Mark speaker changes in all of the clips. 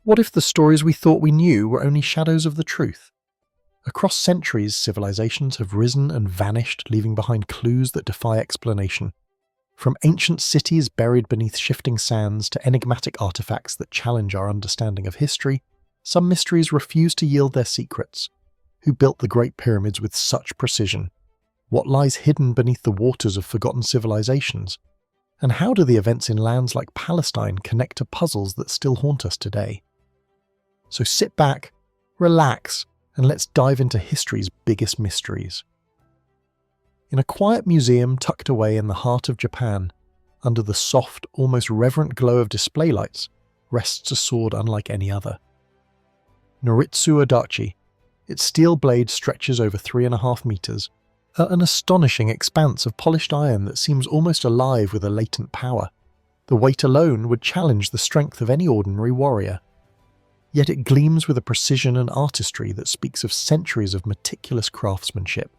Speaker 1: What if the stories we thought we knew were only shadows of the truth? Across centuries, civilizations have risen and vanished, leaving behind clues that defy explanation. From ancient cities buried beneath shifting sands to enigmatic artifacts that challenge our understanding of history, some mysteries refuse to yield their secrets. Who built the Great Pyramids with such precision? What lies hidden beneath the waters of forgotten civilizations? And how do the events in lands like Palestine connect to puzzles that still haunt us today? So sit back, relax, and let's dive into history's biggest mysteries. In a quiet museum tucked away in the heart of Japan, under the soft, almost reverent glow of display lights, rests a sword unlike any other. Noritsu Adachi. Its steel blade stretches over 3.5 meters, an astonishing expanse of polished iron that seems almost alive with a latent power. The weight alone would challenge the strength of any ordinary warrior. Yet it gleams with a precision and artistry that speaks of centuries of meticulous craftsmanship.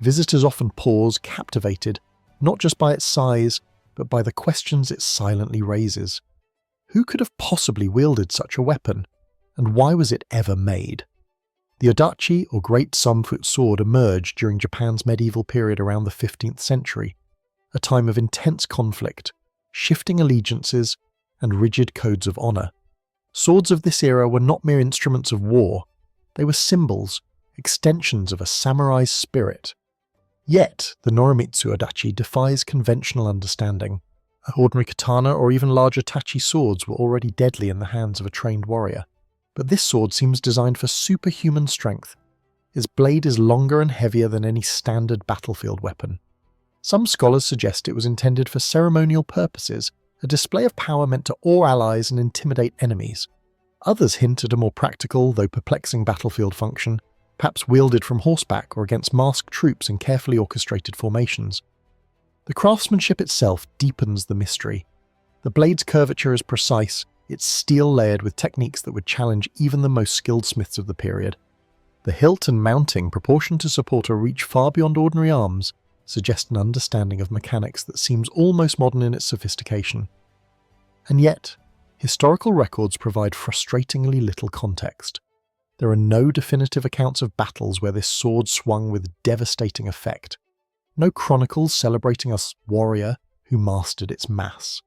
Speaker 1: Visitors often pause, captivated, not just by its size, but by the questions it silently raises. Who could have possibly wielded such a weapon? And why was it ever made? The Adachi, or Great Sumfoot Sword, emerged during Japan's medieval period around the 15th century, a time of intense conflict, shifting allegiances, and rigid codes of honor. Swords of this era were not mere instruments of war, they were symbols, extensions of a samurai's spirit. Yet, the Norimitsu Adachi defies conventional understanding. Ordinary katana or even larger tachi swords were already deadly in the hands of a trained warrior. But this sword seems designed for superhuman strength. Its blade is longer and heavier than any standard battlefield weapon. Some scholars suggest it was intended for ceremonial purposes, a display of power meant to awe allies and intimidate enemies. Others hint at a more practical, though perplexing battlefield function, perhaps wielded from horseback or against masked troops in carefully orchestrated formations. The craftsmanship itself deepens the mystery. The blade's curvature is precise, its steel layered with techniques that would challenge even the most skilled smiths of the period. The hilt and mounting, proportioned to support a reach far beyond ordinary arms, suggest an understanding of mechanics that seems almost modern in its sophistication. And yet, historical records provide frustratingly little context. There are no definitive accounts of battles where this sword swung with devastating effect. No chronicles celebrating a warrior who mastered its mass.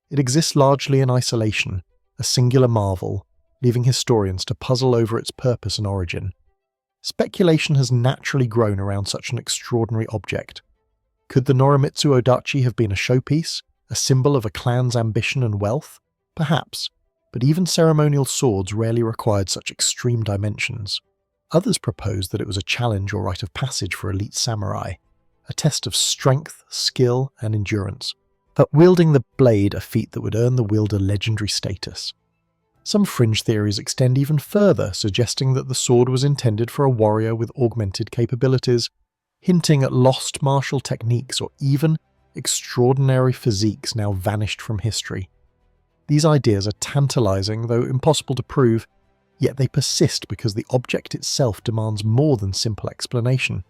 Speaker 1: It exists largely in isolation, a singular marvel, leaving historians to puzzle over its purpose and origin. Speculation has naturally grown around such an extraordinary object. Could the Norimitsu Adachi have been a showpiece, a symbol of a clan's ambition and wealth? Perhaps, but even ceremonial swords rarely required such extreme dimensions. Others proposed that it was a challenge or rite of passage for elite samurai, a test of strength, skill, and endurance. But wielding the blade a feat that would earn the wielder legendary status. Some fringe theories extend even further, suggesting that the sword was intended for a warrior with augmented capabilities, hinting at lost martial techniques or even extraordinary physiques now vanished from history. These ideas are tantalizing, though impossible to prove, yet they persist because the object itself demands more than simple explanation.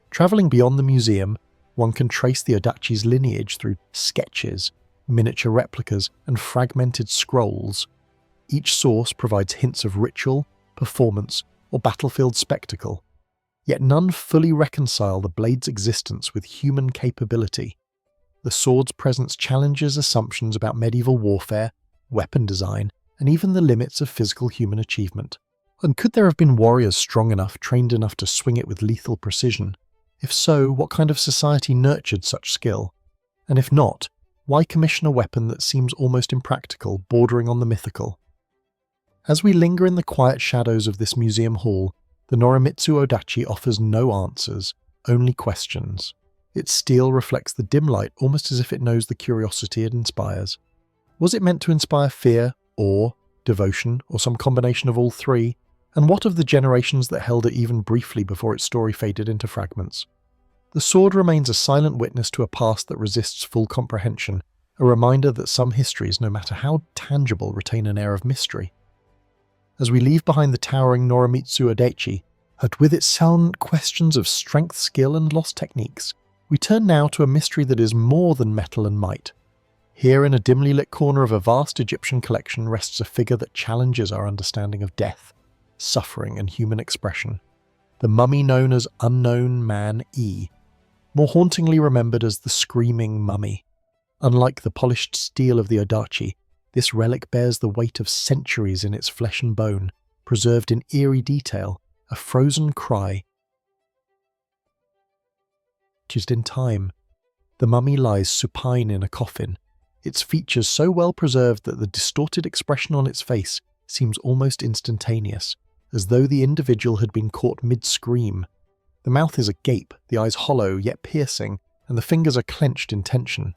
Speaker 1: Travelling beyond the museum, one can trace the Adachi's lineage through sketches, miniature replicas, and fragmented scrolls. Each source provides hints of ritual, performance, or battlefield spectacle. Yet none fully reconcile the blade's existence with human capability. The sword's presence challenges assumptions about medieval warfare, weapon design, and even the limits of physical human achievement. And could there have been warriors strong enough, trained enough to swing it with lethal precision? If so, what kind of society nurtured such skill? And if not, why commission a weapon that seems almost impractical, bordering on the mythical? As we linger in the quiet shadows of this museum hall, the Norimitsu Adachi offers no answers, only questions. Its steel reflects the dim light almost as if it knows the curiosity it inspires. Was it meant to inspire fear, awe, devotion, or some combination of all three? And what of the generations that held it even briefly before its story faded into fragments? The sword remains a silent witness to a past that resists full comprehension, a reminder that some histories, no matter how tangible, retain an air of mystery. As we leave behind the towering Norimitsu Adachi, but with its silent questions of strength, skill, and lost techniques, we turn now to a mystery that is more than metal and might. Here, in a dimly lit corner of a vast Egyptian collection, rests a figure that challenges our understanding of death, suffering, and human expression. The mummy known as Unknown Man E, more hauntingly remembered as the Screaming Mummy. Unlike the polished steel of the Odachi, this relic bears the weight of centuries in its flesh and bone, preserved in eerie detail, a frozen cry. Just in time, the mummy lies supine in a coffin, its features so well preserved that the distorted expression on its face seems almost instantaneous, as though the individual had been caught mid-scream. The mouth is agape, the eyes hollow yet piercing, and the fingers are clenched in tension.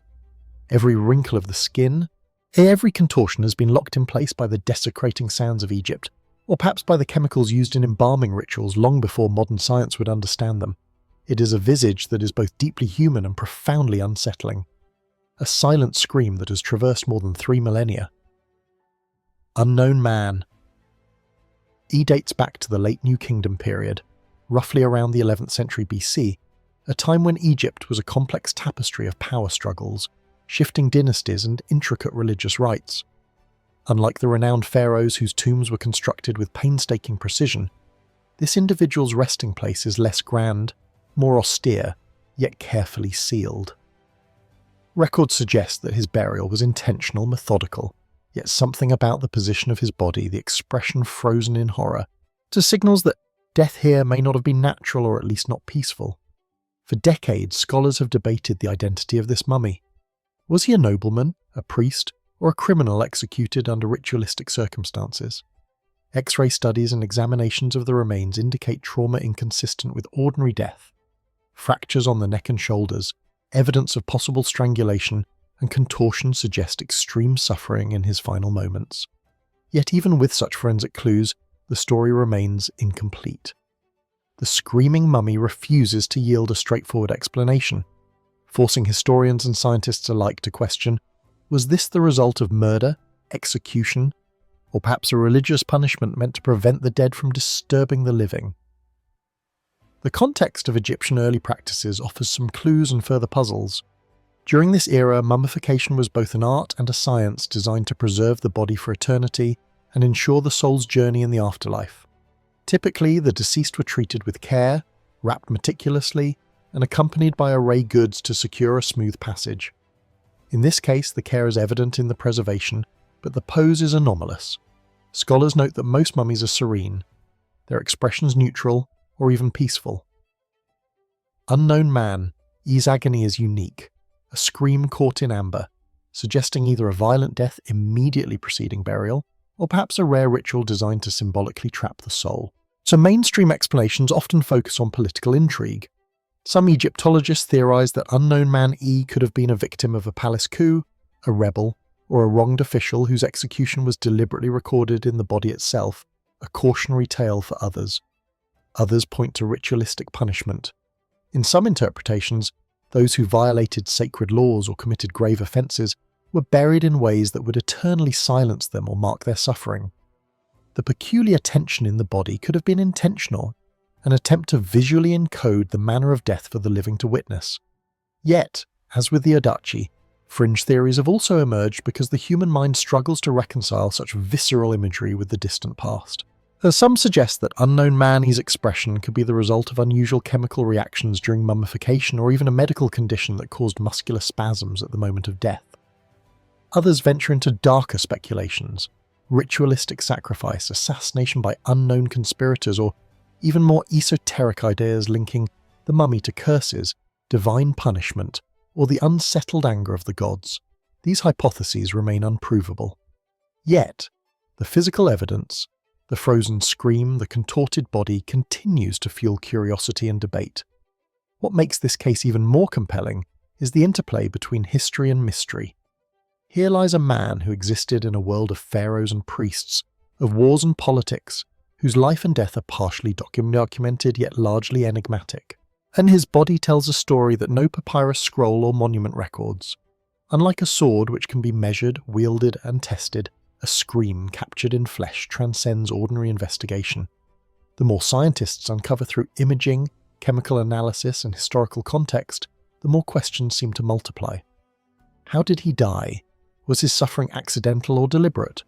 Speaker 1: Every wrinkle of the skin, every contortion has been locked in place by the desecrating sounds of Egypt, or perhaps by the chemicals used in embalming rituals long before modern science would understand them. It is a visage that is both deeply human and profoundly unsettling. A silent scream that has traversed more than 3 millennia. Unknown Man. E dates back to the late New Kingdom period, roughly around the 11th century BC, a time when Egypt was a complex tapestry of power struggles, shifting dynasties and intricate religious rites. Unlike the renowned pharaohs whose tombs were constructed with painstaking precision, this individual's resting place is less grand, more austere, yet carefully sealed. Records suggest that his burial was intentional, methodical, yet something about the position of his body, the expression frozen in horror, signals that death here may not have been natural or at least not peaceful. For decades, scholars have debated the identity of this mummy. Was he a nobleman, a priest, or a criminal executed under ritualistic circumstances? X-ray studies and examinations of the remains indicate trauma inconsistent with ordinary death. Fractures on the neck and shoulders, evidence of possible strangulation, and contortion suggest extreme suffering in his final moments. Yet even with such forensic clues, the story remains incomplete. The Screaming Mummy refuses to yield a straightforward explanation, forcing historians and scientists alike to question, was this the result of murder, execution, or perhaps a religious punishment meant to prevent the dead from disturbing the living? The context of Egyptian early practices offers some clues and further puzzles. During this era, mummification was both an art and a science designed to preserve the body for eternity and ensure the soul's journey in the afterlife. Typically, the deceased were treated with care, wrapped meticulously, and accompanied by array goods to secure a smooth passage. In this case, the care is evident in the preservation, but the pose is anomalous. Scholars note that most mummies are serene, their expressions neutral or even peaceful. Unknown Man, E's agony is unique, a scream caught in amber, suggesting either a violent death immediately preceding burial, or perhaps a rare ritual designed to symbolically trap the soul. So mainstream explanations often focus on political intrigue. Some Egyptologists theorize that Unknown Man E could have been a victim of a palace coup, a rebel, or a wronged official whose execution was deliberately recorded in the body itself, a cautionary tale for others. Others point to ritualistic punishment. In some interpretations, those who violated sacred laws or committed grave offences were buried in ways that would eternally silence them or mark their suffering. The peculiar tension in the body could have been intentional, an attempt to visually encode the manner of death for the living to witness. Yet, as with the Odachi, fringe theories have also emerged because the human mind struggles to reconcile such visceral imagery with the distant past. Some suggest that Unknown Man's expression could be the result of unusual chemical reactions during mummification or even a medical condition that caused muscular spasms at the moment of death. Others venture into darker speculations, ritualistic sacrifice, assassination by unknown conspirators, or even more esoteric ideas linking the mummy to curses, divine punishment, or the unsettled anger of the gods. These hypotheses remain unprovable. Yet, the physical evidence, the frozen scream, the contorted body continues to fuel curiosity and debate. What makes this case even more compelling is the interplay between history and mystery. Here lies a man who existed in a world of pharaohs and priests, of wars and politics, whose life and death are partially documented yet largely enigmatic. And his body tells a story that no papyrus scroll or monument records. Unlike a sword which can be measured, wielded, and tested, a scream captured in flesh transcends ordinary investigation. The more scientists uncover through imaging, chemical analysis, and historical context, the more questions seem to multiply. How did he die? Was his suffering accidental or deliberate?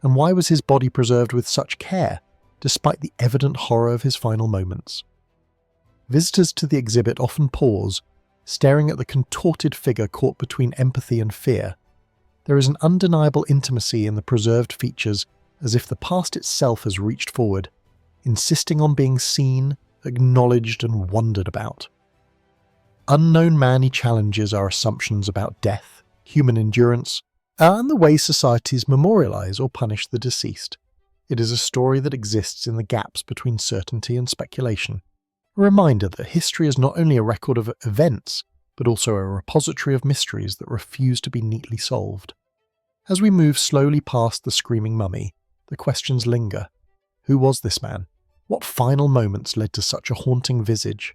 Speaker 1: And why was his body preserved with such care, despite the evident horror of his final moments? Visitors to the exhibit often pause, staring at the contorted figure caught between empathy and fear. There is an undeniable intimacy in the preserved features, as if the past itself has reached forward, insisting on being seen, acknowledged and wondered about. Unknown Man challenges our assumptions about death, human endurance, and the way societies memorialise or punish the deceased. It is a story that exists in the gaps between certainty and speculation, a reminder that history is not only a record of events, but also a repository of mysteries that refuse to be neatly solved. As we move slowly past the screaming mummy, the questions linger. Who was this man? What final moments led to such a haunting visage?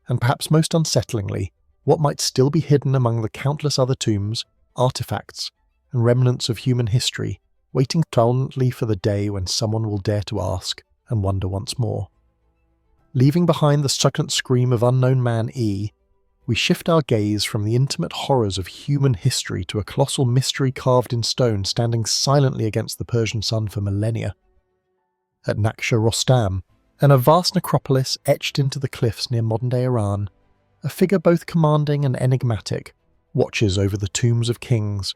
Speaker 1: And perhaps most unsettlingly, what might still be hidden among the countless other tombs, artifacts, and remnants of human history, waiting tolerantly for the day when someone will dare to ask and wonder once more. Leaving behind the succulent scream of Unknown Man E, we shift our gaze from the intimate horrors of human history to a colossal mystery carved in stone standing silently against the Persian sun for millennia. At Naqsh Rostam, and a vast necropolis etched into the cliffs near modern-day Iran, a figure both commanding and enigmatic watches over the tombs of kings.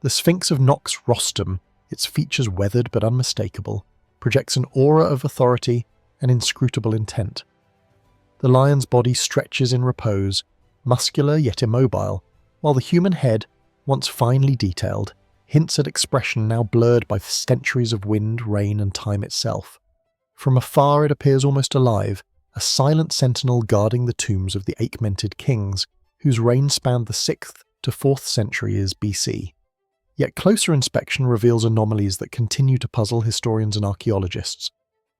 Speaker 1: The Sphinx of Naqsh Rostam, its features weathered but unmistakable, projects an aura of authority and inscrutable intent. The lion's body stretches in repose, muscular yet immobile, while the human head, once finely detailed, hints at expression now blurred by centuries of wind, rain and time itself. From afar it appears almost alive, a silent sentinel guarding the tombs of the ache-mented kings, whose reign spanned the 6th to 4th centuries BC. Yet closer inspection reveals anomalies that continue to puzzle historians and archaeologists.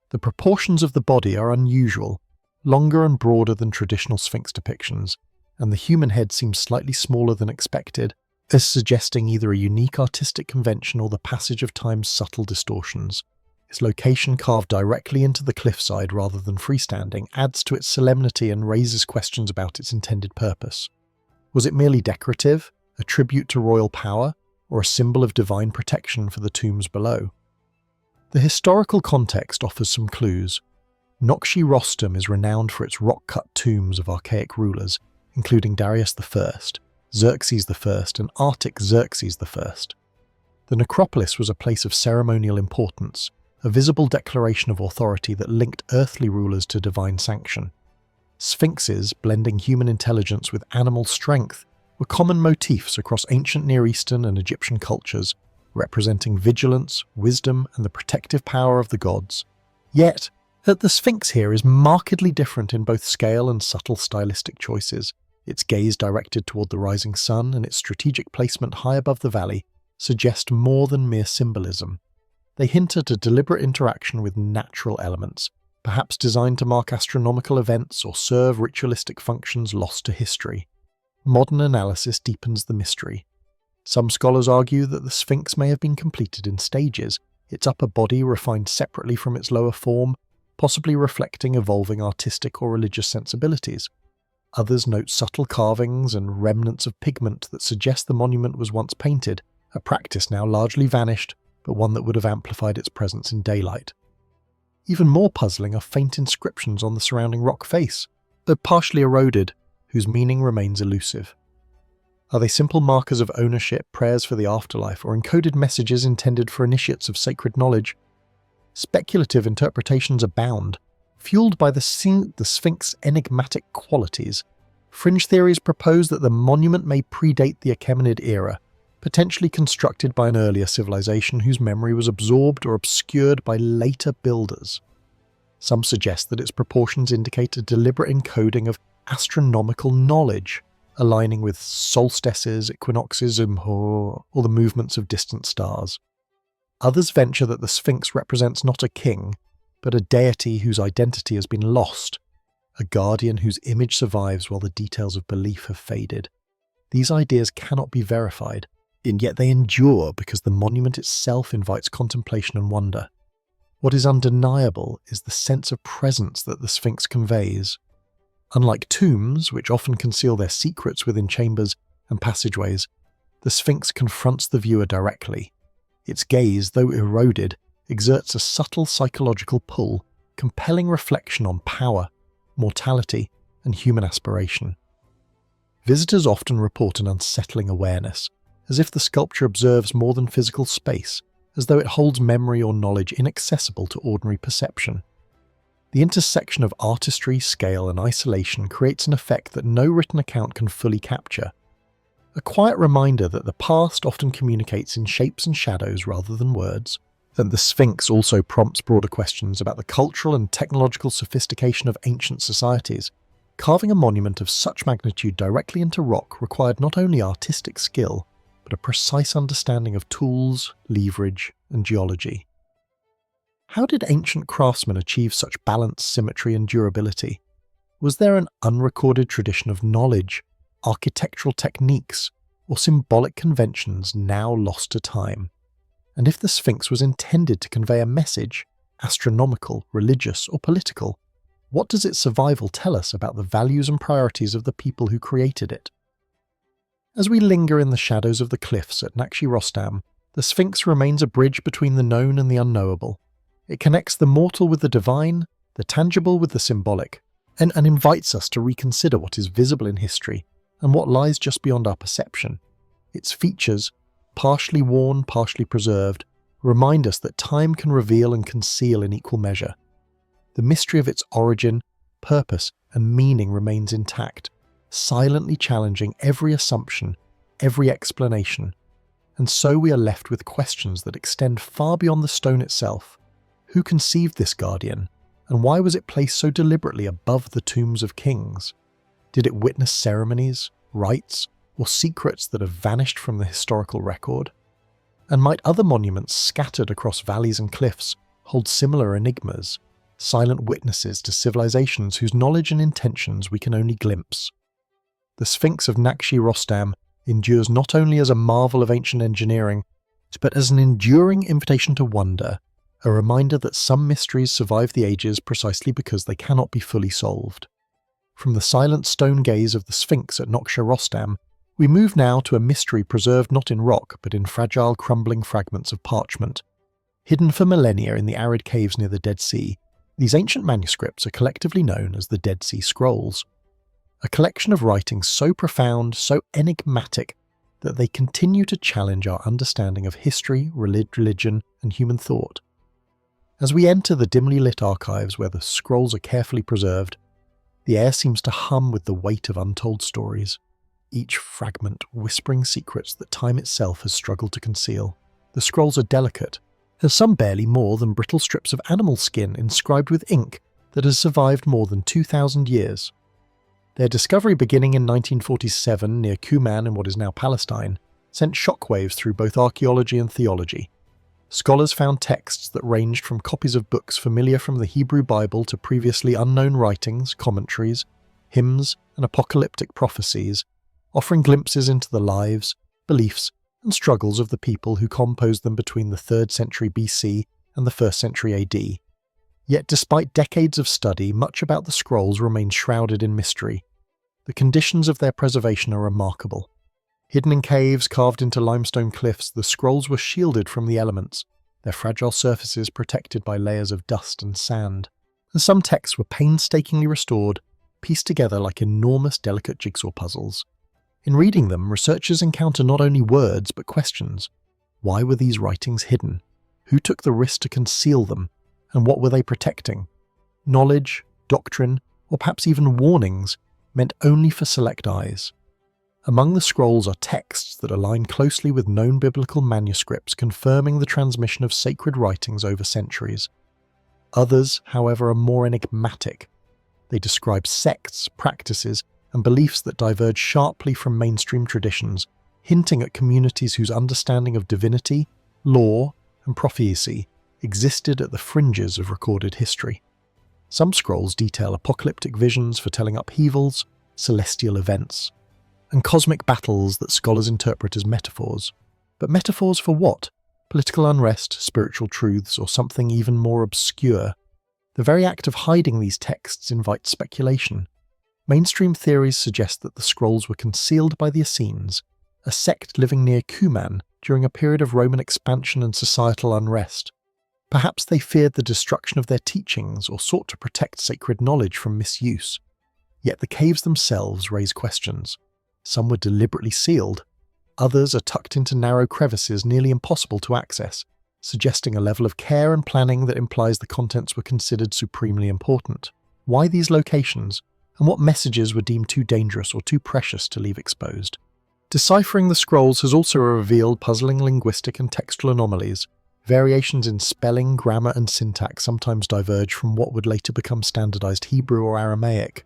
Speaker 1: The proportions of the body are unusual, longer and broader than traditional Sphinx depictions, and the human head seems slightly smaller than expected, as suggesting either a unique artistic convention or the passage of time's subtle distortions. Its location carved directly into the cliffside rather than freestanding adds to its solemnity and raises questions about its intended purpose. Was it merely decorative, a tribute to royal power, or a symbol of divine protection for the tombs below? The historical context offers some clues. Naqsh Rostam is renowned for its rock-cut tombs of archaic rulers, including Darius I, Xerxes I, and Artaxerxes I. The necropolis was a place of ceremonial importance, a visible declaration of authority that linked earthly rulers to divine sanction. Sphinxes, blending human intelligence with animal strength, were common motifs across ancient Near Eastern and Egyptian cultures, representing vigilance, wisdom, and the protective power of the gods. Yet, the Sphinx here is markedly different in both scale and subtle stylistic choices. Its gaze directed toward the rising sun and its strategic placement high above the valley suggest more than mere symbolism. They hint at a deliberate interaction with natural elements, perhaps designed to mark astronomical events or serve ritualistic functions lost to history. Modern analysis deepens the mystery. Some scholars argue that the Sphinx may have been completed in stages, its upper body refined separately from its lower form, possibly reflecting evolving artistic or religious sensibilities. Others note subtle carvings and remnants of pigment that suggest the monument was once painted, a practice now largely vanished, but one that would have amplified its presence in daylight. Even more puzzling are faint inscriptions on the surrounding rock face, though partially eroded, whose meaning remains elusive. Are they simple markers of ownership, prayers for the afterlife, or encoded messages intended for initiates of sacred knowledge? Speculative interpretations abound, fueled by the Sphinx's enigmatic qualities. Fringe theories propose that the monument may predate the Achaemenid era, potentially constructed by an earlier civilization whose memory was absorbed or obscured by later builders. Some suggest that its proportions indicate a deliberate encoding of astronomical knowledge, aligning with solstices, equinoxes, or the movements of distant stars. Others venture that the Sphinx represents not a king, but a deity whose identity has been lost, a guardian whose image survives while the details of belief have faded. These ideas cannot be verified, and yet they endure because the monument itself invites contemplation and wonder. What is undeniable is the sense of presence that the Sphinx conveys. Unlike tombs, which often conceal their secrets within chambers and passageways, the Sphinx confronts the viewer directly. Its gaze, though eroded, exerts a subtle psychological pull, compelling reflection on power, mortality, and human aspiration. Visitors often report an unsettling awareness, as if the sculpture observes more than physical space, as though it holds memory or knowledge inaccessible to ordinary perception. The intersection of artistry, scale, and isolation creates an effect that no written account can fully capture. A quiet reminder that the past often communicates in shapes and shadows rather than words, that the Sphinx also prompts broader questions about the cultural and technological sophistication of ancient societies. Carving a monument of such magnitude directly into rock required not only artistic skill, but a precise understanding of tools, leverage, and geology. How did ancient craftsmen achieve such balance, symmetry, and durability? Was there an unrecorded tradition of knowledge, architectural techniques, or symbolic conventions now lost to time? And if the Sphinx was intended to convey a message, astronomical, religious, or political, what does its survival tell us about the values and priorities of the people who created it? As we linger in the shadows of the cliffs at Nakshi Rostam, the Sphinx remains a bridge between the known and the unknowable. It connects the mortal with the divine, the tangible with the symbolic, and invites us to reconsider what is visible in history and what lies just beyond our perception. Its features, partially worn, partially preserved, remind us that time can reveal and conceal in equal measure. The mystery of its origin, purpose, and meaning remains intact, silently challenging every assumption, every explanation. And so we are left with questions that extend far beyond the stone itself. Who conceived this guardian, and why was it placed so deliberately above the tombs of kings? Did it witness ceremonies, rites, or secrets that have vanished from the historical record? And might other monuments scattered across valleys and cliffs hold similar enigmas, silent witnesses to civilizations whose knowledge and intentions we can only glimpse? The Sphinx of Nakshi Rostam endures not only as a marvel of ancient engineering, but as an enduring invitation to wonder, a reminder that some mysteries survive the ages precisely because they cannot be fully solved. From the silent stone gaze of the Sphinx at Nakshi Rostam, we move now to a mystery preserved not in rock but in fragile, crumbling fragments of parchment. Hidden for millennia in the arid caves near the Dead Sea, these ancient manuscripts are collectively known as the Dead Sea Scrolls, a collection of writings so profound, so enigmatic, that they continue to challenge our understanding of history, religion, and human thought. As we enter the dimly lit archives where the scrolls are carefully preserved, the air seems to hum with the weight of untold stories, each fragment whispering secrets that time itself has struggled to conceal. The scrolls are delicate, as some barely more than brittle strips of animal skin inscribed with ink that has survived more than 2,000 years. Their discovery beginning in 1947 near Kuman in what is now Palestine sent shockwaves through both archaeology and theology. Scholars found texts that ranged from copies of books familiar from the Hebrew Bible to previously unknown writings, commentaries, hymns, and apocalyptic prophecies, offering glimpses into the lives, beliefs, and struggles of the people who composed them between the 3rd century BC and the 1st century AD. Yet despite decades of study, much about the scrolls remains shrouded in mystery. The conditions of their preservation are remarkable. Hidden in caves carved into limestone cliffs, the scrolls were shielded from the elements, their fragile surfaces protected by layers of dust and sand. And some texts were painstakingly restored, pieced together like enormous delicate jigsaw puzzles. In reading them, researchers encounter not only words but questions. Why were these writings hidden? Who took the risk to conceal them? And what were they protecting? Knowledge, doctrine, or perhaps even warnings meant only for select eyes. Among the scrolls are texts that align closely with known biblical manuscripts confirming the transmission of sacred writings over centuries. Others, however, are more enigmatic. They describe sects, practices, and beliefs that diverge sharply from mainstream traditions, hinting at communities whose understanding of divinity, law, and prophecy existed at the fringes of recorded history. Some scrolls detail apocalyptic visions foretelling upheavals, celestial events, and cosmic battles that scholars interpret as metaphors. But metaphors for what? Political unrest, spiritual truths, or something even more obscure? The very act of hiding these texts invites speculation. Mainstream theories suggest that the scrolls were concealed by the Essenes, a sect living near Cuman during a period of Roman expansion and societal unrest. Perhaps they feared the destruction of their teachings or sought to protect sacred knowledge from misuse. Yet the caves themselves raise questions. Some were deliberately sealed. Others are tucked into narrow crevices nearly impossible to access, suggesting a level of care and planning that implies the contents were considered supremely important. Why these locations, and what messages were deemed too dangerous or too precious to leave exposed? Deciphering the scrolls has also revealed puzzling linguistic and textual anomalies. Variations in spelling, grammar, and syntax sometimes diverge from what would later become standardized Hebrew or Aramaic.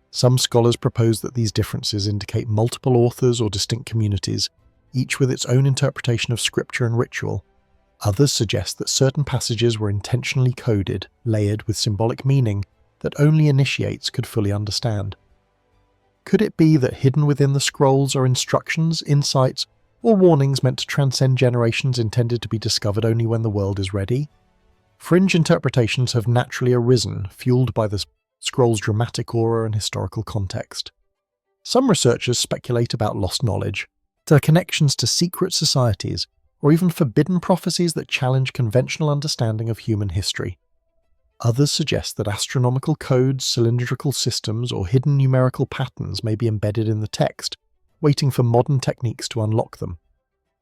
Speaker 1: Some scholars propose that these differences indicate multiple authors or distinct communities, each with its own interpretation of scripture and ritual. Others suggest that certain passages were intentionally coded, layered with symbolic meaning that only initiates could fully understand. Could it be that hidden within the scrolls are instructions, insights, or warnings meant to transcend generations intended to be discovered only when the world is ready? Fringe interpretations have naturally arisen, fueled by the scroll's dramatic aura and historical context. Some researchers speculate about lost knowledge, their connections to secret societies, or even forbidden prophecies that challenge conventional understanding of human history. Others suggest that astronomical codes, cylindrical systems, or hidden numerical patterns may be embedded in the text, waiting for modern techniques to unlock them.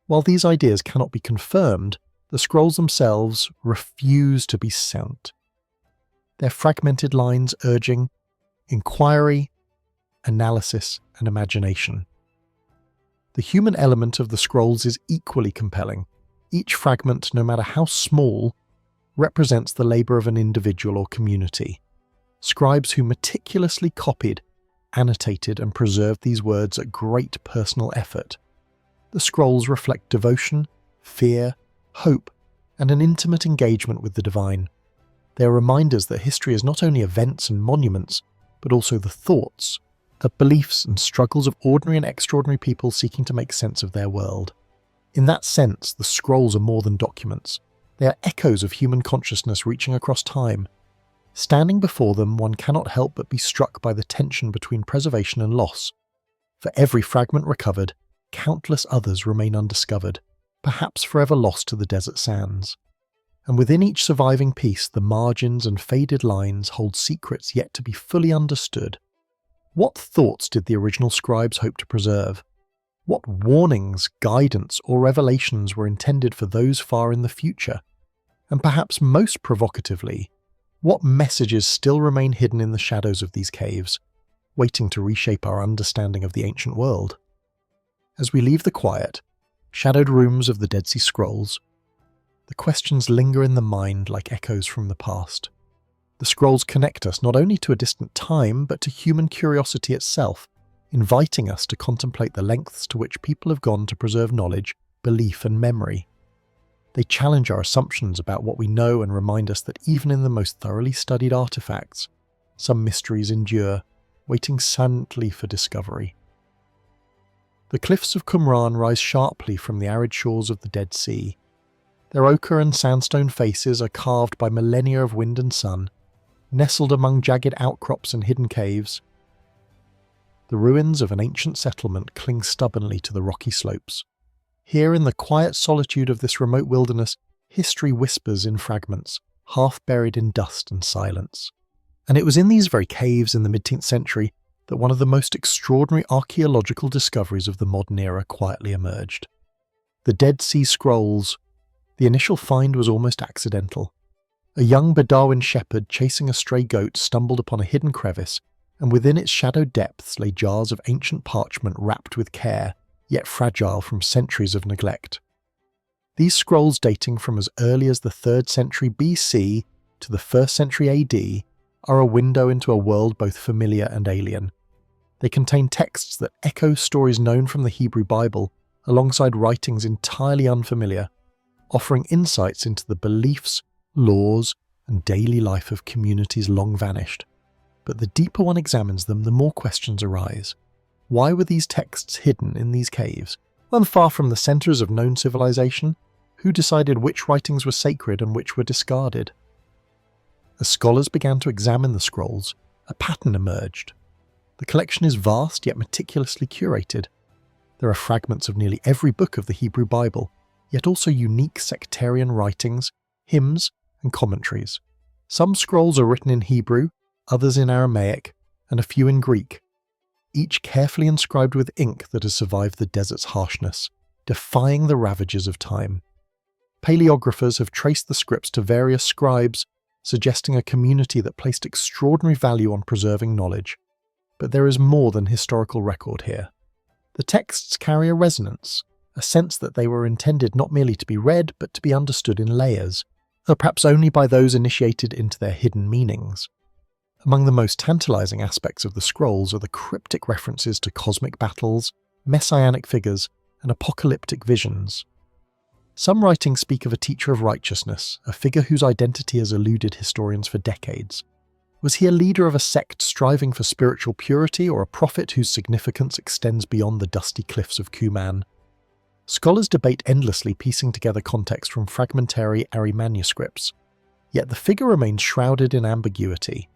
Speaker 1: While these ideas cannot be confirmed, the scrolls themselves refuse to be sent. Their fragmented lines urging inquiry, analysis, and imagination. The human element of the scrolls is equally compelling. Each fragment, no matter how small, represents the labor of an individual or community. Scribes who meticulously copied, annotated, and preserved these words at great personal effort. The scrolls reflect devotion, fear, hope, and an intimate engagement with the divine. They are reminders that history is not only events and monuments, but also the thoughts, the beliefs and struggles of ordinary and extraordinary people seeking to make sense of their world. In that sense, the scrolls are more than documents. They are echoes of human consciousness reaching across time. Standing before them, one cannot help but be struck by the tension between preservation and loss. For every fragment recovered, countless others remain undiscovered, perhaps forever lost to the desert sands. And within each surviving piece, the margins and faded lines hold secrets yet to be fully understood. What thoughts did the original scribes hope to preserve? What warnings, guidance, or revelations were intended for those far in the future? And perhaps most provocatively, what messages still remain hidden in the shadows of these caves, waiting to reshape our understanding of the ancient world? As we leave the quiet, shadowed rooms of the Dead Sea Scrolls, the questions linger in the mind like echoes from the past. The scrolls connect us not only to a distant time, but to human curiosity itself, inviting us to contemplate the lengths to which people have gone to preserve knowledge, belief, and memory. They challenge our assumptions about what we know and remind us that even in the most thoroughly studied artifacts, some mysteries endure, waiting silently for discovery. The cliffs of Qumran rise sharply from the arid shores of the Dead Sea. Their ochre and sandstone faces are carved by millennia of wind and sun, nestled among jagged outcrops and hidden caves. The ruins of an ancient settlement cling stubbornly to the rocky slopes. Here in the quiet solitude of this remote wilderness, history whispers in fragments, half buried in dust and silence. And it was in these very caves in the mid-10th century that one of the most extraordinary archaeological discoveries of the modern era quietly emerged. The Dead Sea Scrolls. The initial find was almost accidental. A young Bedouin shepherd chasing a stray goat stumbled upon a hidden crevice, and within its shadowed depths lay jars of ancient parchment wrapped with care, yet fragile from centuries of neglect. These scrolls, dating from as early as the 3rd century BC to the 1st century AD, are a window into a world both familiar and alien. They contain texts that echo stories known from the Hebrew Bible, alongside writings entirely unfamiliar, offering insights into the beliefs, laws, and daily life of communities long vanished. But the deeper one examines them, the more questions arise. Why were these texts hidden in these caves? When far from the centres of known civilization, who decided which writings were sacred and which were discarded? As scholars began to examine the scrolls, a pattern emerged. The collection is vast yet meticulously curated. There are fragments of nearly every book of the Hebrew Bible, yet also unique sectarian writings, hymns, and commentaries. Some scrolls are written in Hebrew, others in Aramaic, and a few in Greek, each carefully inscribed with ink that has survived the desert's harshness, defying the ravages of time. Paleographers have traced the scripts to various scribes, suggesting a community that placed extraordinary value on preserving knowledge. But there is more than historical record here. The texts carry a resonance, a sense that they were intended not merely to be read, but to be understood in layers, or perhaps only by those initiated into their hidden meanings. Among the most tantalizing aspects of the scrolls are the cryptic references to cosmic battles, messianic figures, and apocalyptic visions. Some writings speak of a teacher of righteousness, a figure whose identity has eluded historians for decades. Was he a leader of a sect striving for spiritual purity, or a prophet whose significance extends beyond the dusty cliffs of Qumran? Scholars debate endlessly, piecing together context from fragmentary Ari manuscripts, yet the figure remains shrouded in ambiguity.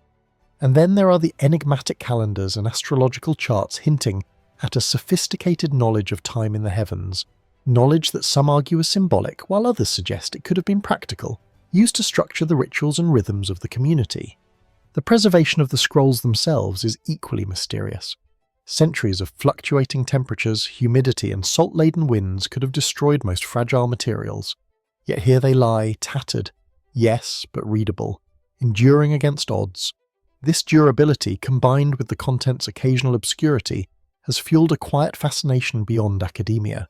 Speaker 1: And then there are the enigmatic calendars and astrological charts hinting at a sophisticated knowledge of time in the heavens, knowledge that some argue is symbolic, while others suggest it could have been practical, used to structure the rituals and rhythms of the community. The preservation of the scrolls themselves is equally mysterious. Centuries of fluctuating temperatures, humidity, and salt-laden winds could have destroyed most fragile materials. Yet here they lie, tattered, yes, but readable, enduring against odds. This durability, combined with the content's occasional obscurity, has fueled a quiet fascination beyond academia.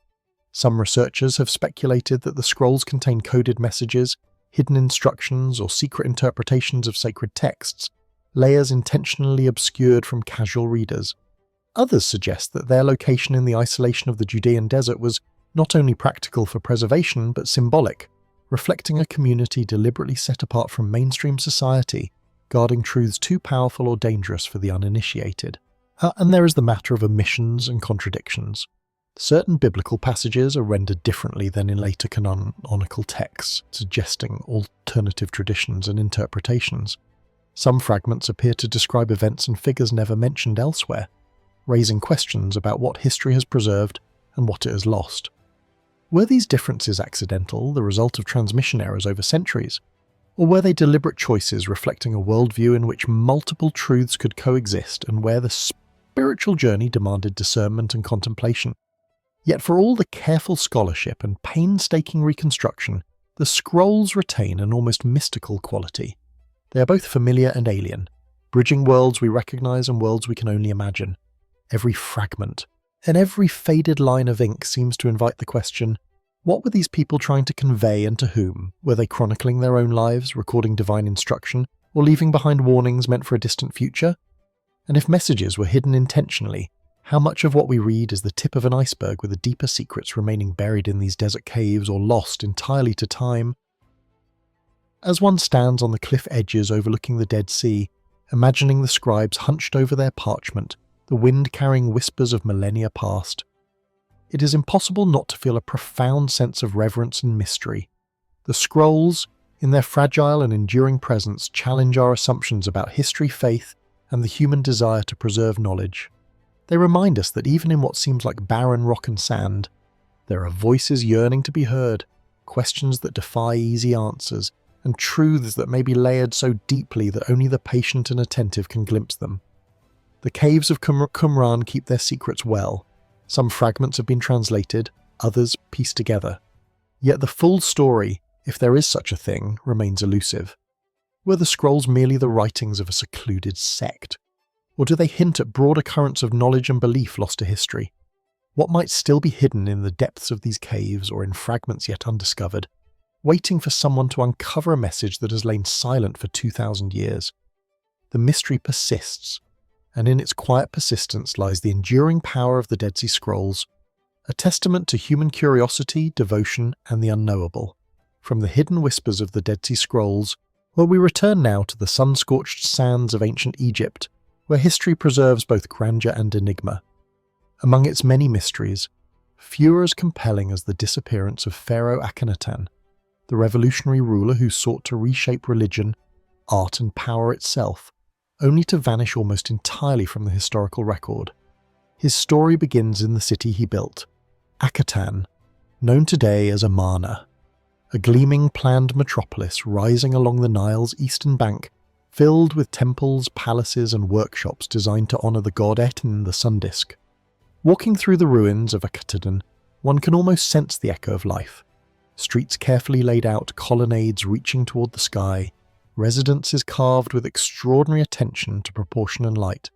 Speaker 1: Some researchers have speculated that the scrolls contain coded messages, hidden instructions, or secret interpretations of sacred texts, layers intentionally obscured from casual readers. Others suggest that their location in the isolation of the Judean desert was not only practical for preservation, but symbolic, reflecting a community deliberately set apart from mainstream society, guarding truths too powerful or dangerous for the uninitiated. And there is the matter of omissions and contradictions. Certain biblical passages are rendered differently than in later canonical texts, suggesting alternative traditions and interpretations. Some fragments appear to describe events and figures never mentioned elsewhere, raising questions about what history has preserved and what it has lost. Were these differences accidental, the result of transmission errors over centuries? Or were they deliberate choices reflecting a worldview in which multiple truths could coexist and where the spiritual journey demanded discernment and contemplation? Yet for all the careful scholarship and painstaking reconstruction, the scrolls retain an almost mystical quality. They are both familiar and alien, bridging worlds we recognize and worlds we can only imagine. Every fragment and every faded line of ink seems to invite the question, what were these people trying to convey and to whom? Were they chronicling their own lives, recording divine instruction, or leaving behind warnings meant for a distant future? And if messages were hidden intentionally, how much of what we read is the tip of an iceberg with the deeper secrets remaining buried in these desert caves or lost entirely to time? As one stands on the cliff edges overlooking the Dead Sea, imagining the scribes hunched over their parchment, the wind carrying whispers of millennia past, it is impossible not to feel a profound sense of reverence and mystery. The scrolls, in their fragile and enduring presence, challenge our assumptions about history, faith, and the human desire to preserve knowledge. They remind us that even in what seems like barren rock and sand, there are voices yearning to be heard, questions that defy easy answers, and truths that may be layered so deeply that only the patient and attentive can glimpse them. The caves of Qumran keep their secrets well. Some fragments have been translated, others pieced together. Yet the full story, if there is such a thing, remains elusive. Were the scrolls merely the writings of a secluded sect? Or do they hint at broader currents of knowledge and belief lost to history? What might still be hidden in the depths of these caves or in fragments yet undiscovered, waiting for someone to uncover a message that has lain silent for 2,000 years? The mystery persists, and in its quiet persistence lies the enduring power of the Dead Sea Scrolls, a testament to human curiosity, devotion, and the unknowable. From the hidden whispers of the Dead Sea Scrolls, well, we return now to the sun-scorched sands of ancient Egypt, where history preserves both grandeur and enigma. Among its many mysteries, few are as compelling as the disappearance of Pharaoh Akhenaten, the revolutionary ruler who sought to reshape religion, art, and power itself, only to vanish almost entirely from the historical record. His story begins in the city he built, Akhetan, known today as Amarna, a gleaming planned metropolis rising along the Nile's eastern bank, filled with temples, palaces and workshops designed to honour the god Aten, the sun disk. Walking through the ruins of Akhetan, one can almost sense the echo of life. Streets carefully laid out, colonnades reaching toward the sky, residences carved with extraordinary attention to proportion and light.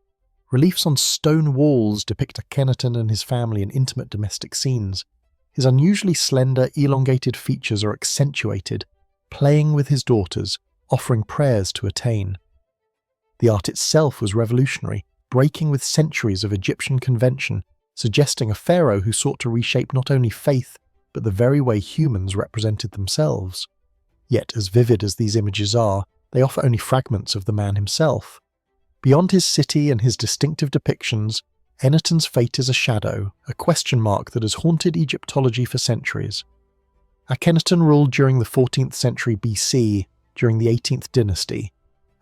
Speaker 1: Reliefs on stone walls depict Akhenaten and his family in intimate domestic scenes. His unusually slender, elongated features are accentuated, playing with his daughters, offering prayers to Aten. The art itself was revolutionary, breaking with centuries of Egyptian convention, suggesting a pharaoh who sought to reshape not only faith, but the very way humans represented themselves. Yet, as vivid as these images are, they offer only fragments of the man himself. Beyond his city and his distinctive depictions, Eneten's fate is a shadow, a question mark that has haunted Egyptology for centuries. Akhenaten ruled during the 14th century BC, during the 18th dynasty,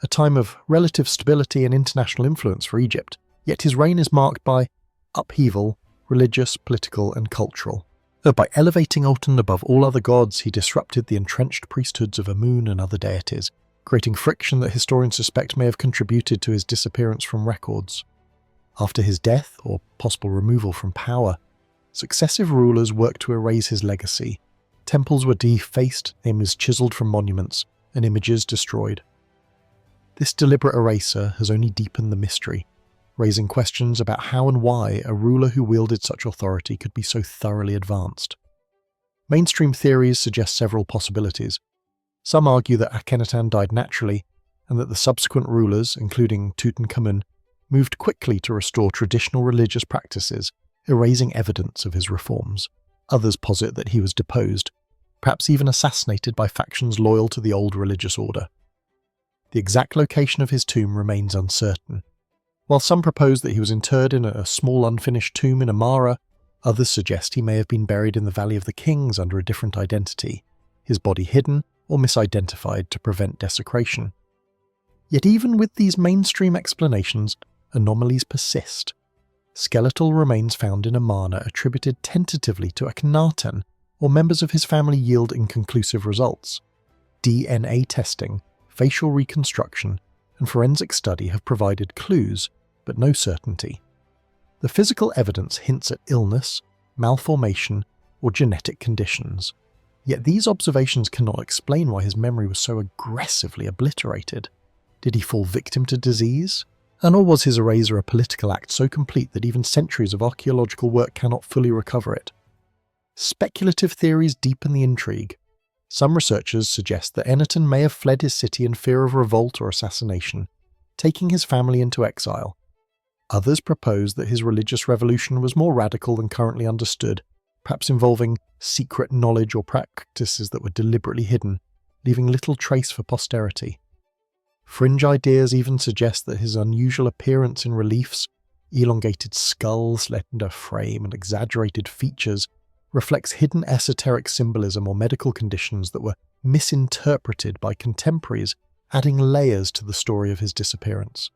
Speaker 1: a time of relative stability and international influence for Egypt, yet his reign is marked by upheaval, religious, political and cultural. By elevating Aten above all other gods, he disrupted the entrenched priesthoods of Amun and other deities, creating friction that historians suspect may have contributed to his disappearance from records. After his death, or possible removal from power, successive rulers worked to erase his legacy. Temples were defaced, names chiselled from monuments, and images destroyed. This deliberate eraser has only deepened the mystery, raising questions about how and why a ruler who wielded such authority could be so thoroughly advanced. Mainstream theories suggest several possibilities. Some argue that Akhenaten died naturally, and that the subsequent rulers, including Tutankhamun, moved quickly to restore traditional religious practices, erasing evidence of his reforms. Others posit that he was deposed, perhaps even assassinated by factions loyal to the old religious order. The exact location of his tomb remains uncertain. While some propose that he was interred in a small unfinished tomb in Amara, others suggest he may have been buried in the Valley of the Kings under a different identity, his body hidden or misidentified to prevent desecration. Yet even with these mainstream explanations, anomalies persist. Skeletal remains found in Amarna attributed tentatively to Akhenaten or members of his family yield inconclusive results. DNA testing, facial reconstruction, and forensic study have provided clues, but no certainty. The physical evidence hints at illness, malformation, or genetic conditions. Yet these observations cannot explain why his memory was so aggressively obliterated. Did he fall victim to disease? Or was his erasure a political act so complete that even centuries of archaeological work cannot fully recover it? Speculative theories deepen the intrigue. Some researchers suggest that Eneten may have fled his city in fear of revolt or assassination, taking his family into exile. Others propose that his religious revolution was more radical than currently understood, perhaps involving secret knowledge or practices that were deliberately hidden, leaving little trace for posterity. Fringe ideas even suggest that his unusual appearance in reliefs, elongated skull, slender frame, and exaggerated features reflects hidden esoteric symbolism or medical conditions that were misinterpreted by contemporaries, adding layers to the story of his disappearance.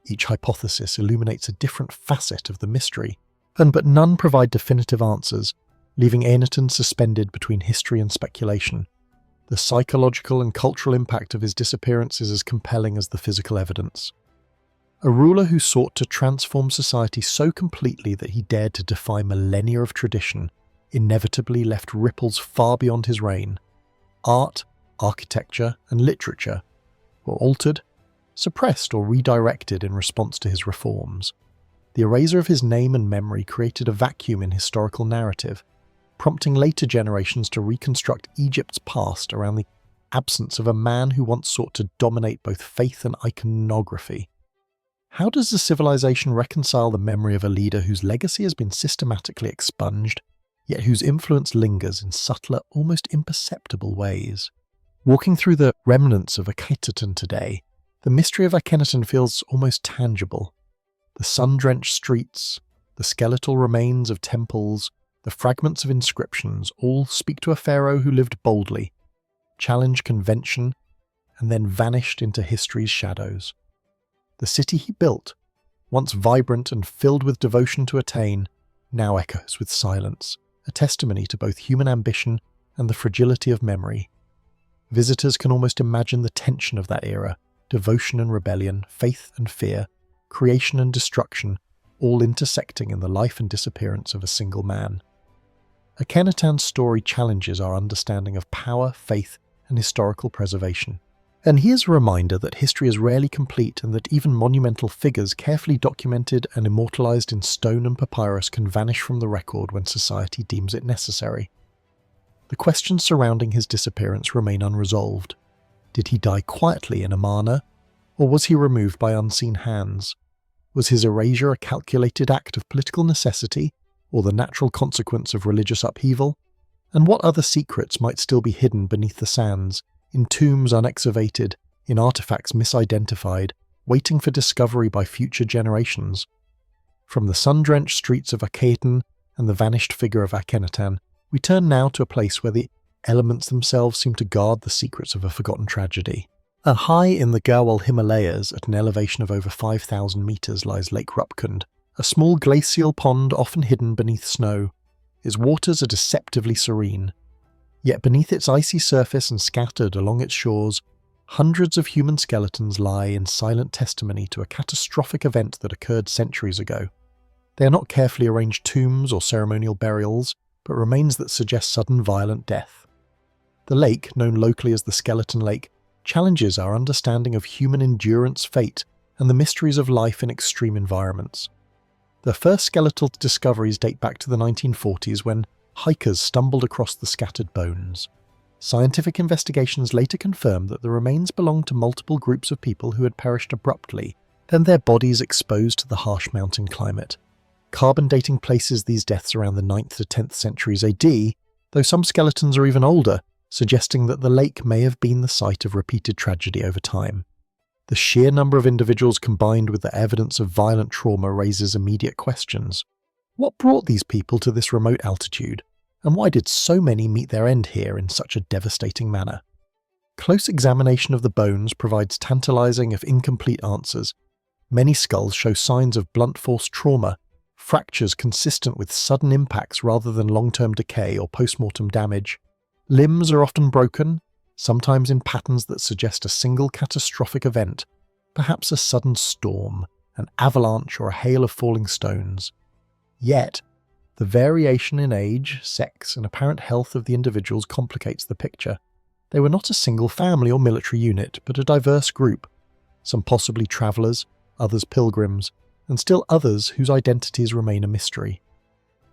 Speaker 1: Each hypothesis illuminates a different facet of the mystery, but none provide definitive answers, leaving Eneten suspended between history and speculation. The psychological and cultural impact of his disappearance is as compelling as the physical evidence. A ruler who sought to transform society so completely that he dared to defy millennia of tradition inevitably left ripples far beyond his reign. Art, architecture, and literature were altered, suppressed, or redirected in response to his reforms. The erasure of his name and memory created a vacuum in historical narrative, prompting later generations to reconstruct Egypt's past around the absence of a man who once sought to dominate both faith and iconography. How does the civilization reconcile the memory of a leader whose legacy has been systematically expunged, yet whose influence lingers in subtler, almost imperceptible ways? Walking through the remnants of Akhenaten today, the mystery of Akhenaten feels almost tangible. The sun-drenched streets, the skeletal remains of temples, the fragments of inscriptions all speak to a pharaoh who lived boldly, challenged convention, and then vanished into history's shadows. The city he built, once vibrant and filled with devotion to attain, now echoes with silence, a testimony to both human ambition and the fragility of memory. Visitors can almost imagine the tension of that era, devotion and rebellion, faith and fear, creation and destruction, all intersecting in the life and disappearance of a single man. Akhenaten's story challenges our understanding of power, faith, and historical preservation. And here's a reminder that history is rarely complete and that even monumental figures carefully documented and immortalized in stone and papyrus can vanish from the record when society deems it necessary. The questions surrounding his disappearance remain unresolved. Did he die quietly in Amarna, or was he removed by unseen hands? Was his erasure a calculated act of political necessity, or the natural consequence of religious upheaval? And what other secrets might still be hidden beneath the sands, in tombs unexcavated, in artifacts misidentified, waiting for discovery by future generations? From the sun-drenched streets of Akhenaten and the vanished figure of Akhenaten, we turn now to a place where the elements themselves seem to guard the secrets of a forgotten tragedy. High in the Garhwal Himalayas, at an elevation of over 5,000 meters, lies Lake Rupkund, a small glacial pond often hidden beneath snow. Its waters are deceptively serene. Yet beneath its icy surface and scattered along its shores, hundreds of human skeletons lie in silent testimony to a catastrophic event that occurred centuries ago. They are not carefully arranged tombs or ceremonial burials, but remains that suggest sudden violent death. The lake, known locally as the Skeleton Lake, challenges our understanding of human endurance, fate, and the mysteries of life in extreme environments. The first skeletal discoveries date back to the 1940s when hikers stumbled across the scattered bones. Scientific investigations later confirmed that the remains belonged to multiple groups of people who had perished abruptly, and their bodies exposed to the harsh mountain climate. Carbon dating places these deaths around the 9th to 10th centuries AD, though some skeletons are even older, suggesting that the lake may have been the site of repeated tragedy over time. The sheer number of individuals combined with the evidence of violent trauma raises immediate questions. What brought these people to this remote altitude, and why did so many meet their end here in such a devastating manner? Close examination of the bones provides tantalizing if incomplete answers. Many skulls show signs of blunt force trauma, fractures consistent with sudden impacts rather than long-term decay or post-mortem damage. Limbs are often broken, sometimes in patterns that suggest a single catastrophic event, perhaps a sudden storm, an avalanche, or a hail of falling stones. Yet, the variation in age, sex, and apparent health of the individuals complicates the picture. They were not a single family or military unit, but a diverse group, some possibly travellers, others pilgrims, and still others whose identities remain a mystery.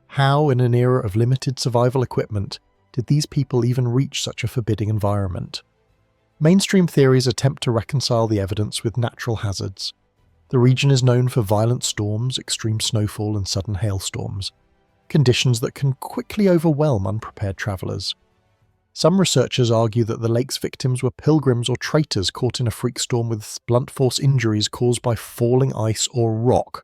Speaker 1: How, in an era of limited survival equipment, did these people even reach such a forbidding environment? Mainstream theories attempt to reconcile the evidence with natural hazards. The region is known for violent storms, extreme snowfall, and sudden hailstorms, conditions that can quickly overwhelm unprepared travellers. Some researchers argue that the lake's victims were pilgrims or traitors caught in a freak storm with blunt force injuries caused by falling ice or rock.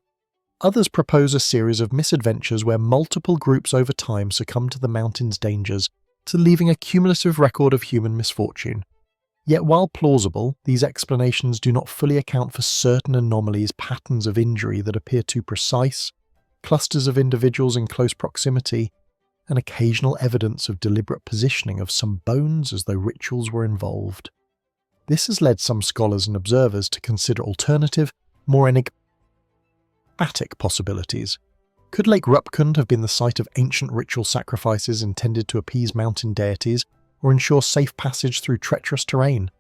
Speaker 1: Others propose a series of misadventures where multiple groups over time succumb to the mountain's dangers, to leaving a cumulative record of human misfortune. Yet while plausible, these explanations do not fully account for certain anomalies, patterns of injury that appear too precise, clusters of individuals in close proximity, and occasional evidence of deliberate positioning of some bones as though rituals were involved. This has led some scholars and observers to consider alternative, more enigmatic possibilities. Could Lake Rupkund have been the site of ancient ritual sacrifices intended to appease mountain deities or ensure safe passage through treacherous terrain?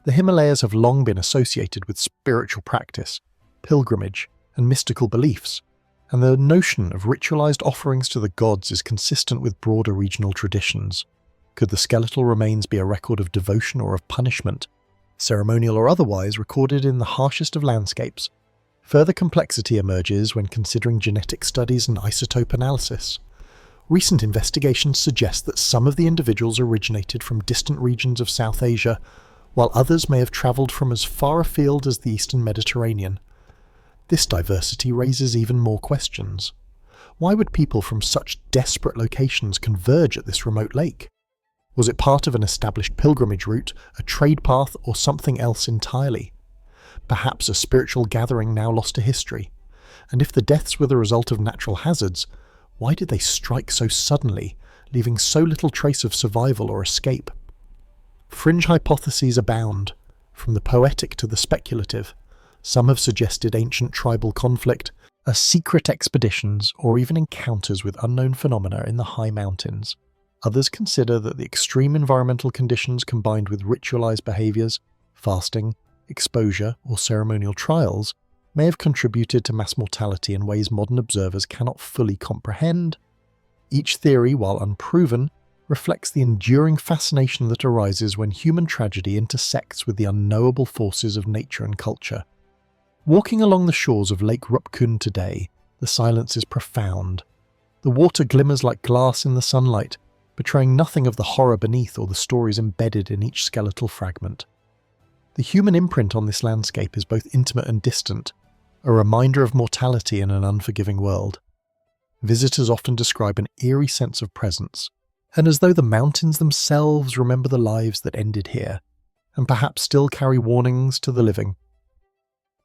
Speaker 1: The Himalayas have long been associated with spiritual practice, pilgrimage, and mystical beliefs, and the notion of ritualized offerings to the gods is consistent with broader regional traditions. Could the skeletal remains be a record of devotion or of punishment, ceremonial or otherwise, recorded in the harshest of landscapes? Further complexity emerges when considering genetic studies and isotope analysis. Recent investigations suggest that some of the individuals originated from distant regions of South Asia, while others may have travelled from as far afield as the Eastern Mediterranean. This diversity raises even more questions. Why would people from such desperate locations converge at this remote lake? Was it part of an established pilgrimage route, a trade path, or something else entirely? Perhaps a spiritual gathering now lost to history? And if the deaths were the result of natural hazards, why did they strike so suddenly, leaving so little trace of survival or escape? Fringe hypotheses abound, from the poetic to the speculative. Some have suggested ancient tribal conflict, secret expeditions, or even encounters with unknown phenomena in the high mountains. Others consider that the extreme environmental conditions combined with ritualized behaviors, fasting, exposure, or ceremonial trials may have contributed to mass mortality in ways modern observers cannot fully comprehend. Each theory, while unproven, reflects the enduring fascination that arises when human tragedy intersects with the unknowable forces of nature and culture. Walking along the shores of Lake Rupkund today, the silence is profound. The water glimmers like glass in the sunlight, betraying nothing of the horror beneath or the stories embedded in each skeletal fragment. The human imprint on this landscape is both intimate and distant, a reminder of mortality in an unforgiving world. Visitors often describe an eerie sense of presence, and as though the mountains themselves remember the lives that ended here, and perhaps still carry warnings to the living.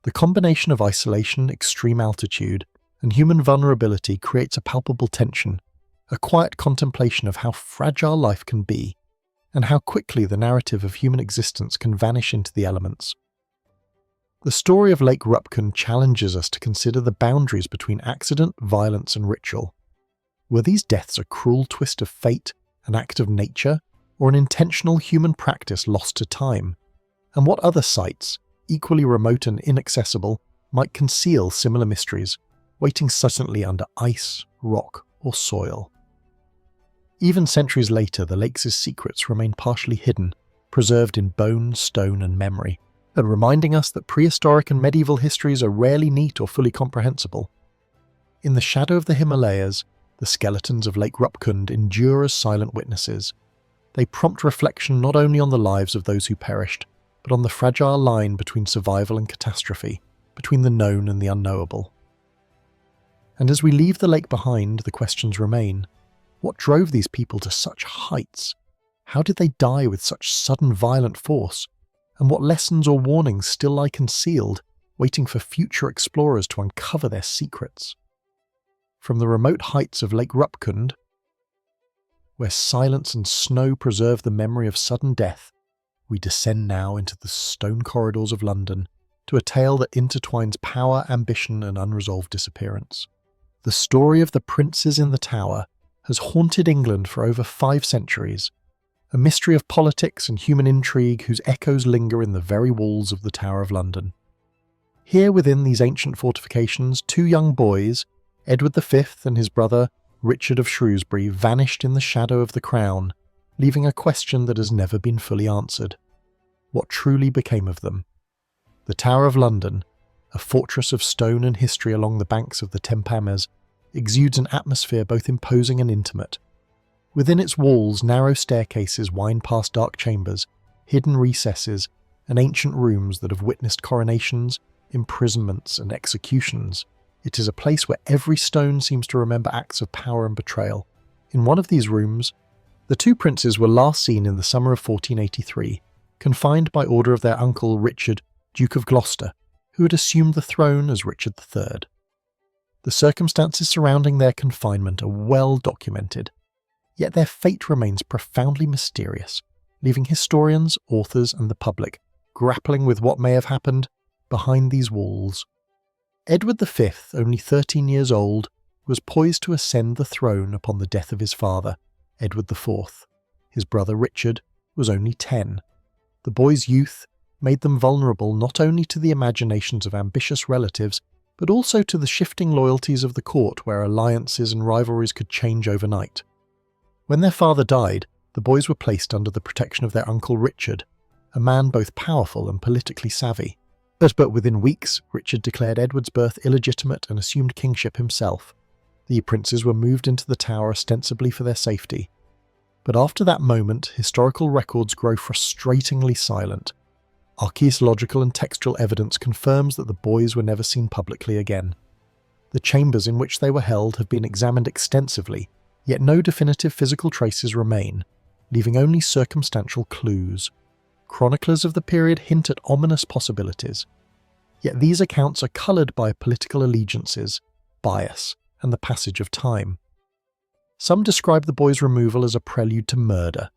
Speaker 1: The combination of isolation, extreme altitude, and human vulnerability creates a palpable tension, a quiet contemplation of how fragile life can be, and how quickly the narrative of human existence can vanish into the elements. The story of Lake Rupkund challenges us to consider the boundaries between accident, violence, and ritual. Were these deaths a cruel twist of fate, an act of nature, or an intentional human practice lost to time? And what other sites, equally remote and inaccessible, might conceal similar mysteries, waiting silently under ice, rock, or soil? Even centuries later, the lake's secrets remain partially hidden, preserved in bone, stone, and memory, and reminding us that prehistoric and medieval histories are rarely neat or fully comprehensible. In the shadow of the Himalayas, the skeletons of Lake Rupkund endure as silent witnesses. They prompt reflection not only on the lives of those who perished, but on the fragile line between survival and catastrophe, between the known and the unknowable. And as we leave the lake behind, the questions remain. What drove these people to such heights? How did they die with such sudden violent force? And what lessons or warnings still lie concealed, waiting for future explorers to uncover their secrets? From the remote heights of Lake Rupkund, where silence and snow preserve the memory of sudden death, we descend now into the stone corridors of London to a tale that intertwines power, ambition, and unresolved disappearance. The story of the princes in the tower has haunted England for over 5 centuries, a mystery of politics and human intrigue whose echoes linger in the very walls of the Tower of London. Here within these ancient fortifications, 2 young boys, Edward V and his brother Richard of Shrewsbury, vanished in the shadow of the crown, leaving a question that has never been fully answered. What truly became of them? The Tower of London, a fortress of stone and history along the banks of the Thames, exudes an atmosphere both imposing and intimate. Within its walls, narrow staircases wind past dark chambers, hidden recesses, and ancient rooms that have witnessed coronations, imprisonments, and executions. It is a place where every stone seems to remember acts of power and betrayal. In one of these rooms, the 2 princes were last seen in the summer of 1483, confined by order of their uncle Richard, Duke of Gloucester, who had assumed the throne as Richard III. The circumstances surrounding their confinement are well documented, yet their fate remains profoundly mysterious, leaving historians, authors, and the public grappling with what may have happened behind these walls. Edward V, only 13 years old, was poised to ascend the throne upon the death of his father, Edward IV. His brother Richard was only 10. The boys' youth made them vulnerable not only to the imaginations of ambitious relatives, but also to the shifting loyalties of the court, where alliances and rivalries could change overnight. When their father died, the boys were placed under the protection of their uncle Richard, a man both powerful and politically savvy. But within weeks, Richard declared Edward's birth illegitimate and assumed kingship himself. The princes were moved into the tower ostensibly for their safety. But after that moment, historical records grow frustratingly silent. Archaeological and textual evidence confirms that the boys were never seen publicly again. The chambers in which they were held have been examined extensively, yet no definitive physical traces remain, leaving only circumstantial clues. Chroniclers of the period hint at ominous possibilities. Yet these accounts are coloured by political allegiances, bias, and the passage of time. Some describe the boy's removal as a prelude to murder.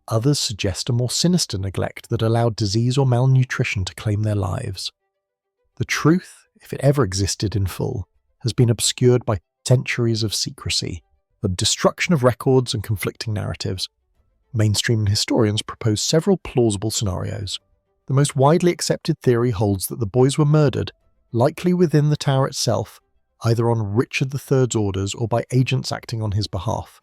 Speaker 1: Others suggest a more sinister neglect that allowed disease or malnutrition to claim their lives. The truth, if it ever existed in full, has been obscured by centuries of secrecy, the destruction of records and conflicting narratives. Mainstream historians propose several plausible scenarios. The most widely accepted theory holds that the boys were murdered, likely within the tower itself, either on Richard III's orders or by agents acting on his behalf.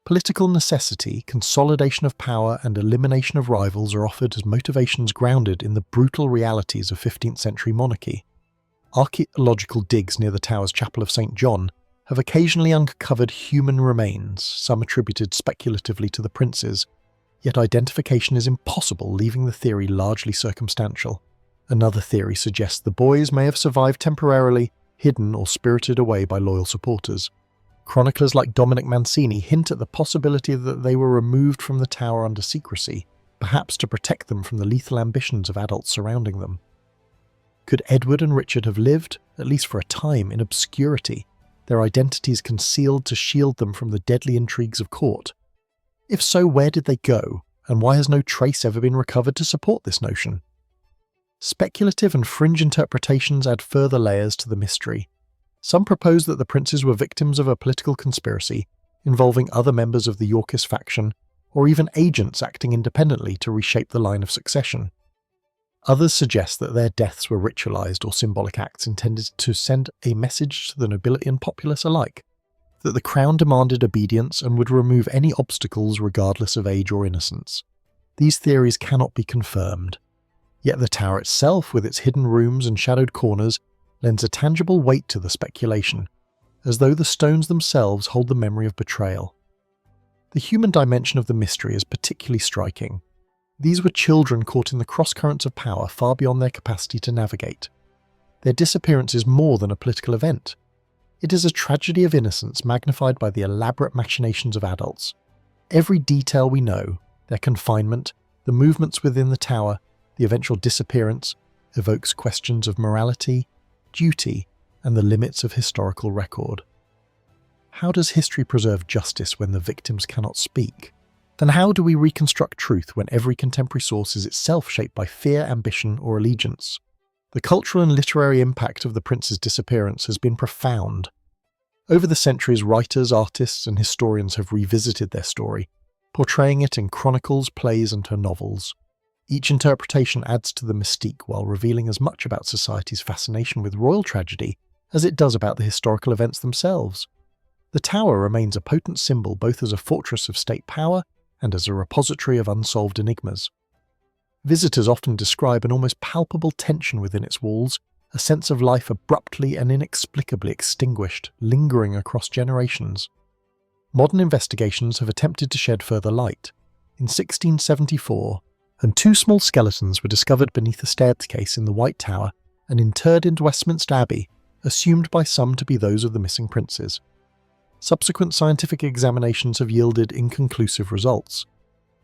Speaker 1: Political necessity, consolidation of power, and elimination of rivals are offered as motivations grounded in the brutal realities of 15th century monarchy. Archaeological digs near the tower's Chapel of St. John have occasionally uncovered human remains, some attributed speculatively to the princes, yet identification is impossible, leaving the theory largely circumstantial. Another theory suggests the boys may have survived temporarily, hidden or spirited away by loyal supporters. Chroniclers like Dominic Mancini hint at the possibility that they were removed from the tower under secrecy, perhaps to protect them from the lethal ambitions of adults surrounding them. Could Edward and Richard have lived, at least for a time, in obscurity, their identities concealed to shield them from the deadly intrigues of court? If so, where did they go, and why has no trace ever been recovered to support this notion? Speculative and fringe interpretations add further layers to the mystery. Some propose that the princes were victims of a political conspiracy involving other members of the Yorkist faction, or even agents acting independently to reshape the line of succession. Others suggest that their deaths were ritualized or symbolic acts intended to send a message to the nobility and populace alike, that the crown demanded obedience and would remove any obstacles regardless of age or innocence. These theories cannot be confirmed. Yet the tower itself, with its hidden rooms and shadowed corners, lends a tangible weight to the speculation, as though the stones themselves hold the memory of betrayal. The human dimension of the mystery is particularly striking. These were children caught in the cross-currents of power far beyond their capacity to navigate. Their disappearance is more than a political event. It is a tragedy of innocence magnified by the elaborate machinations of adults. Every detail we know, their confinement, the movements within the tower, the eventual disappearance, evokes questions of morality, duty, and the limits of historical record. How does history preserve justice when the victims cannot speak? Then how do we reconstruct truth when every contemporary source is itself shaped by fear, ambition, or allegiance? The cultural and literary impact of the prince's disappearance has been profound. Over the centuries, writers, artists, and historians have revisited their story, portraying it in chronicles, plays, and her novels. Each interpretation adds to the mystique while revealing as much about society's fascination with royal tragedy as it does about the historical events themselves. The tower remains a potent symbol both as a fortress of state power and as a repository of unsolved enigmas. Visitors often describe an almost palpable tension within its walls, a sense of life abruptly and inexplicably extinguished, lingering across generations. Modern investigations have attempted to shed further light. In 1674, and two small skeletons were discovered beneath a staircase in the White Tower and interred in Westminster Abbey, assumed by some to be those of the missing princes. Subsequent scientific examinations have yielded inconclusive results.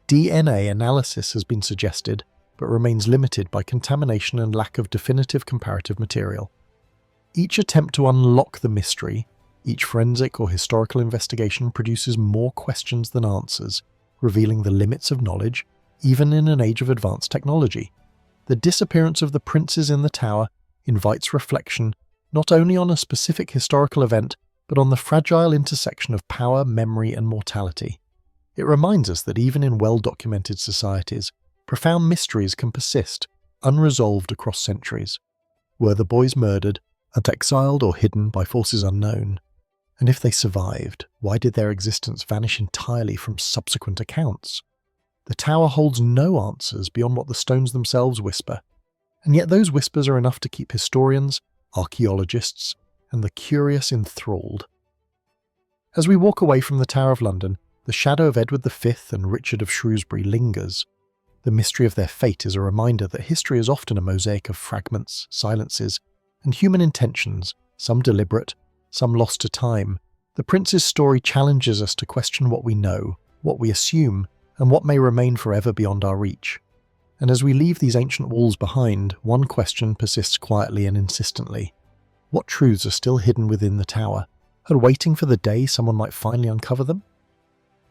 Speaker 1: DNA analysis has been suggested, but remains limited by contamination and lack of definitive comparative material. Each attempt to unlock the mystery, each forensic or historical investigation produces more questions than answers, revealing the limits of knowledge, even in an age of advanced technology. The disappearance of the princes in the tower invites reflection not only on a specific historical event, but on the fragile intersection of power, memory, and mortality. It reminds us that even in well-documented societies, profound mysteries can persist, unresolved across centuries. Were the boys murdered, exiled, or hidden by forces unknown? And if they survived, why did their existence vanish entirely from subsequent accounts? The tower holds no answers beyond what the stones themselves whisper, and yet those whispers are enough to keep historians, archaeologists, and the curious enthralled. As we walk away from the Tower of London, the shadow of Edward V and Richard of Shrewsbury lingers. The mystery of their fate is a reminder that history is often a mosaic of fragments, silences, and human intentions, some deliberate, some lost to time. The prince's story challenges us to question what we know, what we assume, and what may remain forever beyond our reach. And as we leave these ancient walls behind, one question persists quietly and insistently. What truths are still hidden within the tower, and waiting for the day someone might finally uncover them?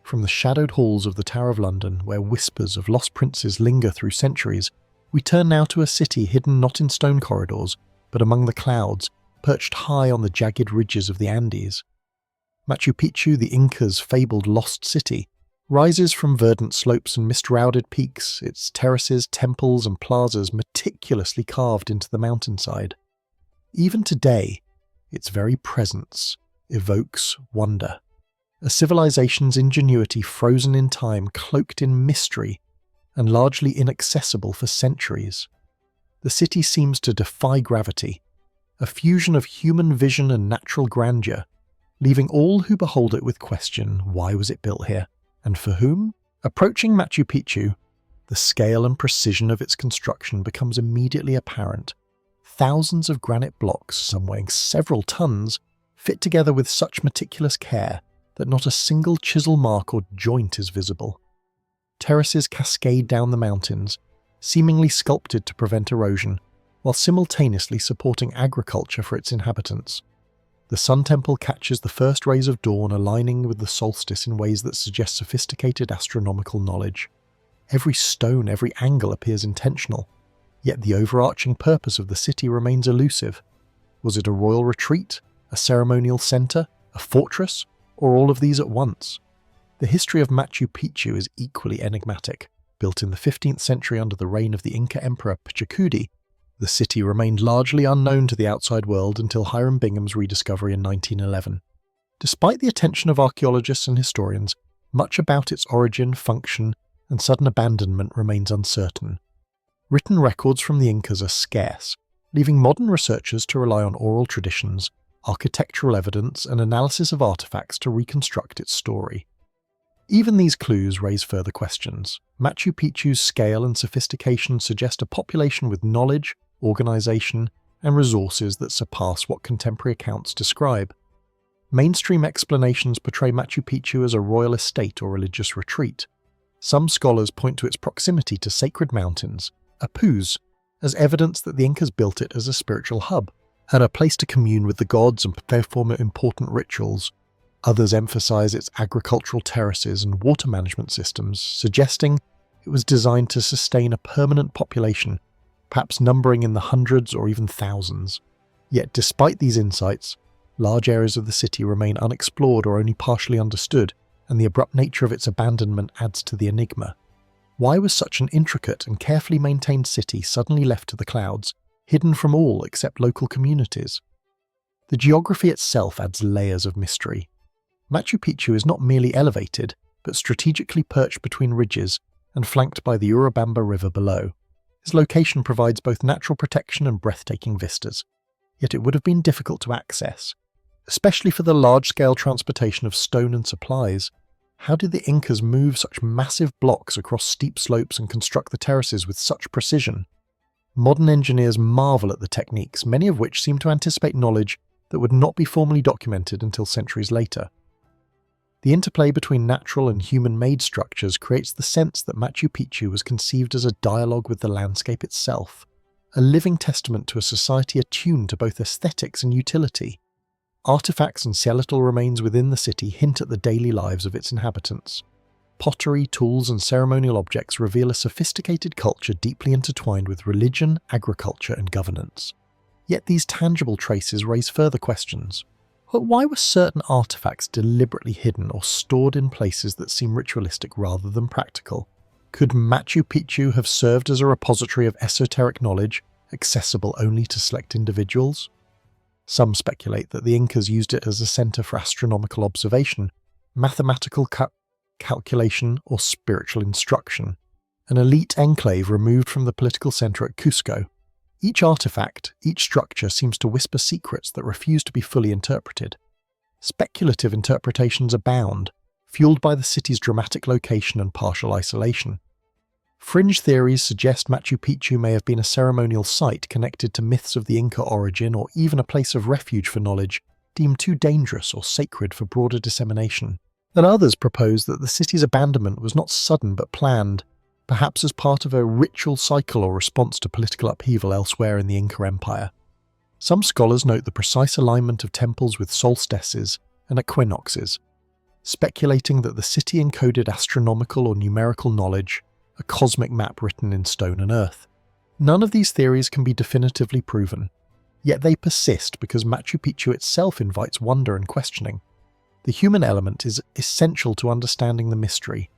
Speaker 1: From the shadowed halls of the Tower of London, where whispers of lost princes linger through centuries, we turn now to a city hidden not in stone corridors, but among the clouds, perched high on the jagged ridges of the Andes. Machu Picchu, the Incas' fabled lost city, rises from verdant slopes and mist-shrouded peaks, its terraces, temples and plazas meticulously carved into the mountainside. Even today, its very presence evokes wonder. A civilization's ingenuity frozen in time, cloaked in mystery, and largely inaccessible for centuries. The city seems to defy gravity, a fusion of human vision and natural grandeur, leaving all who behold it with question, why was it built here, and for whom? Approaching Machu Picchu, the scale and precision of its construction becomes immediately apparent. Thousands of granite blocks, some weighing several tons, fit together with such meticulous care that not a single chisel mark or joint is visible. Terraces cascade down the mountains, seemingly sculpted to prevent erosion, while simultaneously supporting agriculture for its inhabitants. The Sun Temple catches the first rays of dawn, aligning with the solstice in ways that suggest sophisticated astronomical knowledge. Every stone, every angle appears intentional, yet the overarching purpose of the city remains elusive. Was it a royal retreat, a ceremonial center, a fortress, or all of these at once? The history of Machu Picchu is equally enigmatic. Built in the 15th century under the reign of the Inca Emperor Pachacuti, the city remained largely unknown to the outside world until Hiram Bingham's rediscovery in 1911. Despite the attention of archaeologists and historians, much about its origin, function, and sudden abandonment remains uncertain. Written records from the Incas are scarce, leaving modern researchers to rely on oral traditions, architectural evidence, and analysis of artifacts to reconstruct its story. Even these clues raise further questions. Machu Picchu's scale and sophistication suggest a population with knowledge, organization, and resources that surpass what contemporary accounts describe. Mainstream explanations portray Machu Picchu as a royal estate or religious retreat. Some scholars point to its proximity to sacred mountains, Apus, as evidence that the Incas built it as a spiritual hub, and a place to commune with the gods and perform important rituals. Others emphasize its agricultural terraces and water management systems, suggesting it was designed to sustain a permanent population, perhaps numbering in the hundreds or even thousands. Yet despite these insights, large areas of the city remain unexplored or only partially understood, and the abrupt nature of its abandonment adds to the enigma. Why was such an intricate and carefully maintained city suddenly left to the clouds, hidden from all except local communities? The geography itself adds layers of mystery. Machu Picchu is not merely elevated, but strategically perched between ridges and flanked by the Urubamba River below. Its location provides both natural protection and breathtaking vistas, yet it would have been difficult to access, especially for the large-scale transportation of stone and supplies. How did the Incas move such massive blocks across steep slopes and construct the terraces with such precision? Modern engineers marvel at the techniques, many of which seem to anticipate knowledge that would not be formally documented until centuries later. The interplay between natural and human-made structures creates the sense that Machu Picchu was conceived as a dialogue with the landscape itself, a living testament to a society attuned to both aesthetics and utility. Artifacts and skeletal remains within the city hint at the daily lives of its inhabitants. Pottery, tools, and ceremonial objects reveal a sophisticated culture deeply intertwined with religion, agriculture, and governance. Yet these tangible traces raise further questions. But why were certain artifacts deliberately hidden or stored in places that seem ritualistic rather than practical? Could Machu Picchu have served as a repository of esoteric knowledge, accessible only to select individuals? Some speculate that the Incas used it as a center for astronomical observation, mathematical calculation, or spiritual instruction, an elite enclave removed from the political center at Cusco. Each artifact, each structure seems to whisper secrets that refuse to be fully interpreted. Speculative interpretations abound, fueled by the city's dramatic location and partial isolation. Fringe theories suggest Machu Picchu may have been a ceremonial site connected to myths of the Inca origin, or even a place of refuge for knowledge deemed too dangerous or sacred for broader dissemination. And others propose that the city's abandonment was not sudden but planned, perhaps as part of a ritual cycle or response to political upheaval elsewhere in the Inca Empire. Some scholars note the precise alignment of temples with solstices and equinoxes, speculating that the city encoded astronomical or numerical knowledge, a cosmic map written in stone and earth. None of these theories can be definitively proven, yet they persist because Machu Picchu itself invites wonder and questioning. The human element is essential to understanding the mystery.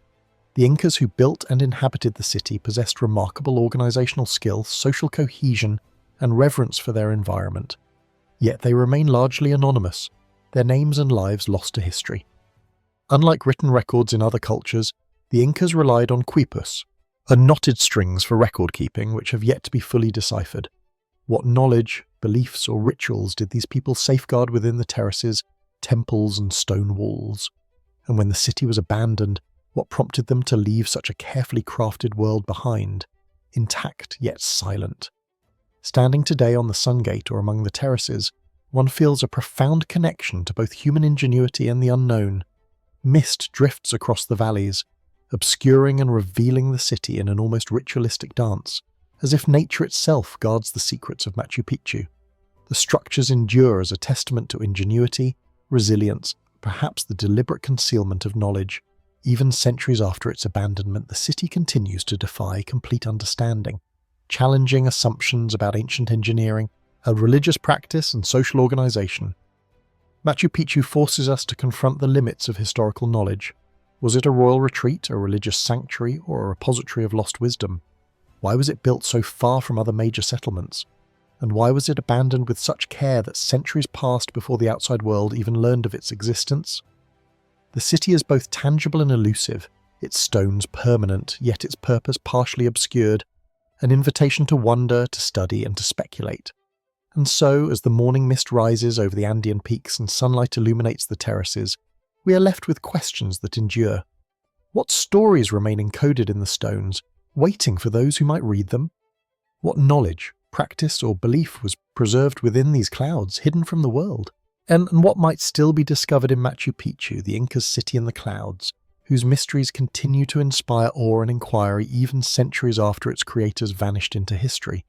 Speaker 1: The Incas who built and inhabited the city possessed remarkable organizational skill, social cohesion, and reverence for their environment. Yet they remain largely anonymous, their names and lives lost to history. Unlike written records in other cultures, the Incas relied on quipus, knotted strings for record keeping which have yet to be fully deciphered. What knowledge, beliefs, or rituals did these people safeguard within the terraces, temples, and stone walls? And when the city was abandoned, what prompted them to leave such a carefully crafted world behind, intact yet silent? Standing today on the Sungate or among the terraces, one feels a profound connection to both human ingenuity and the unknown. Mist drifts across the valleys, obscuring and revealing the city in an almost ritualistic dance, as if nature itself guards the secrets of Machu Picchu. The structures endure as a testament to ingenuity, resilience, perhaps the deliberate concealment of knowledge. Even centuries after its abandonment, the city continues to defy complete understanding, challenging assumptions about ancient engineering, a religious practice, and social organization. Machu Picchu forces us to confront the limits of historical knowledge. Was it a royal retreat, a religious sanctuary, or a repository of lost wisdom? Why was it built so far from other major settlements? And why was it abandoned with such care that centuries passed before the outside world even learned of its existence? The city is both tangible and elusive, its stones permanent, yet its purpose partially obscured, an invitation to wonder, to study, and to speculate. And so, as the morning mist rises over the Andean peaks and sunlight illuminates the terraces, we are left with questions that endure. What stories remain encoded in the stones, waiting for those who might read them? What knowledge, practice, or belief was preserved within these clouds, hidden from the world? And what might still be discovered in Machu Picchu, the Inca's city in the clouds, whose mysteries continue to inspire awe and inquiry even centuries after its creators vanished into history?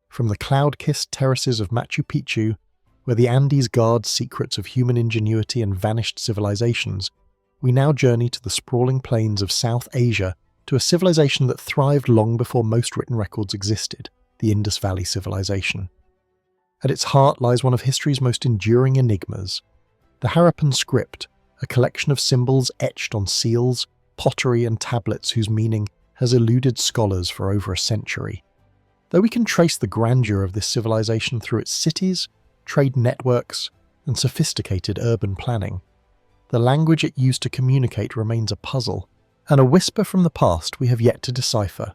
Speaker 1: From the cloud-kissed terraces of Machu Picchu, where the Andes guard secrets of human ingenuity and vanished civilizations, we now journey to the sprawling plains of South Asia, to a civilization that thrived long before most written records existed, the Indus Valley civilization. At its heart lies one of history's most enduring enigmas, the Harappan script, a collection of symbols etched on seals, pottery, and tablets whose meaning has eluded scholars for over a century. Though we can trace the grandeur of this civilization through its cities, trade networks, and sophisticated urban planning, the language it used to communicate remains a puzzle, and a whisper from the past we have yet to decipher.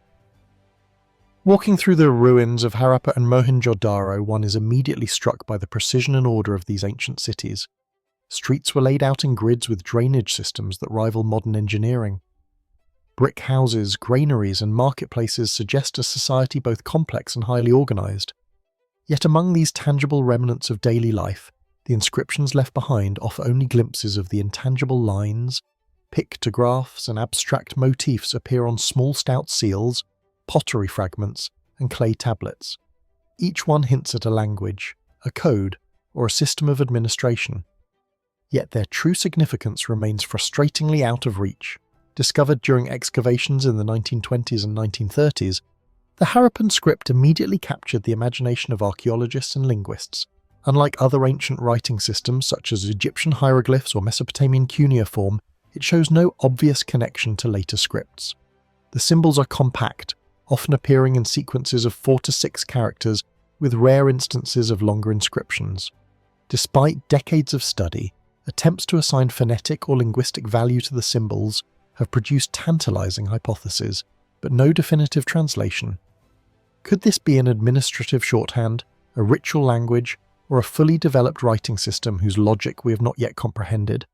Speaker 1: Walking through the ruins of Harappa and Mohenjo-daro, one is immediately struck by the precision and order of these ancient cities. Streets were laid out in grids with drainage systems that rival modern engineering. Brick houses, granaries, and marketplaces suggest a society both complex and highly organized. Yet among these tangible remnants of daily life, the inscriptions left behind offer only glimpses of the intangible lines. Pictographs and abstract motifs appear on small stout seals, pottery fragments, and clay tablets. Each one hints at a language, a code, or a system of administration. Yet their true significance remains frustratingly out of reach. Discovered during excavations in the 1920s and 1930s, the Harappan script immediately captured the imagination of archaeologists and linguists. Unlike other ancient writing systems such as Egyptian hieroglyphs or Mesopotamian cuneiform, it shows no obvious connection to later scripts. The symbols are compact, often appearing in sequences of 4 to 6 characters, with rare instances of longer inscriptions. Despite decades of study, attempts to assign phonetic or linguistic value to the symbols have produced tantalizing hypotheses, but no definitive translation. Could this be an administrative shorthand, a ritual language, or a fully developed writing system whose logic we have not yet comprehended?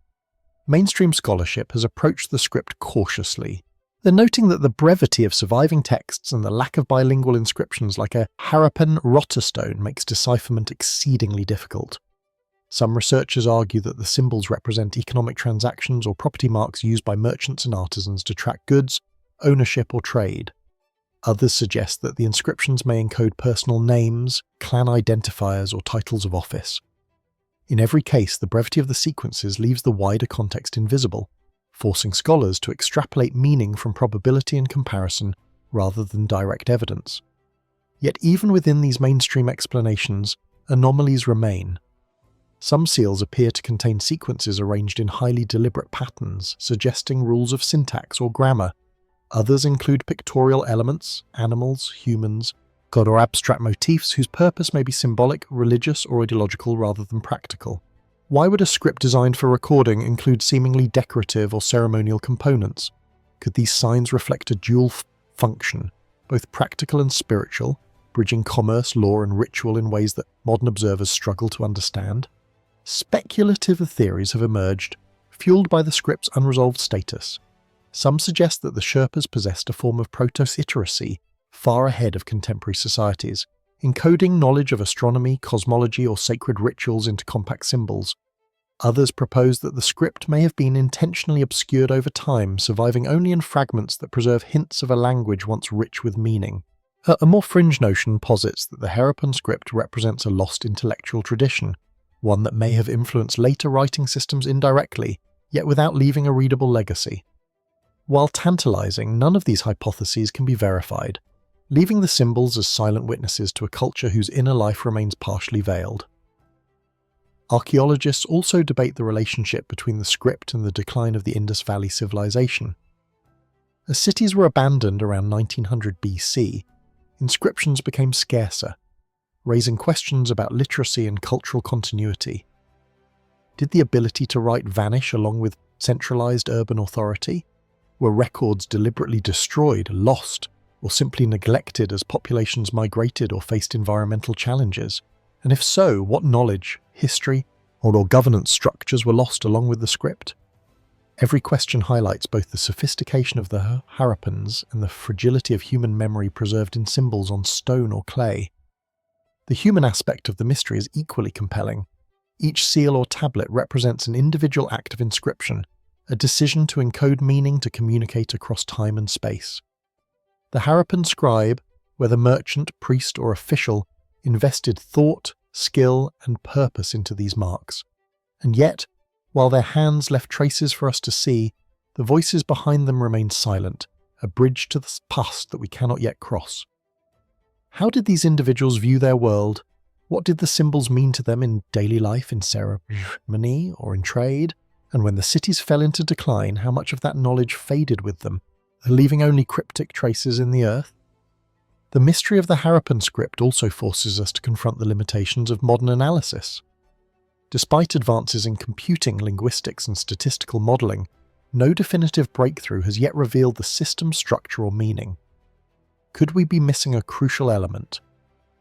Speaker 1: Mainstream scholarship has approached the script cautiously. They're noting that the brevity of surviving texts and the lack of bilingual inscriptions like a Harappan rotter stone makes decipherment exceedingly difficult. Some researchers argue that the symbols represent economic transactions or property marks used by merchants and artisans to track goods, ownership, or trade. Others suggest that the inscriptions may encode personal names, clan identifiers, or titles of office. In every case, the brevity of the sequences leaves the wider context invisible, forcing scholars to extrapolate meaning from probability and comparison rather than direct evidence. Yet even within these mainstream explanations, anomalies remain. Some seals appear to contain sequences arranged in highly deliberate patterns, suggesting rules of syntax or grammar. Others include pictorial elements, animals, humans, god or abstract motifs whose purpose may be symbolic, religious, or ideological rather than practical. Why would a script designed for recording include seemingly decorative or ceremonial components? Could these signs reflect a dual function, both practical and spiritual, bridging commerce, law, and ritual in ways that modern observers struggle to understand? Speculative theories have emerged, fueled by the script's unresolved status. Some suggest that the Sherpas possessed a form of proto-literacy far ahead of contemporary societies, encoding knowledge of astronomy, cosmology, or sacred rituals into compact symbols. Others propose that the script may have been intentionally obscured over time, surviving only in fragments that preserve hints of a language once rich with meaning. A more fringe notion posits that the Harappan script represents a lost intellectual tradition, one that may have influenced later writing systems indirectly, yet without leaving a readable legacy. While tantalizing, none of these hypotheses can be verified, leaving the symbols as silent witnesses to a culture whose inner life remains partially veiled. Archaeologists also debate the relationship between the script and the decline of the Indus Valley civilization. As cities were abandoned around 1900 BC, inscriptions became scarcer, raising questions about literacy and cultural continuity. Did the ability to write vanish along with centralized urban authority? Were records deliberately destroyed, lost, or simply neglected as populations migrated or faced environmental challenges? And if so, what knowledge, history, or governance structures were lost along with the script? Every question highlights both the sophistication of the Harappans and the fragility of human memory preserved in symbols on stone or clay. The human aspect of the mystery is equally compelling. Each seal or tablet represents an individual act of inscription, a decision to encode meaning to communicate across time and space. The Harappan scribe, whether merchant, priest, or official, invested thought, skill, and purpose into these marks. And yet, while their hands left traces for us to see, the voices behind them remained silent, a bridge to the past that we cannot yet cross. How did these individuals view their world? What did the symbols mean to them in daily life, in ceremony, or in trade? And when the cities fell into decline, how much of that knowledge faded with them, leaving only cryptic traces in the earth? The mystery of the Harappan script also forces us to confront the limitations of modern analysis. Despite advances in computing, linguistics, and statistical modelling, no definitive breakthrough has yet revealed the system's structure or meaning. Could we be missing a crucial element?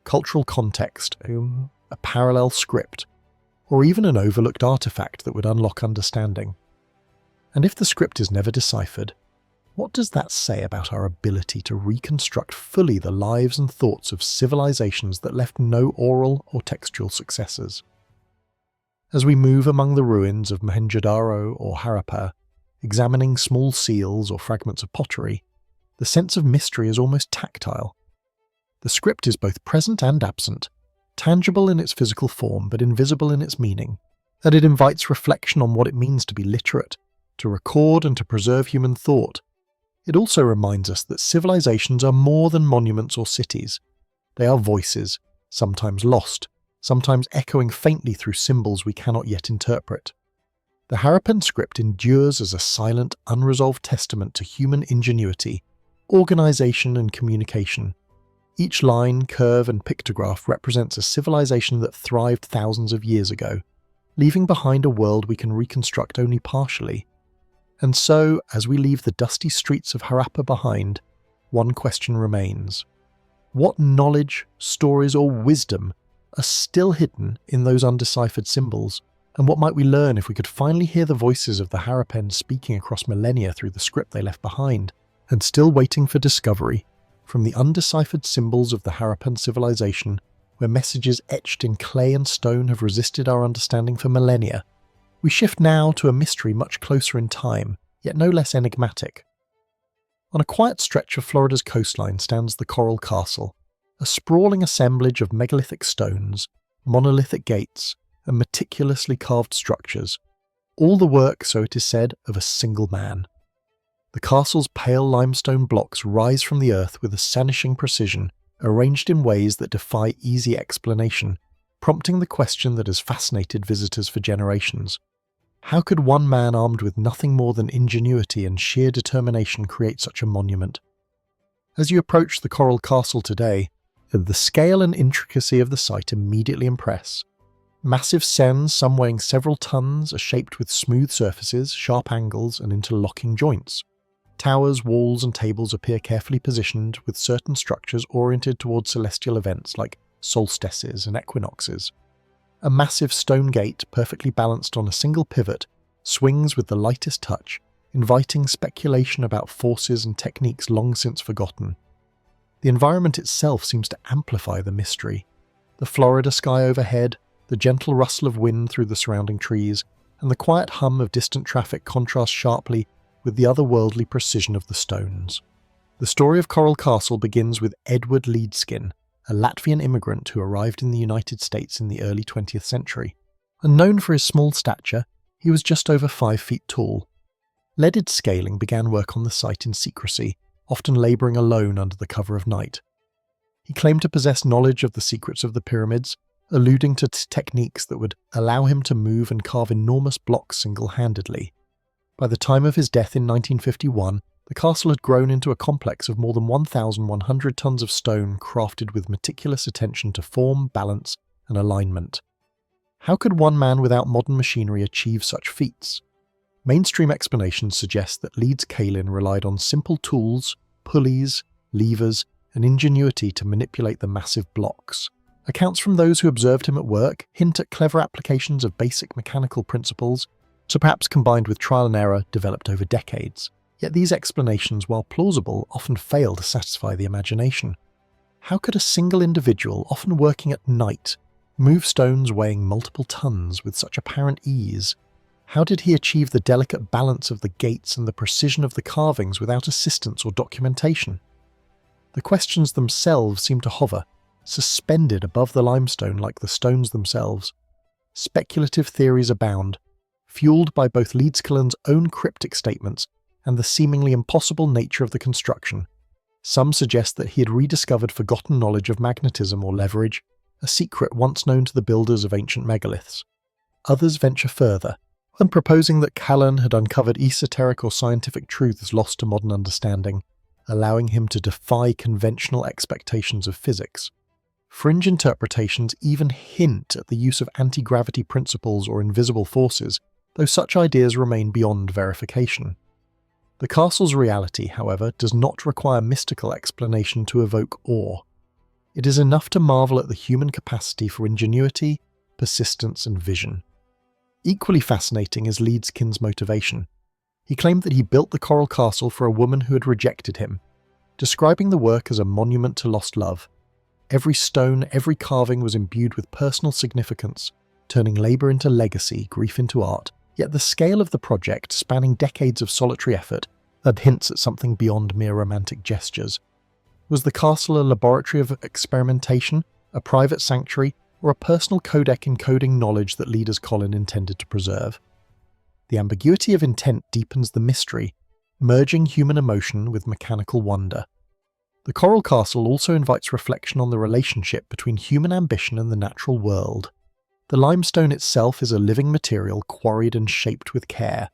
Speaker 1: Cultural context, a parallel script, or even an overlooked artifact that would unlock understanding? And if the script is never deciphered, what does that say about our ability to reconstruct fully the lives and thoughts of civilizations that left no oral or textual successors? As we move among the ruins of Mohenjo-daro or Harappa, examining small seals or fragments of pottery, the sense of mystery is almost tactile. The script is both present and absent, tangible in its physical form but invisible in its meaning, that it invites reflection on what it means to be literate, to record and to preserve human thought. It also reminds us that civilizations are more than monuments or cities. They are voices, sometimes lost, sometimes echoing faintly through symbols we cannot yet interpret. The Harappan script endures as a silent, unresolved testament to human ingenuity, organization, and communication. Each line, curve, and pictograph represents a civilization that thrived thousands of years ago, leaving behind a world we can reconstruct only partially. And so, as we leave the dusty streets of Harappa behind, one question remains. What knowledge, stories, or wisdom are still hidden in those undeciphered symbols? And what might we learn if we could finally hear the voices of the Harappans speaking across millennia through the script they left behind, and still waiting for discovery? From the undeciphered symbols of the Harappan civilization, where messages etched in clay and stone have resisted our understanding for millennia, we shift now to a mystery much closer in time, yet no less enigmatic. On a quiet stretch of Florida's coastline stands the Coral Castle, a sprawling assemblage of megalithic stones, monolithic gates, and meticulously carved structures, all the work, so it is said, of a single man. The castle's pale limestone blocks rise from the earth with astonishing precision, arranged in ways that defy easy explanation, prompting the question that has fascinated visitors for generations. How could one man armed with nothing more than ingenuity and sheer determination create such a monument? As you approach the Coral Castle today, the scale and intricacy of the site immediately impress. Massive cens, some weighing several tons, are shaped with smooth surfaces, sharp angles, and interlocking joints. Towers, walls, and tables appear carefully positioned, with certain structures oriented towards celestial events like solstices and equinoxes. A massive stone gate, perfectly balanced on a single pivot, swings with the lightest touch, inviting speculation about forces and techniques long since forgotten. The environment itself seems to amplify the mystery. The Florida sky overhead, the gentle rustle of wind through the surrounding trees, and the quiet hum of distant traffic contrast sharply with the otherworldly precision of the stones. The story of Coral Castle begins with Edward Leedskin, a Latvian immigrant who arrived in the United States in the early 20th century. And known for his small stature, he was just over 5 feet tall. Leaded Scaling began work on the site in secrecy, often labouring alone under the cover of night. He claimed to possess knowledge of the secrets of the pyramids, alluding to techniques that would allow him to move and carve enormous blocks single-handedly. By the time of his death in 1951, the castle had grown into a complex of more than 1,100 tons of stone crafted with meticulous attention to form, balance, and alignment. How could one man without modern machinery achieve such feats? Mainstream explanations suggest that Leedskalin relied on simple tools, pulleys, levers, and ingenuity to manipulate the massive blocks. Accounts from those who observed him at work hint at clever applications of basic mechanical principles, so perhaps combined with trial and error developed over decades. Yet these explanations, while plausible, often fail to satisfy the imagination. How could a single individual, often working at night, move stones weighing multiple tons with such apparent ease? How did he achieve the delicate balance of the gates and the precision of the carvings without assistance or documentation? The questions themselves seem to hover, suspended above the limestone like the stones themselves. Speculative theories abound, fueled by both Leedskalin's own cryptic statements and the seemingly impossible nature of the construction. Some suggest that he had rediscovered forgotten knowledge of magnetism or leverage, a secret once known to the builders of ancient megaliths. Others venture further, and proposing that Callan had uncovered esoteric or scientific truths lost to modern understanding, allowing him to defy conventional expectations of physics. Fringe interpretations even hint at the use of anti-gravity principles or invisible forces, though such ideas remain beyond verification. The castle's reality, however, does not require mystical explanation to evoke awe. It is enough to marvel at the human capacity for ingenuity, persistence, and vision. Equally fascinating is Leedskin's motivation. He claimed that he built the Coral Castle for a woman who had rejected him, describing the work as a monument to lost love. Every stone, every carving was imbued with personal significance, turning labour into legacy, grief into art. Yet the scale of the project, spanning decades of solitary effort, had hints at something beyond mere romantic gestures. Was the castle a laboratory of experimentation, a private sanctuary, or a personal codec encoding knowledge that Leedskalin intended to preserve? The ambiguity of intent deepens the mystery, merging human emotion with mechanical wonder. The Coral Castle also invites reflection on the relationship between human ambition and the natural world. The limestone itself is a living material quarried and shaped with care.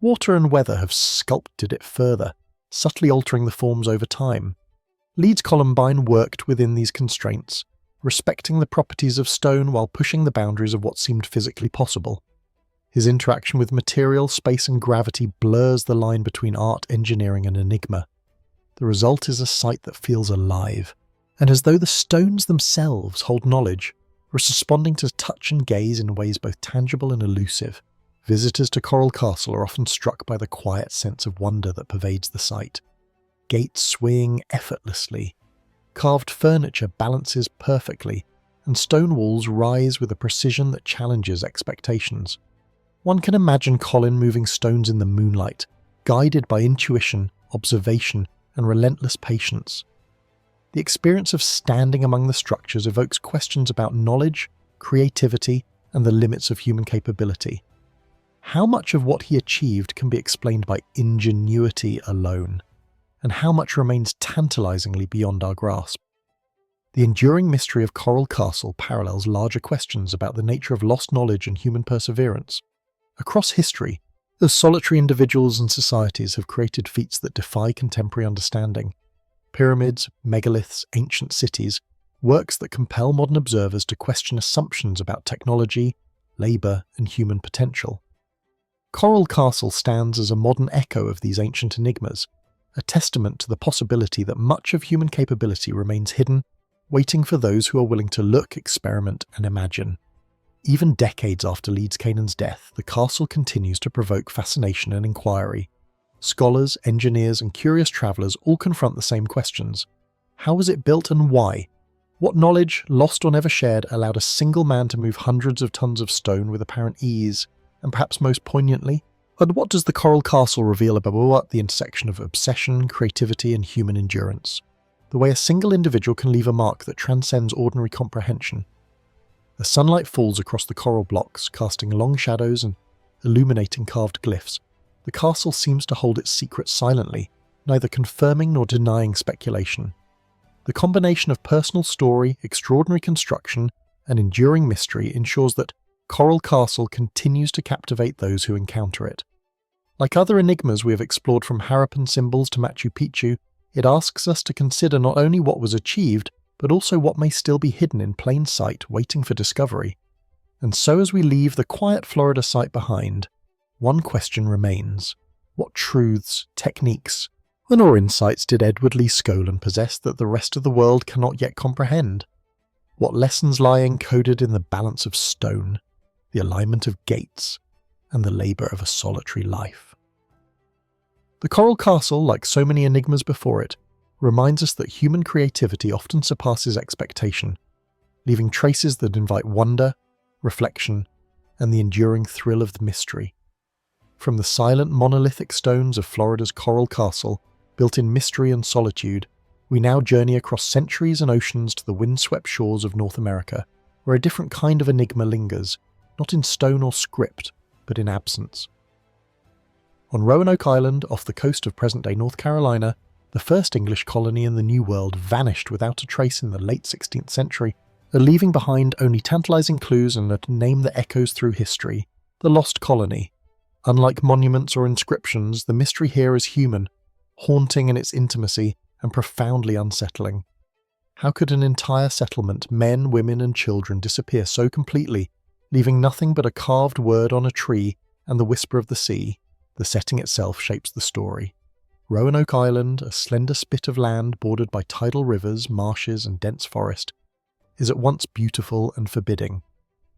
Speaker 1: Water and weather have sculpted it further, subtly altering the forms over time. Leedskalin worked within these constraints, respecting the properties of stone while pushing the boundaries of what seemed physically possible. His interaction with material, space, and gravity blurs the line between art, engineering, and enigma. The result is a site that feels alive, and as though the stones themselves hold knowledge, responding to touch and gaze in ways both tangible and elusive. Visitors to Coral Castle are often struck by the quiet sense of wonder that pervades the site. Gates swing effortlessly, carved furniture balances perfectly, and stone walls rise with a precision that challenges expectations. One can imagine Colin moving stones in the moonlight, guided by intuition, observation, and relentless patience. The experience of standing among the structures evokes questions about knowledge, creativity, and the limits of human capability. How much of what he achieved can be explained by ingenuity alone, and how much remains tantalizingly beyond our grasp? The enduring mystery of Coral Castle parallels larger questions about the nature of lost knowledge and human perseverance. Across history, the solitary individuals and societies have created feats that defy contemporary understanding. Pyramids, megaliths, ancient cities, works that compel modern observers to question assumptions about technology, labour, and human potential. Coral Castle stands as a modern echo of these ancient enigmas, a testament to the possibility that much of human capability remains hidden, waiting for those who are willing to look, experiment, and imagine. Even decades after Leeds Cannon's death, the castle continues to provoke fascination and inquiry. Scholars, engineers, and curious travellers all confront the same questions. How was it built and why? What knowledge, lost or never shared, allowed a single man to move hundreds of tons of stone with apparent ease? And perhaps most poignantly, and what does the Coral Castle reveal about the intersection of obsession, creativity, and human endurance? The way a single individual can leave a mark that transcends ordinary comprehension. As sunlight falls across the coral blocks, casting long shadows and illuminating carved glyphs, the castle seems to hold its secret silently, neither confirming nor denying speculation. The combination of personal story, extraordinary construction, and enduring mystery ensures that Coral Castle continues to captivate those who encounter it. Like other enigmas we have explored from Harappan symbols to Machu Picchu, it asks us to consider not only what was achieved, but also what may still be hidden in plain sight waiting for discovery. And so as we leave the quiet Florida site behind, one question remains. What truths, techniques, and/or insights did Edward Lee Scolan possess that the rest of the world cannot yet comprehend? What lessons lie encoded in the balance of stone, the alignment of gates, and the labour of a solitary life? The Coral Castle, like so many enigmas before it, reminds us that human creativity often surpasses expectation, leaving traces that invite wonder, reflection, and the enduring thrill of the mystery. From the silent monolithic stones of Florida's Coral Castle, built in mystery and solitude, we now journey across centuries and oceans to the windswept shores of North America, where a different kind of enigma lingers, not in stone or script, but in absence. On Roanoke Island, off the coast of present-day North Carolina, the first English colony in the New World vanished without a trace in the late 16th century, leaving behind only tantalizing clues and a name that echoes through history: the Lost Colony. Unlike monuments or inscriptions, the mystery here is human, haunting in its intimacy and profoundly unsettling. How could an entire settlement, men, women, and children, disappear so completely, leaving nothing but a carved word on a tree and the whisper of the sea? The setting itself shapes the story. Roanoke Island, a slender spit of land bordered by tidal rivers, marshes, and dense forest, is at once beautiful and forbidding.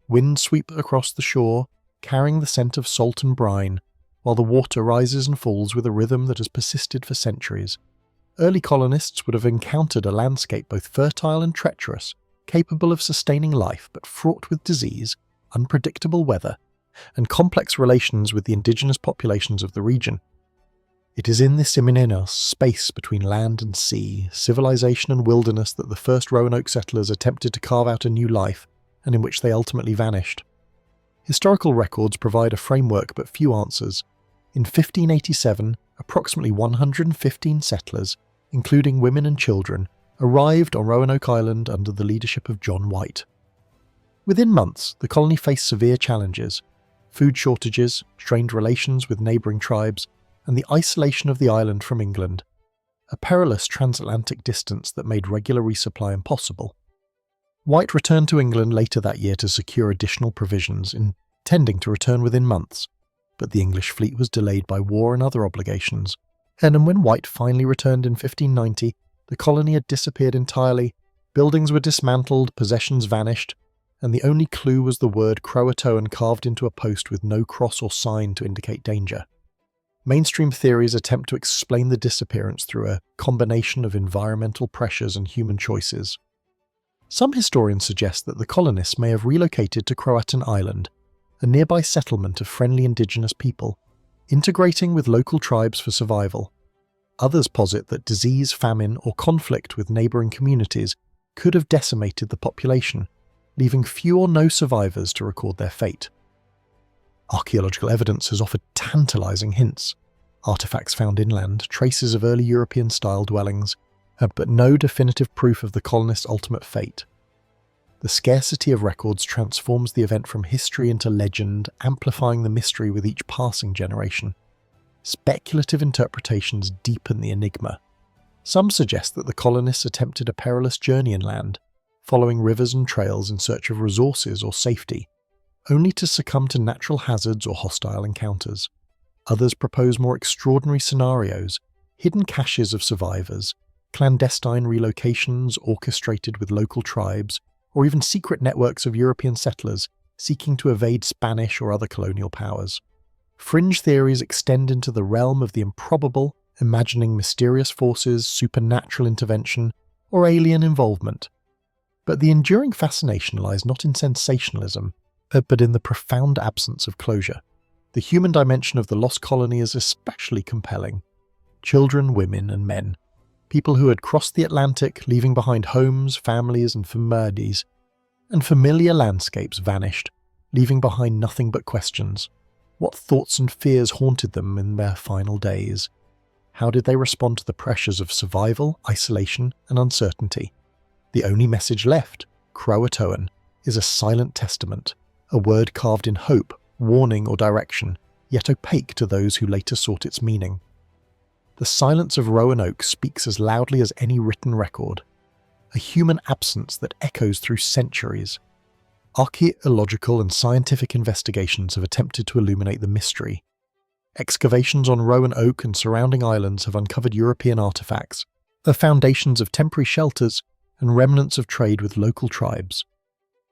Speaker 1: Winds sweep across the shore, carrying the scent of salt and brine, while the water rises and falls with a rhythm that has persisted for centuries. Early colonists would have encountered a landscape both fertile and treacherous, capable of sustaining life but fraught with disease, unpredictable weather, and complex relations with the indigenous populations of the region. It is in this immense space between land and sea, civilization and wilderness, that the first Roanoke settlers attempted to carve out a new life, and in which they ultimately vanished. Historical records provide a framework but few answers. In 1587, approximately 115 settlers, including women and children, arrived on Roanoke Island under the leadership of John White. Within months, the colony faced severe challenges: food shortages, strained relations with neighbouring tribes, and the isolation of the island from England, a perilous transatlantic distance that made regular resupply impossible. White returned to England later that year to secure additional provisions, intending to return within months, but the English fleet was delayed by war and other obligations, and when White finally returned in 1590, the colony had disappeared entirely, buildings were dismantled, possessions vanished, and the only clue was the word Croatoan carved into a post with no cross or sign to indicate danger. Mainstream theories attempt to explain the disappearance through a combination of environmental pressures and human choices. Some historians suggest that the colonists may have relocated to Croatan Island, a nearby settlement of friendly indigenous people, integrating with local tribes for survival. Others posit that disease, famine, or conflict with neighbouring communities could have decimated the population, leaving few or no survivors to record their fate. Archaeological evidence has offered tantalising hints. Artefacts found inland, traces of early European-style dwellings, but no definitive proof of the colonists' ultimate fate. The scarcity of records transforms the event from history into legend, amplifying the mystery with each passing generation. Speculative interpretations deepen the enigma. Some suggest that the colonists attempted a perilous journey inland, following rivers and trails in search of resources or safety, only to succumb to natural hazards or hostile encounters. Others propose more extraordinary scenarios, hidden caches of survivors, clandestine relocations orchestrated with local tribes, or even secret networks of European settlers seeking to evade Spanish or other colonial powers. Fringe theories extend into the realm of the improbable, imagining mysterious forces, supernatural intervention, or alien involvement. But the enduring fascination lies not in sensationalism, but in the profound absence of closure. The human dimension of the lost colony is especially compelling. Children, women, and men, people who had crossed the Atlantic, leaving behind homes, families, and familiar landscapes vanished, leaving behind nothing but questions. What thoughts and fears haunted them in their final days? How did they respond to the pressures of survival, isolation, and uncertainty? The only message left, Croatoan, is a silent testament, a word carved in hope, warning, or direction, yet opaque to those who later sought its meaning. The silence of Roanoke speaks as loudly as any written record, a human absence that echoes through centuries. Archaeological and scientific investigations have attempted to illuminate the mystery. Excavations on Roanoke and surrounding islands have uncovered European artifacts, the foundations of temporary shelters, and remnants of trade with local tribes.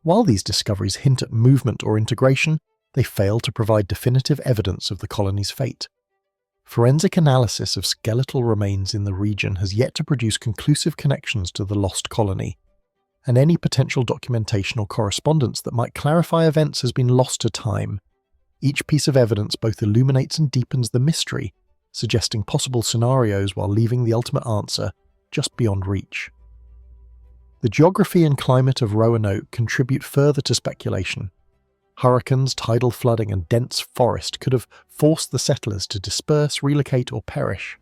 Speaker 1: While these discoveries hint at movement or integration, they fail to provide definitive evidence of the colony's fate. Forensic analysis of skeletal remains in the region has yet to produce conclusive connections to the lost colony, and any potential documentation or correspondence that might clarify events has been lost to time. Each piece of evidence both illuminates and deepens the mystery, suggesting possible scenarios while leaving the ultimate answer just beyond reach. The geography and climate of Roanoke contribute further to speculation. Hurricanes, tidal flooding, and dense forest could have forced the settlers to disperse, relocate, or perish.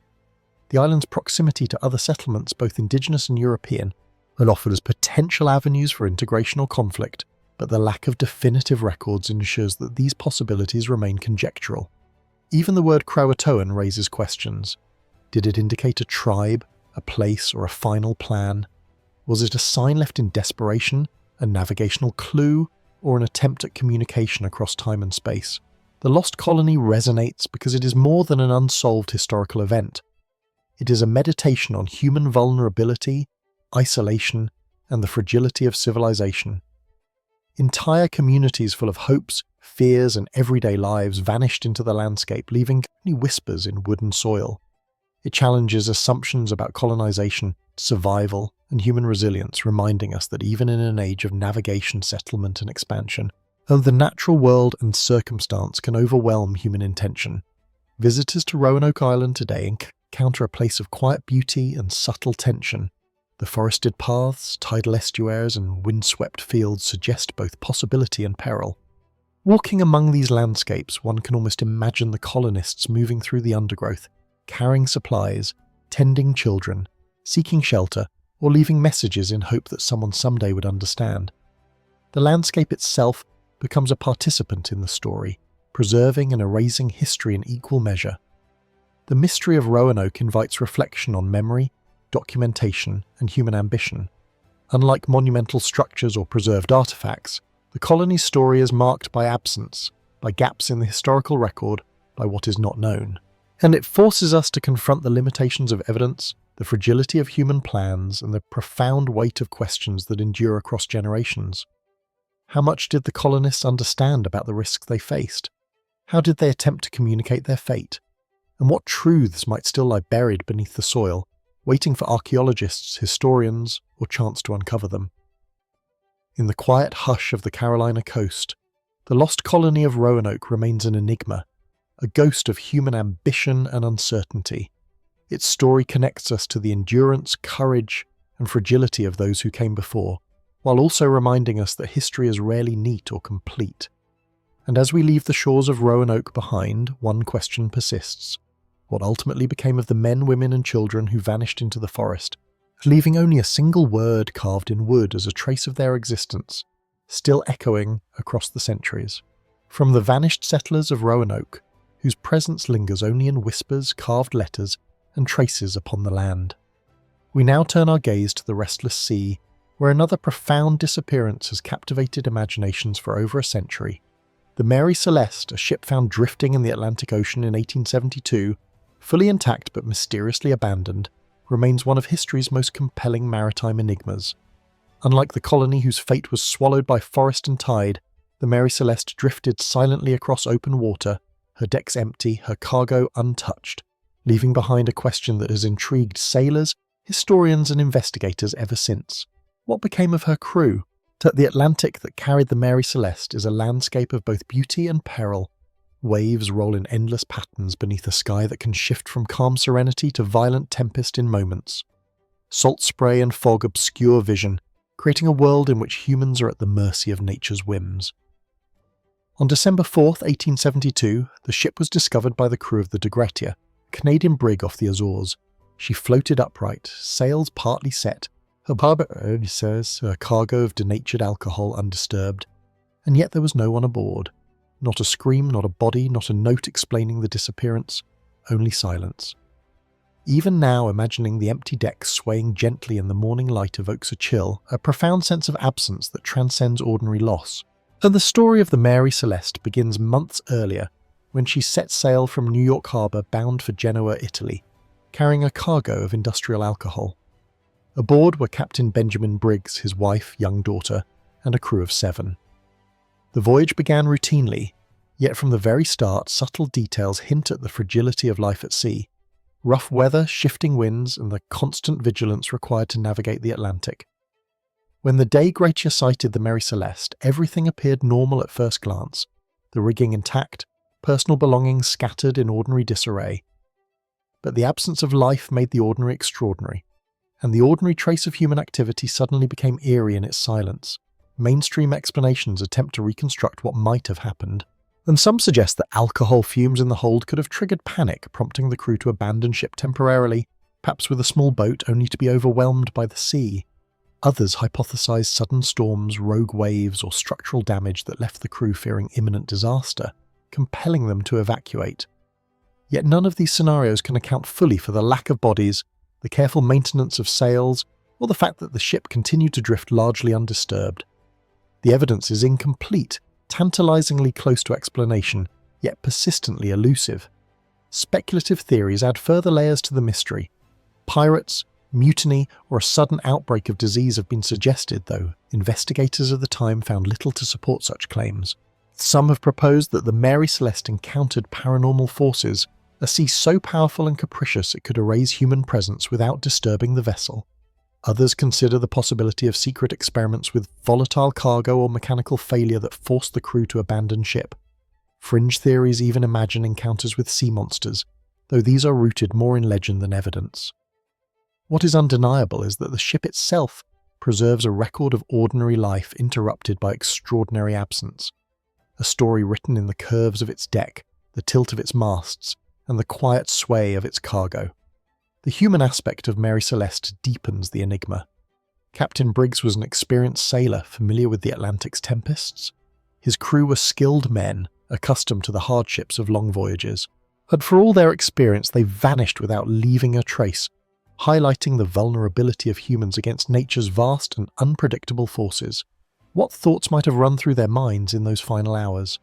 Speaker 1: The island's proximity to other settlements, both indigenous and European, had offered as potential avenues for integration or conflict, but the lack of definitive records ensures that these possibilities remain conjectural. Even the word Croatoan raises questions. Did it indicate a tribe, a place, or a final plan? Was it a sign left in desperation, a navigational clue, or an attempt at communication across time and space? The lost colony resonates because it is more than an unsolved historical event. It is a meditation on human vulnerability, isolation, and the fragility of civilization. Entire communities full of hopes, fears, and everyday lives vanished into the landscape, leaving only whispers in wooden soil. It challenges assumptions about colonization, survival, and human resilience, reminding us that even in an age of navigation, settlement, and expansion, the natural world and circumstance can overwhelm human intention. Visitors to Roanoke Island today encounter a place of quiet beauty and subtle tension. The forested paths, tidal estuaries, and windswept fields suggest both possibility and peril. Walking among these landscapes, one can almost imagine the colonists moving through the undergrowth, carrying supplies, tending children, seeking shelter, or leaving messages in hope that someone someday would understand. The landscape itself becomes a participant in the story, preserving and erasing history in equal measure. The mystery of Roanoke invites reflection on memory, documentation, and human ambition. Unlike monumental structures or preserved artifacts, the colony's story is marked by absence, by gaps in the historical record, by what is not known. And it forces us to confront the limitations of evidence, the fragility of human plans, and the profound weight of questions that endure across generations. How much did the colonists understand about the risks they faced? How did they attempt to communicate their fate? And what truths might still lie buried beneath the soil, waiting for archaeologists, historians, or chance to uncover them? In the quiet hush of the Carolina coast, the lost colony of Roanoke remains an enigma, a ghost of human ambition and uncertainty. Its story connects us to the endurance, courage, and fragility of those who came before, while also reminding us that history is rarely neat or complete. And as we leave the shores of Roanoke behind, one question persists. What ultimately became of the men, women, and children who vanished into the forest, leaving only a single word carved in wood as a trace of their existence, still echoing across the centuries? From the vanished settlers of Roanoke, whose presence lingers only in whispers, carved letters, and traces upon the land. We now turn our gaze to the restless sea, where another profound disappearance has captivated imaginations for over a century. The Mary Celeste, a ship found drifting in the Atlantic Ocean in 1872, fully intact but mysteriously abandoned, remains one of history's most compelling maritime enigmas. Unlike the colony whose fate was swallowed by forest and tide, the Mary Celeste drifted silently across open water, her decks empty, her cargo untouched, leaving behind a question that has intrigued sailors, historians, and investigators ever since. What became of her crew? The Atlantic that carried the Mary Celeste is a landscape of both beauty and peril. Waves roll in endless patterns beneath a sky that can shift from calm serenity to violent tempest in moments. Salt spray and fog obscure vision, creating a world in which humans are at the mercy of nature's whims. On December 4th, 1872, the ship was discovered by the crew of the De Gretia, a Canadian brig off the Azores. She floated upright, sails partly set, her cargo of denatured alcohol undisturbed, and yet there was no one aboard. Not a scream, not a body, not a note explaining the disappearance, only silence. Even now, imagining the empty deck swaying gently in the morning light evokes a chill, a profound sense of absence that transcends ordinary loss. And the story of the Mary Celeste begins months earlier, when she set sail from New York Harbour bound for Genoa, Italy, carrying a cargo of industrial alcohol. Aboard were Captain Benjamin Briggs, his wife, young daughter, and a crew of 7. The voyage began routinely, yet from the very start subtle details hint at the fragility of life at sea. Rough weather, shifting winds, and the constant vigilance required to navigate the Atlantic. When the De Gretia sighted the Mary Celeste, everything appeared normal at first glance, the rigging intact, personal belongings scattered in ordinary disarray. But the absence of life made the ordinary extraordinary, and the ordinary trace of human activity suddenly became eerie in its silence. Mainstream explanations attempt to reconstruct what might have happened, and some suggest that alcohol fumes in the hold could have triggered panic, prompting the crew to abandon ship temporarily, perhaps with a small boat only to be overwhelmed by the sea. Others hypothesize sudden storms, rogue waves, or structural damage that left the crew fearing imminent disaster, compelling them to evacuate. Yet none of these scenarios can account fully for the lack of bodies, the careful maintenance of sails, or the fact that the ship continued to drift largely undisturbed. The evidence is incomplete, tantalizingly close to explanation, yet persistently elusive. Speculative theories add further layers to the mystery. Pirates, mutiny, or a sudden outbreak of disease have been suggested, though investigators of the time found little to support such claims. Some have proposed that the Mary Celeste encountered paranormal forces, a sea so powerful and capricious it could erase human presence without disturbing the vessel. Others consider the possibility of secret experiments with volatile cargo or mechanical failure that forced the crew to abandon ship. Fringe theories even imagine encounters with sea monsters, though these are rooted more in legend than evidence. What is undeniable is that the ship itself preserves a record of ordinary life interrupted by extraordinary absence. A story written in the curves of its deck, the tilt of its masts, and the quiet sway of its cargo. The human aspect of Mary Celeste deepens the enigma. Captain Briggs was an experienced sailor familiar with the Atlantic's tempests. His crew were skilled men, accustomed to the hardships of long voyages. But for all their experience, they vanished without leaving a trace, highlighting the vulnerability of humans against nature's vast and unpredictable forces. What thoughts might have run through their minds in those final hours?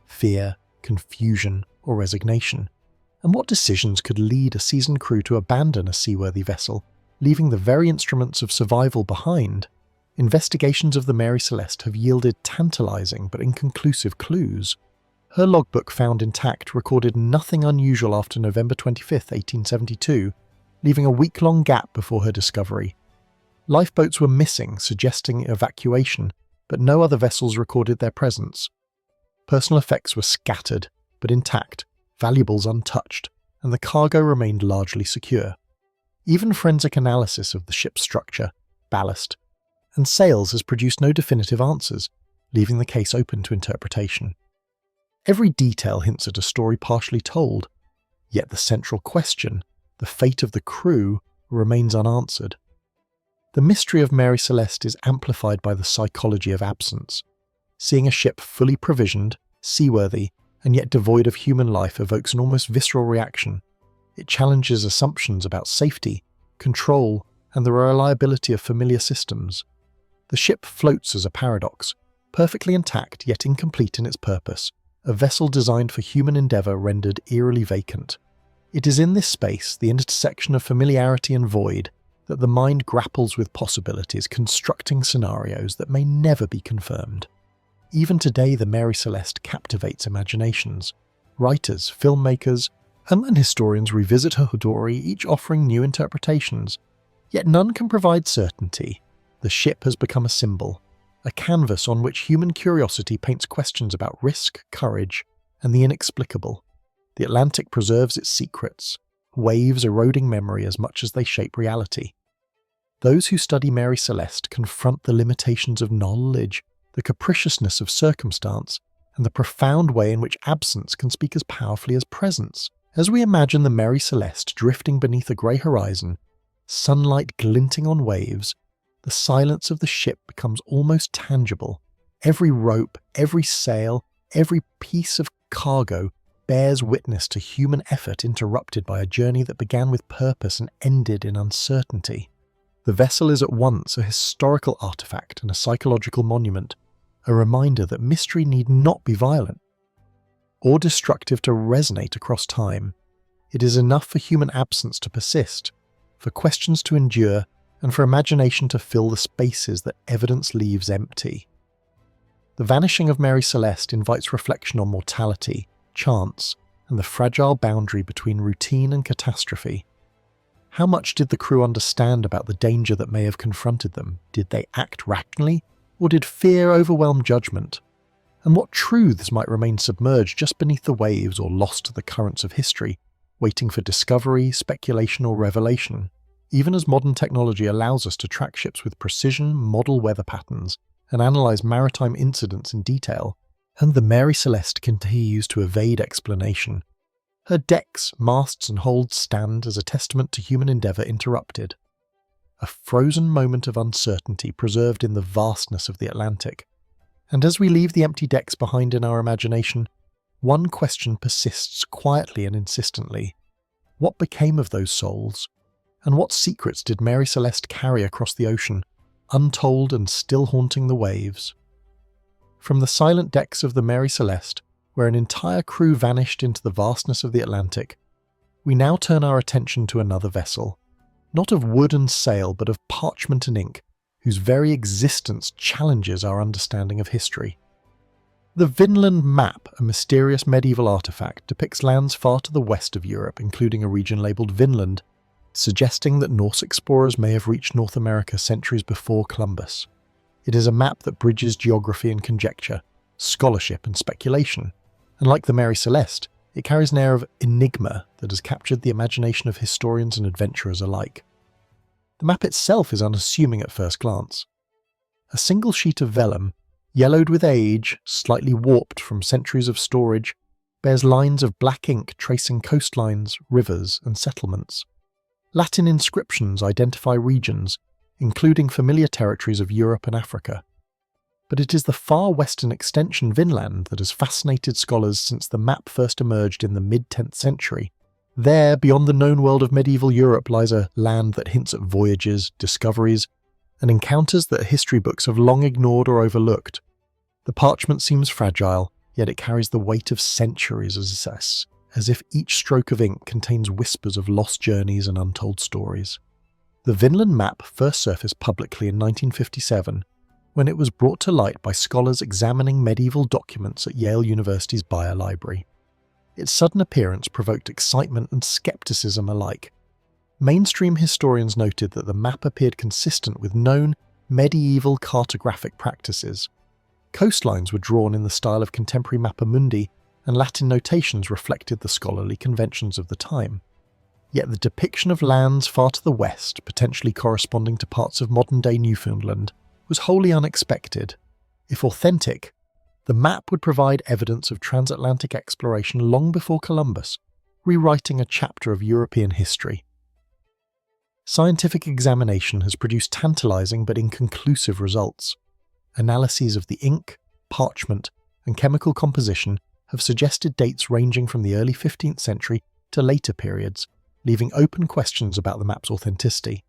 Speaker 1: Fear, confusion, or resignation? And what decisions could lead a seasoned crew to abandon a seaworthy vessel, leaving the very instruments of survival behind? Investigations of the Mary Celeste have yielded tantalizing but inconclusive clues. Her logbook found intact recorded nothing unusual after November 25, 1872, leaving a week-long gap before her discovery. Lifeboats were missing, suggesting evacuation, but no other vessels recorded their presence. Personal effects were scattered, but intact, valuables untouched, and the cargo remained largely secure. Even forensic analysis of the ship's structure, ballast, and sails has produced no definitive answers, leaving the case open to interpretation. Every detail hints at a story partially told, yet the central question, the fate of the crew, remains unanswered. The mystery of Mary Celeste is amplified by the psychology of absence. Seeing a ship fully provisioned, seaworthy, and yet devoid of human life evokes an almost visceral reaction. It challenges assumptions about safety, control, and the reliability of familiar systems. The ship floats as a paradox, perfectly intact yet incomplete in its purpose, a vessel designed for human endeavour rendered eerily vacant. It is in this space, the intersection of familiarity and void, that the mind grapples with possibilities, constructing scenarios that may never be confirmed. Even today, the Mary Celeste captivates imaginations. Writers, filmmakers, and historians revisit her story, each offering new interpretations. Yet none can provide certainty. The ship has become a symbol, a canvas on which human curiosity paints questions about risk, courage, and the inexplicable. The Atlantic preserves its secrets, waves eroding memory as much as they shape reality. Those who study Mary Celeste confront the limitations of knowledge, the capriciousness of circumstance, and the profound way in which absence can speak as powerfully as presence. As we imagine the Mary Celeste drifting beneath a grey horizon, sunlight glinting on waves, the silence of the ship becomes almost tangible. Every rope, every sail, every piece of cargo bears witness to human effort interrupted by a journey that began with purpose and ended in uncertainty. The vessel is at once a historical artifact and a psychological monument, a reminder that mystery need not be violent or destructive to resonate across time. It is enough for human absence to persist, for questions to endure, and for imagination to fill the spaces that evidence leaves empty. The vanishing of Mary Celeste invites reflection on mortality, chance, and the fragile boundary between routine and catastrophe. How much did the crew understand about the danger that may have confronted them? Did they act rationally, or did fear overwhelm judgment? And what truths might remain submerged just beneath the waves or lost to the currents of history, waiting for discovery, speculation, or revelation? Even as modern technology allows us to track ships with precision, model weather patterns, and analyse maritime incidents in detail, and the Mary Celeste continues to evade explanation. Her decks, masts, and holds stand as a testament to human endeavour interrupted. A frozen moment of uncertainty preserved in the vastness of the Atlantic. And as we leave the empty decks behind in our imagination, one question persists quietly and insistently. What became of those souls? And what secrets did Mary Celeste carry across the ocean, untold and still haunting the waves? From the silent decks of the Mary Celeste, where an entire crew vanished into the vastness of the Atlantic, we now turn our attention to another vessel, not of wood and sail but of parchment and ink, whose very existence challenges our understanding of history. The Vinland map, a mysterious medieval artifact, depicts lands far to the west of Europe, including a region labelled Vinland, suggesting that Norse explorers may have reached North America centuries before Columbus. It is a map that bridges geography and conjecture, scholarship and speculation, and like the Mary Celeste, it carries an air of enigma that has captured the imagination of historians and adventurers alike. The map itself is unassuming at first glance. A single sheet of vellum, yellowed with age, slightly warped from centuries of storage, bears lines of black ink tracing coastlines, rivers, and settlements. Latin inscriptions identify regions, including familiar territories of Europe and Africa. But it is the far western extension Vinland that has fascinated scholars since the map first emerged in the mid-10th century. There, beyond the known world of medieval Europe, lies a land that hints at voyages, discoveries, and encounters that history books have long ignored or overlooked. The parchment seems fragile, yet it carries the weight of centuries as if each stroke of ink contains whispers of lost journeys and untold stories. The Vinland map first surfaced publicly in 1957, when it was brought to light by scholars examining medieval documents at Yale University's Beyer Library. Its sudden appearance provoked excitement and skepticism alike. Mainstream historians noted that the map appeared consistent with known medieval cartographic practices. Coastlines were drawn in the style of contemporary mappamundi, and Latin notations reflected the scholarly conventions of the time. Yet the depiction of lands far to the west, potentially corresponding to parts of modern-day Newfoundland, was wholly unexpected. If authentic, the map would provide evidence of transatlantic exploration long before Columbus, rewriting a chapter of European history. Scientific examination has produced tantalizing but inconclusive results. Analyses of the ink, parchment, and chemical composition have suggested dates ranging from the early 15th century to later periods, leaving open questions about the map's authenticity.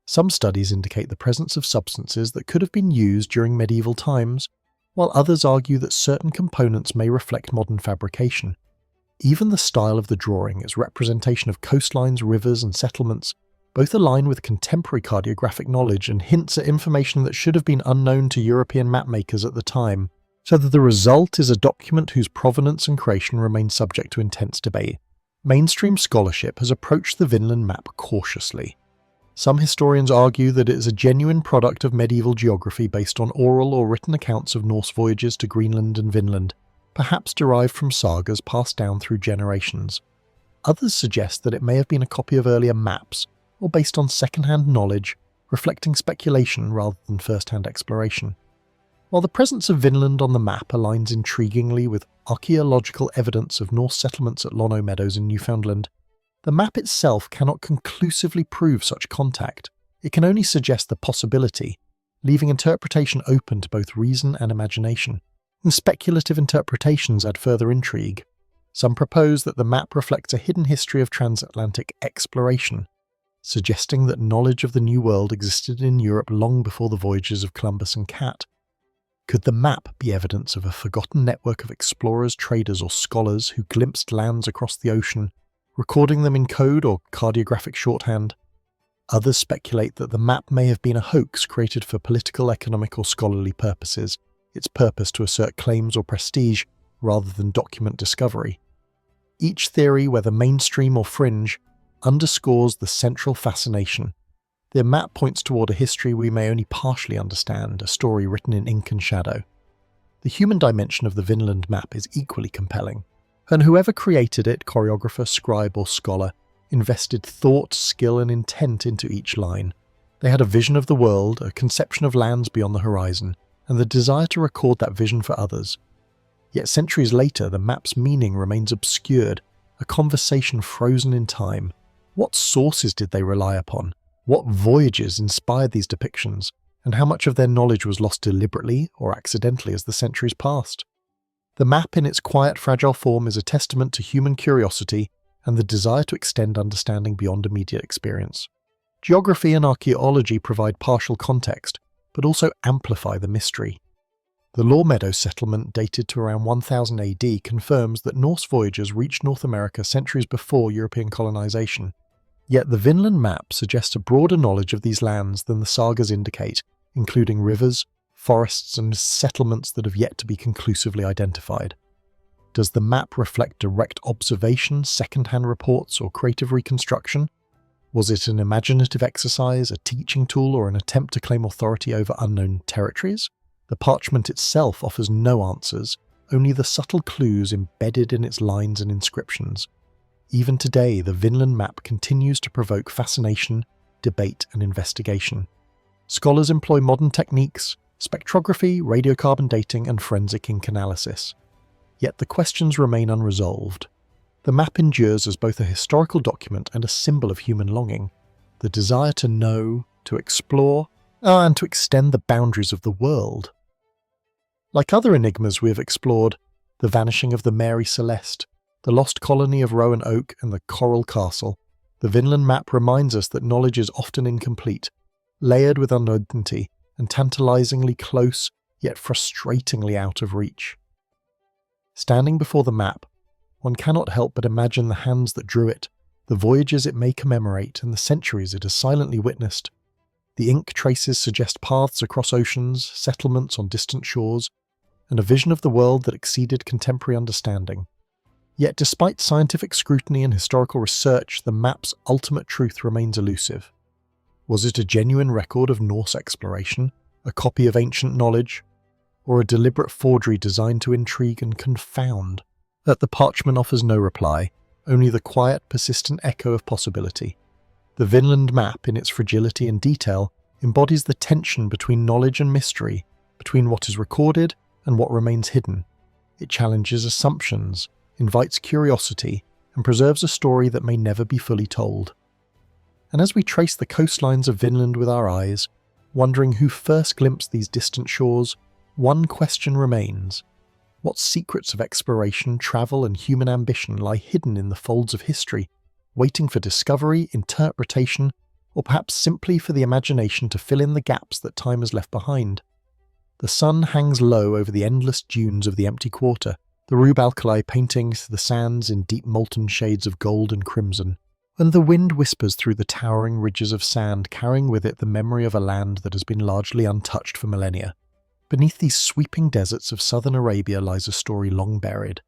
Speaker 1: Some studies indicate the presence of substances that could have been used during medieval times, while others argue that certain components may reflect modern fabrication. Even the style of the drawing, its representation of coastlines, rivers, and settlements, both align with contemporary cartographic knowledge and hints at information that should have been unknown to European mapmakers at the time, so that the result is a document whose provenance and creation remain subject to intense debate. Mainstream scholarship has approached the Vinland map cautiously. Some historians argue that it is a genuine product of medieval geography based on oral or written accounts of Norse voyages to Greenland and Vinland, perhaps derived from sagas passed down through generations. Others suggest that it may have been a copy of earlier maps, or based on second-hand knowledge, reflecting speculation rather than first-hand exploration. While the presence of Vinland on the map aligns intriguingly with archaeological evidence of Norse settlements at Lono Meadows in Newfoundland, the map itself cannot conclusively prove such contact. It can only suggest the possibility, leaving interpretation open to both reason and imagination. And speculative interpretations add further intrigue. Some propose that the map reflects a hidden history of transatlantic exploration, suggesting that knowledge of the New World existed in Europe long before the voyages of Columbus and Cat. Could the map be evidence of a forgotten network of explorers, traders, or scholars who glimpsed lands across the ocean, recording them in code or cartographic shorthand? Others speculate that the map may have been a hoax created for political, economic, or scholarly purposes, its purpose to assert claims or prestige rather than document discovery. Each theory, whether mainstream or fringe, underscores the central fascination. The map points toward a history we may only partially understand, a story written in ink and shadow. The human dimension of the Vinland map is equally compelling, and whoever created it, choreographer, scribe, or scholar, invested thought, skill, and intent into each line. They had a vision of the world, a conception of lands beyond the horizon, and the desire to record that vision for others. Yet centuries later, the map's meaning remains obscured, a conversation frozen in time. What sources did they rely upon? What voyages inspired these depictions? And how much of their knowledge was lost deliberately or accidentally as the centuries passed? The map in its quiet, fragile form is a testament to human curiosity and the desire to extend understanding beyond immediate experience. Geography and archaeology provide partial context, but also amplify the mystery. The Lono Meadows settlement, dated to around 1000 AD, confirms that Norse voyagers reached North America centuries before European colonization. Yet the Vinland map suggests a broader knowledge of these lands than the sagas indicate, including rivers, forests, and settlements that have yet to be conclusively identified. Does the map reflect direct observation, second-hand reports, or creative reconstruction? Was it an imaginative exercise, a teaching tool, or an attempt to claim authority over unknown territories? The parchment itself offers no answers, only the subtle clues embedded in its lines and inscriptions. Even today, the Vinland map continues to provoke fascination, debate, and investigation. Scholars employ modern techniques, spectrography, radiocarbon dating, and forensic ink analysis. Yet the questions remain unresolved. The map endures as both a historical document and a symbol of human longing, the desire to know, to explore, and to extend the boundaries of the world. Like other enigmas we have explored, the vanishing of the Mary Celeste, the lost colony of Rowan Oak, and the Coral Castle, the Vinland map reminds us that knowledge is often incomplete, layered with uncertainty, and tantalizingly close, yet frustratingly out of reach. Standing before the map, one cannot help but imagine the hands that drew it, the voyages it may commemorate, and the centuries it has silently witnessed. The ink traces suggest paths across oceans, settlements on distant shores, and a vision of the world that exceeded contemporary understanding. Yet despite scientific scrutiny and historical research, the map's ultimate truth remains elusive. Was it a genuine record of Norse exploration, a copy of ancient knowledge, or a deliberate forgery designed to intrigue and confound? That the parchment offers no reply, only the quiet, persistent echo of possibility. The Vinland map, in its fragility and detail, embodies the tension between knowledge and mystery, between what is recorded and what remains hidden. It challenges assumptions, invites curiosity, and preserves a story that may never be fully told. And as we trace the coastlines of Vinland with our eyes, wondering who first glimpsed these distant shores, one question remains. What secrets of exploration, travel, and human ambition lie hidden in the folds of history, waiting for discovery, interpretation, or perhaps simply for the imagination to fill in the gaps that time has left behind? The sun hangs low over the endless dunes of the empty quarter, the Rube alkali painting the sands in deep molten shades of gold and crimson, and the wind whispers through the towering ridges of sand, carrying with it the memory of a land that has been largely untouched for millennia. Beneath these sweeping deserts of southern Arabia lies a story long buried,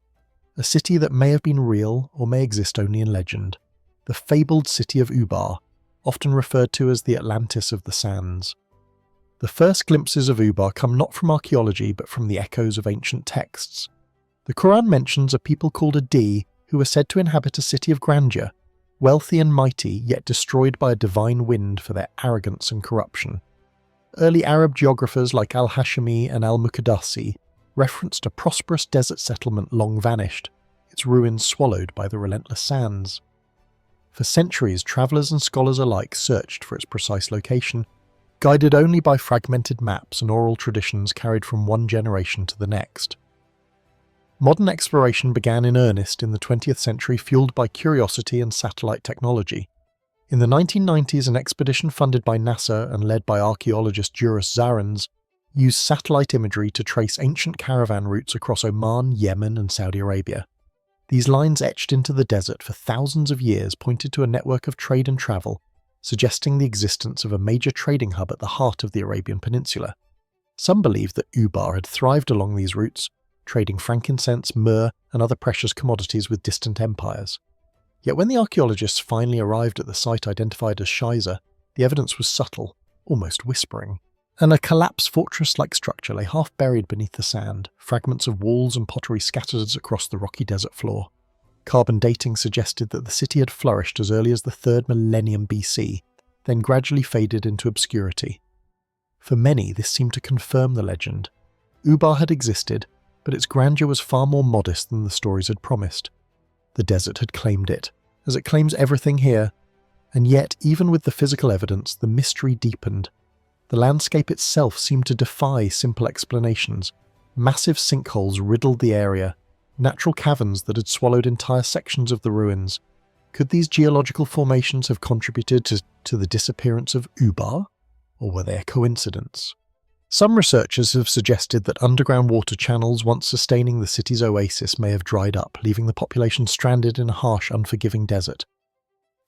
Speaker 1: a city that may have been real or may exist only in legend, the fabled city of Ubar, often referred to as the Atlantis of the Sands. The first glimpses of Ubar come not from archaeology but from the echoes of ancient texts. The Quran mentions a people called Adi who were said to inhabit a city of grandeur, wealthy and mighty, yet destroyed by a divine wind for their arrogance and corruption. Early Arab geographers like al-Hashimi and al-Muqaddasi referenced a prosperous desert settlement long vanished, its ruins swallowed by the relentless sands. For centuries, travellers and scholars alike searched for its precise location, guided only by fragmented maps and oral traditions carried from one generation to the next. Modern exploration began in earnest in the 20th century, fueled by curiosity and satellite technology. In the 1990s, an expedition funded by NASA and led by archaeologist Juris Zarins used satellite imagery to trace ancient caravan routes across Oman, Yemen, and Saudi Arabia. These lines etched into the desert for thousands of years pointed to a network of trade and travel, suggesting the existence of a major trading hub at the heart of the Arabian Peninsula. Some believed that Ubar had thrived along these routes, trading frankincense, myrrh, and other precious commodities with distant empires. Yet when the archaeologists finally arrived at the site identified as Shiza, the evidence was subtle, almost whispering. And a collapsed fortress-like structure lay half buried beneath the sand, fragments of walls and pottery scattered across the rocky desert floor. Carbon dating suggested that the city had flourished as early as the 3rd millennium BC, then gradually faded into obscurity. For many, this seemed to confirm the legend. Ubar had existed, but its grandeur was far more modest than the stories had promised. The desert had claimed it, as it claims everything here, and yet, even with the physical evidence, the mystery deepened. The landscape itself seemed to defy simple explanations. Massive sinkholes riddled the area, natural caverns that had swallowed entire sections of the ruins. Could these geological formations have contributed to the disappearance of Ubar, or were they a coincidence? Some researchers have suggested that underground water channels once sustaining the city's oasis may have dried up, leaving the population stranded in a harsh, unforgiving desert.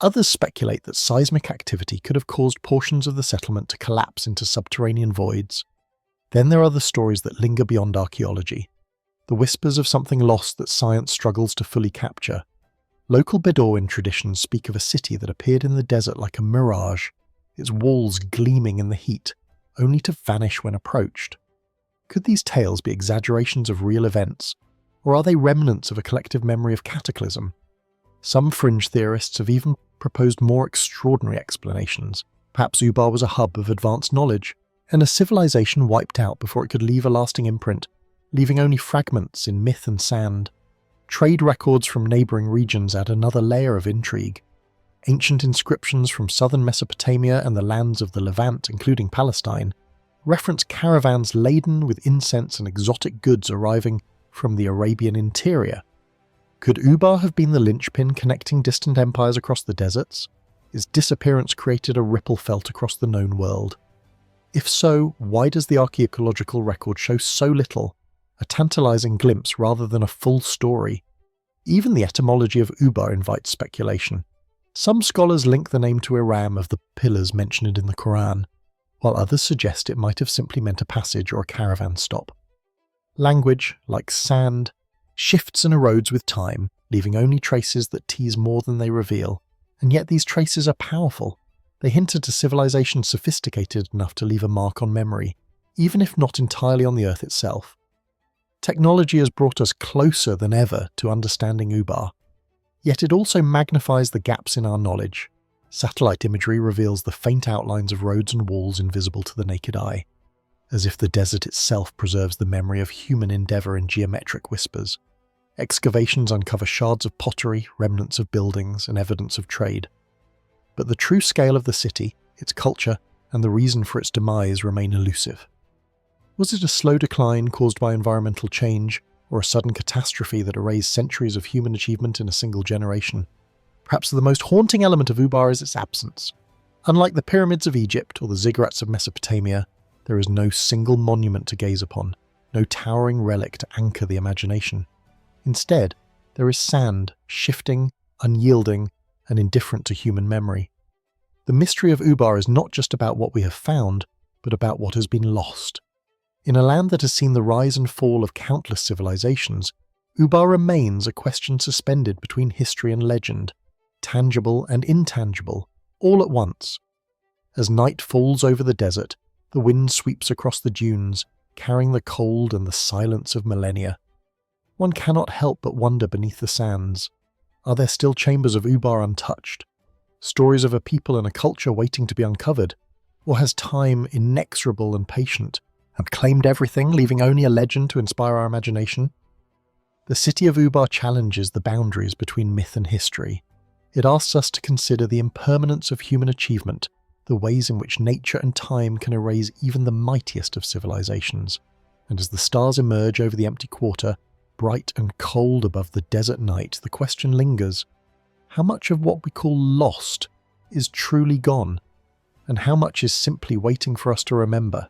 Speaker 1: Others speculate that seismic activity could have caused portions of the settlement to collapse into subterranean voids. Then there are the stories that linger beyond archaeology, the whispers of something lost that science struggles to fully capture. Local Bedouin traditions speak of a city that appeared in the desert like a mirage, its walls gleaming in the heat, only to vanish when approached. Could these tales be exaggerations of real events, or are they remnants of a collective memory of cataclysm? Some fringe theorists have even proposed more extraordinary explanations. Perhaps Ubar was a hub of advanced knowledge, and a civilization wiped out before it could leave a lasting imprint, leaving only fragments in myth and sand. Trade records from neighbouring regions add another layer of intrigue. Ancient inscriptions from southern Mesopotamia and the lands of the Levant, including Palestine, reference caravans laden with incense and exotic goods arriving from the Arabian interior. Could Ubar have been the linchpin connecting distant empires across the deserts? Its disappearance created a ripple felt across the known world. If so, why does the archaeological record show so little? A tantalizing glimpse rather than a full story. Even the etymology of Ubar invites speculation. Some scholars link the name to Iram of the pillars mentioned in the Quran, while others suggest it might have simply meant a passage or a caravan stop. Language, like sand, shifts and erodes with time, leaving only traces that tease more than they reveal, and yet these traces are powerful. They hint at a civilization sophisticated enough to leave a mark on memory, even if not entirely on the earth itself. Technology has brought us closer than ever to understanding Ubar, yet it also magnifies the gaps in our knowledge. Satellite imagery reveals the faint outlines of roads and walls invisible to the naked eye, as if the desert itself preserves the memory of human endeavour in geometric whispers. Excavations uncover shards of pottery, remnants of buildings, and evidence of trade. But the true scale of the city, its culture, and the reason for its demise remain elusive. Was it a slow decline caused by environmental change, or a sudden catastrophe that erased centuries of human achievement in a single generation? Perhaps the most haunting element of Ubar is its absence. Unlike the pyramids of Egypt or the ziggurats of Mesopotamia, there is no single monument to gaze upon, no towering relic to anchor the imagination. Instead, there is sand, shifting, unyielding, and indifferent to human memory. The mystery of Ubar is not just about what we have found, but about what has been lost. In a land that has seen the rise and fall of countless civilizations, Ubar remains a question suspended between history and legend, tangible and intangible, all at once. As night falls over the desert, the wind sweeps across the dunes, carrying the cold and the silence of millennia. One cannot help but wonder beneath the sands, are there still chambers of Ubar untouched? Stories of a people and a culture waiting to be uncovered? Or has time, inexorable and patient, had claimed everything, leaving only a legend to inspire our imagination? The city of Ubar challenges the boundaries between myth and history. It asks us to consider the impermanence of human achievement, the ways in which nature and time can erase even the mightiest of civilizations. And as the stars emerge over the empty quarter, bright and cold above the desert night, the question lingers: how much of what we call lost is truly gone, and how much is simply waiting for us to remember?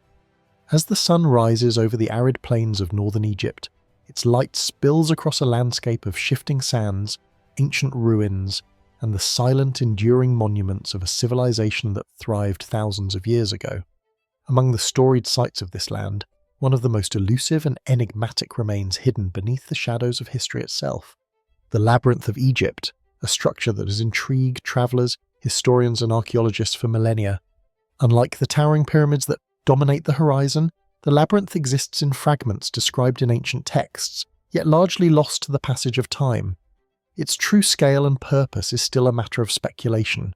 Speaker 1: As the sun rises over the arid plains of northern Egypt, its light spills across a landscape of shifting sands, ancient ruins, and the silent, enduring monuments of a civilization that thrived thousands of years ago. Among the storied sites of this land, one of the most elusive and enigmatic remains hidden beneath the shadows of history itself. The Labyrinth of Egypt, a structure that has intrigued travellers, historians and archaeologists for millennia. Unlike the towering pyramids that dominate the horizon, the labyrinth exists in fragments described in ancient texts, yet largely lost to the passage of time. Its true scale and purpose is still a matter of speculation.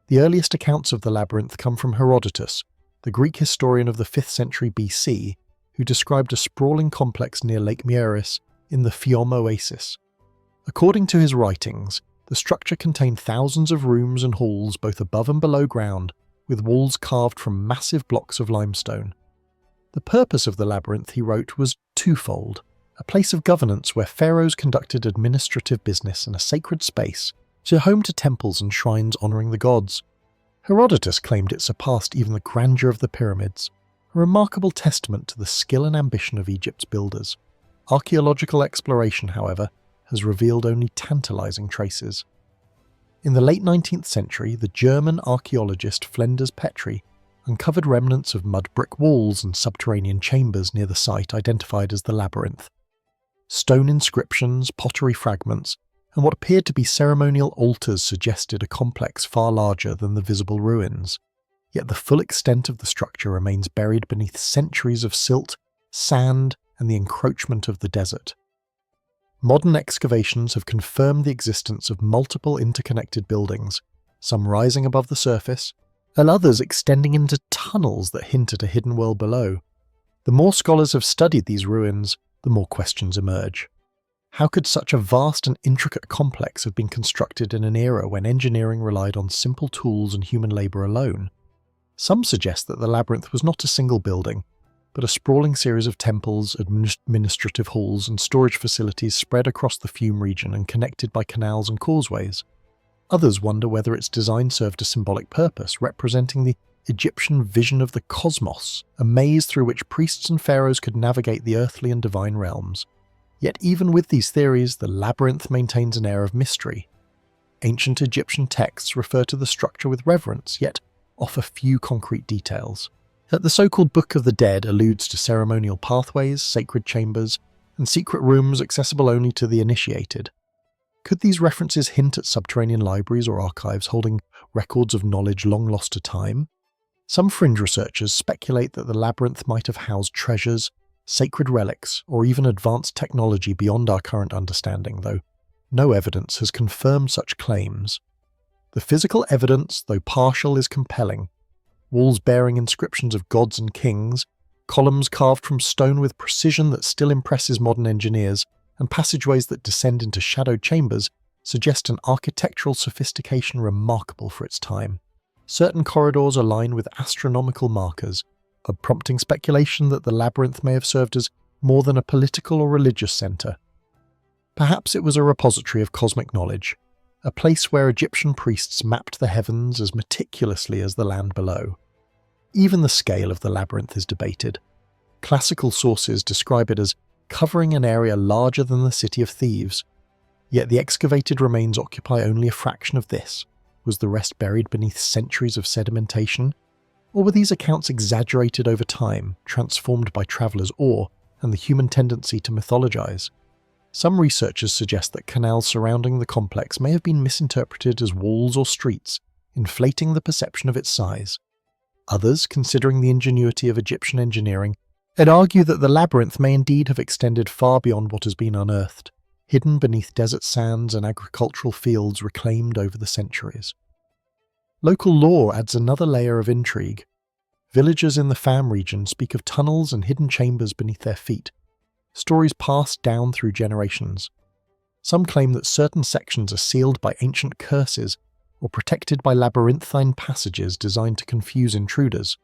Speaker 1: The earliest accounts of the labyrinth come from Herodotus, the Greek historian of the 5th century BC, who described a sprawling complex near Lake Moeris in the Fiume Oasis. According to his writings, the structure contained thousands of rooms and halls both above and below ground, with walls carved from massive blocks of limestone. The purpose of the labyrinth, he wrote, was twofold: a place of governance where pharaohs conducted administrative business and a sacred space, home to temples and shrines honouring the gods. Herodotus claimed it surpassed even the grandeur of the pyramids, a remarkable testament to the skill and ambition of Egypt's builders. Archaeological exploration, however, has revealed only tantalising traces. In the late 19th century, the German archaeologist Flinders Petrie uncovered remnants of mud brick walls and subterranean chambers near the site identified as the labyrinth. Stone inscriptions, pottery fragments, and what appeared to be ceremonial altars suggested a complex far larger than the visible ruins. Yet the full extent of the structure remains buried beneath centuries of silt, sand, and the encroachment of the desert. Modern excavations have confirmed the existence of multiple interconnected buildings, some rising above the surface, and others extending into tunnels that hint at a hidden world below. The more scholars have studied these ruins, the more questions emerge. How could such a vast and intricate complex have been constructed in an era when engineering relied on simple tools and human labour alone? Some suggest that the labyrinth was not a single building, but a sprawling series of temples, administrative halls and storage facilities spread across the Fiume region and connected by canals and causeways. Others wonder whether its design served a symbolic purpose, representing the Egyptian vision of the cosmos, a maze through which priests and pharaohs could navigate the earthly and divine realms. Yet even with these theories, the labyrinth maintains an air of mystery. Ancient Egyptian texts refer to the structure with reverence, yet offer few concrete details. The so-called Book of the Dead alludes to ceremonial pathways, sacred chambers, and secret rooms accessible only to the initiated. Could these references hint at subterranean libraries or archives holding records of knowledge long lost to time? Some fringe researchers speculate that the labyrinth might have housed treasures, sacred relics, or even advanced technology beyond our current understanding, though no evidence has confirmed such claims. The physical evidence, though partial, is compelling. Walls bearing inscriptions of gods and kings, columns carved from stone with precision that still impresses modern engineers, and passageways that descend into shadowed chambers suggest an architectural sophistication remarkable for its time. Certain corridors align with astronomical markers, prompting speculation that the labyrinth may have served as more than a political or religious centre. Perhaps it was a repository of cosmic knowledge, a place where Egyptian priests mapped the heavens as meticulously as the land below. Even the scale of the labyrinth is debated. Classical sources describe it as covering an area larger than the City of Thieves, yet the excavated remains occupy only a fraction of this. Was the rest buried beneath centuries of sedimentation? Or were these accounts exaggerated over time, transformed by travellers' awe and the human tendency to mythologize? Some researchers suggest that canals surrounding the complex may have been misinterpreted as walls or streets, inflating the perception of its size. Others, considering the ingenuity of Egyptian engineering, would argue that the labyrinth may indeed have extended far beyond what has been unearthed, hidden beneath desert sands and agricultural fields reclaimed over the centuries. Local lore adds another layer of intrigue. Villagers in the Fam region speak of tunnels and hidden chambers beneath their feet, stories passed down through generations. Some claim that certain sections are sealed by ancient curses or protected by labyrinthine passages designed to confuse intruders.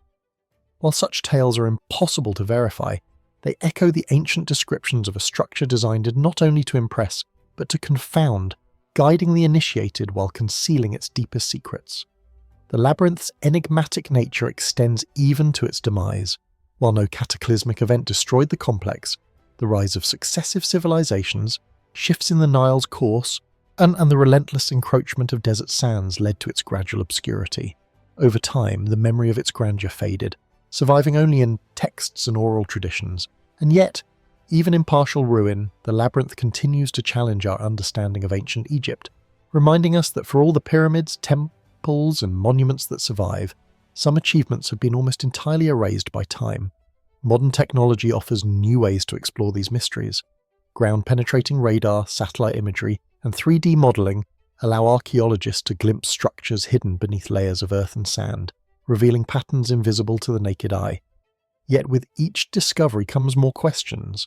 Speaker 1: While such tales are impossible to verify, they echo the ancient descriptions of a structure designed not only to impress, but to confound, guiding the initiated while concealing its deepest secrets. The labyrinth's enigmatic nature extends even to its demise. While no cataclysmic event destroyed the complex, the rise of successive civilizations, shifts in the Nile's course, and the relentless encroachment of desert sands led to its gradual obscurity. Over time, the memory of its grandeur faded, surviving only in texts and oral traditions. And yet, even in partial ruin, the labyrinth continues to challenge our understanding of ancient Egypt, reminding us that for all the pyramids, temples, and monuments that survive, some achievements have been almost entirely erased by time. Modern technology offers new ways to explore these mysteries. Ground-penetrating radar, satellite imagery, and 3D modelling allow archaeologists to glimpse structures hidden beneath layers of earth and sand, revealing patterns invisible to the naked eye. Yet with each discovery comes more questions.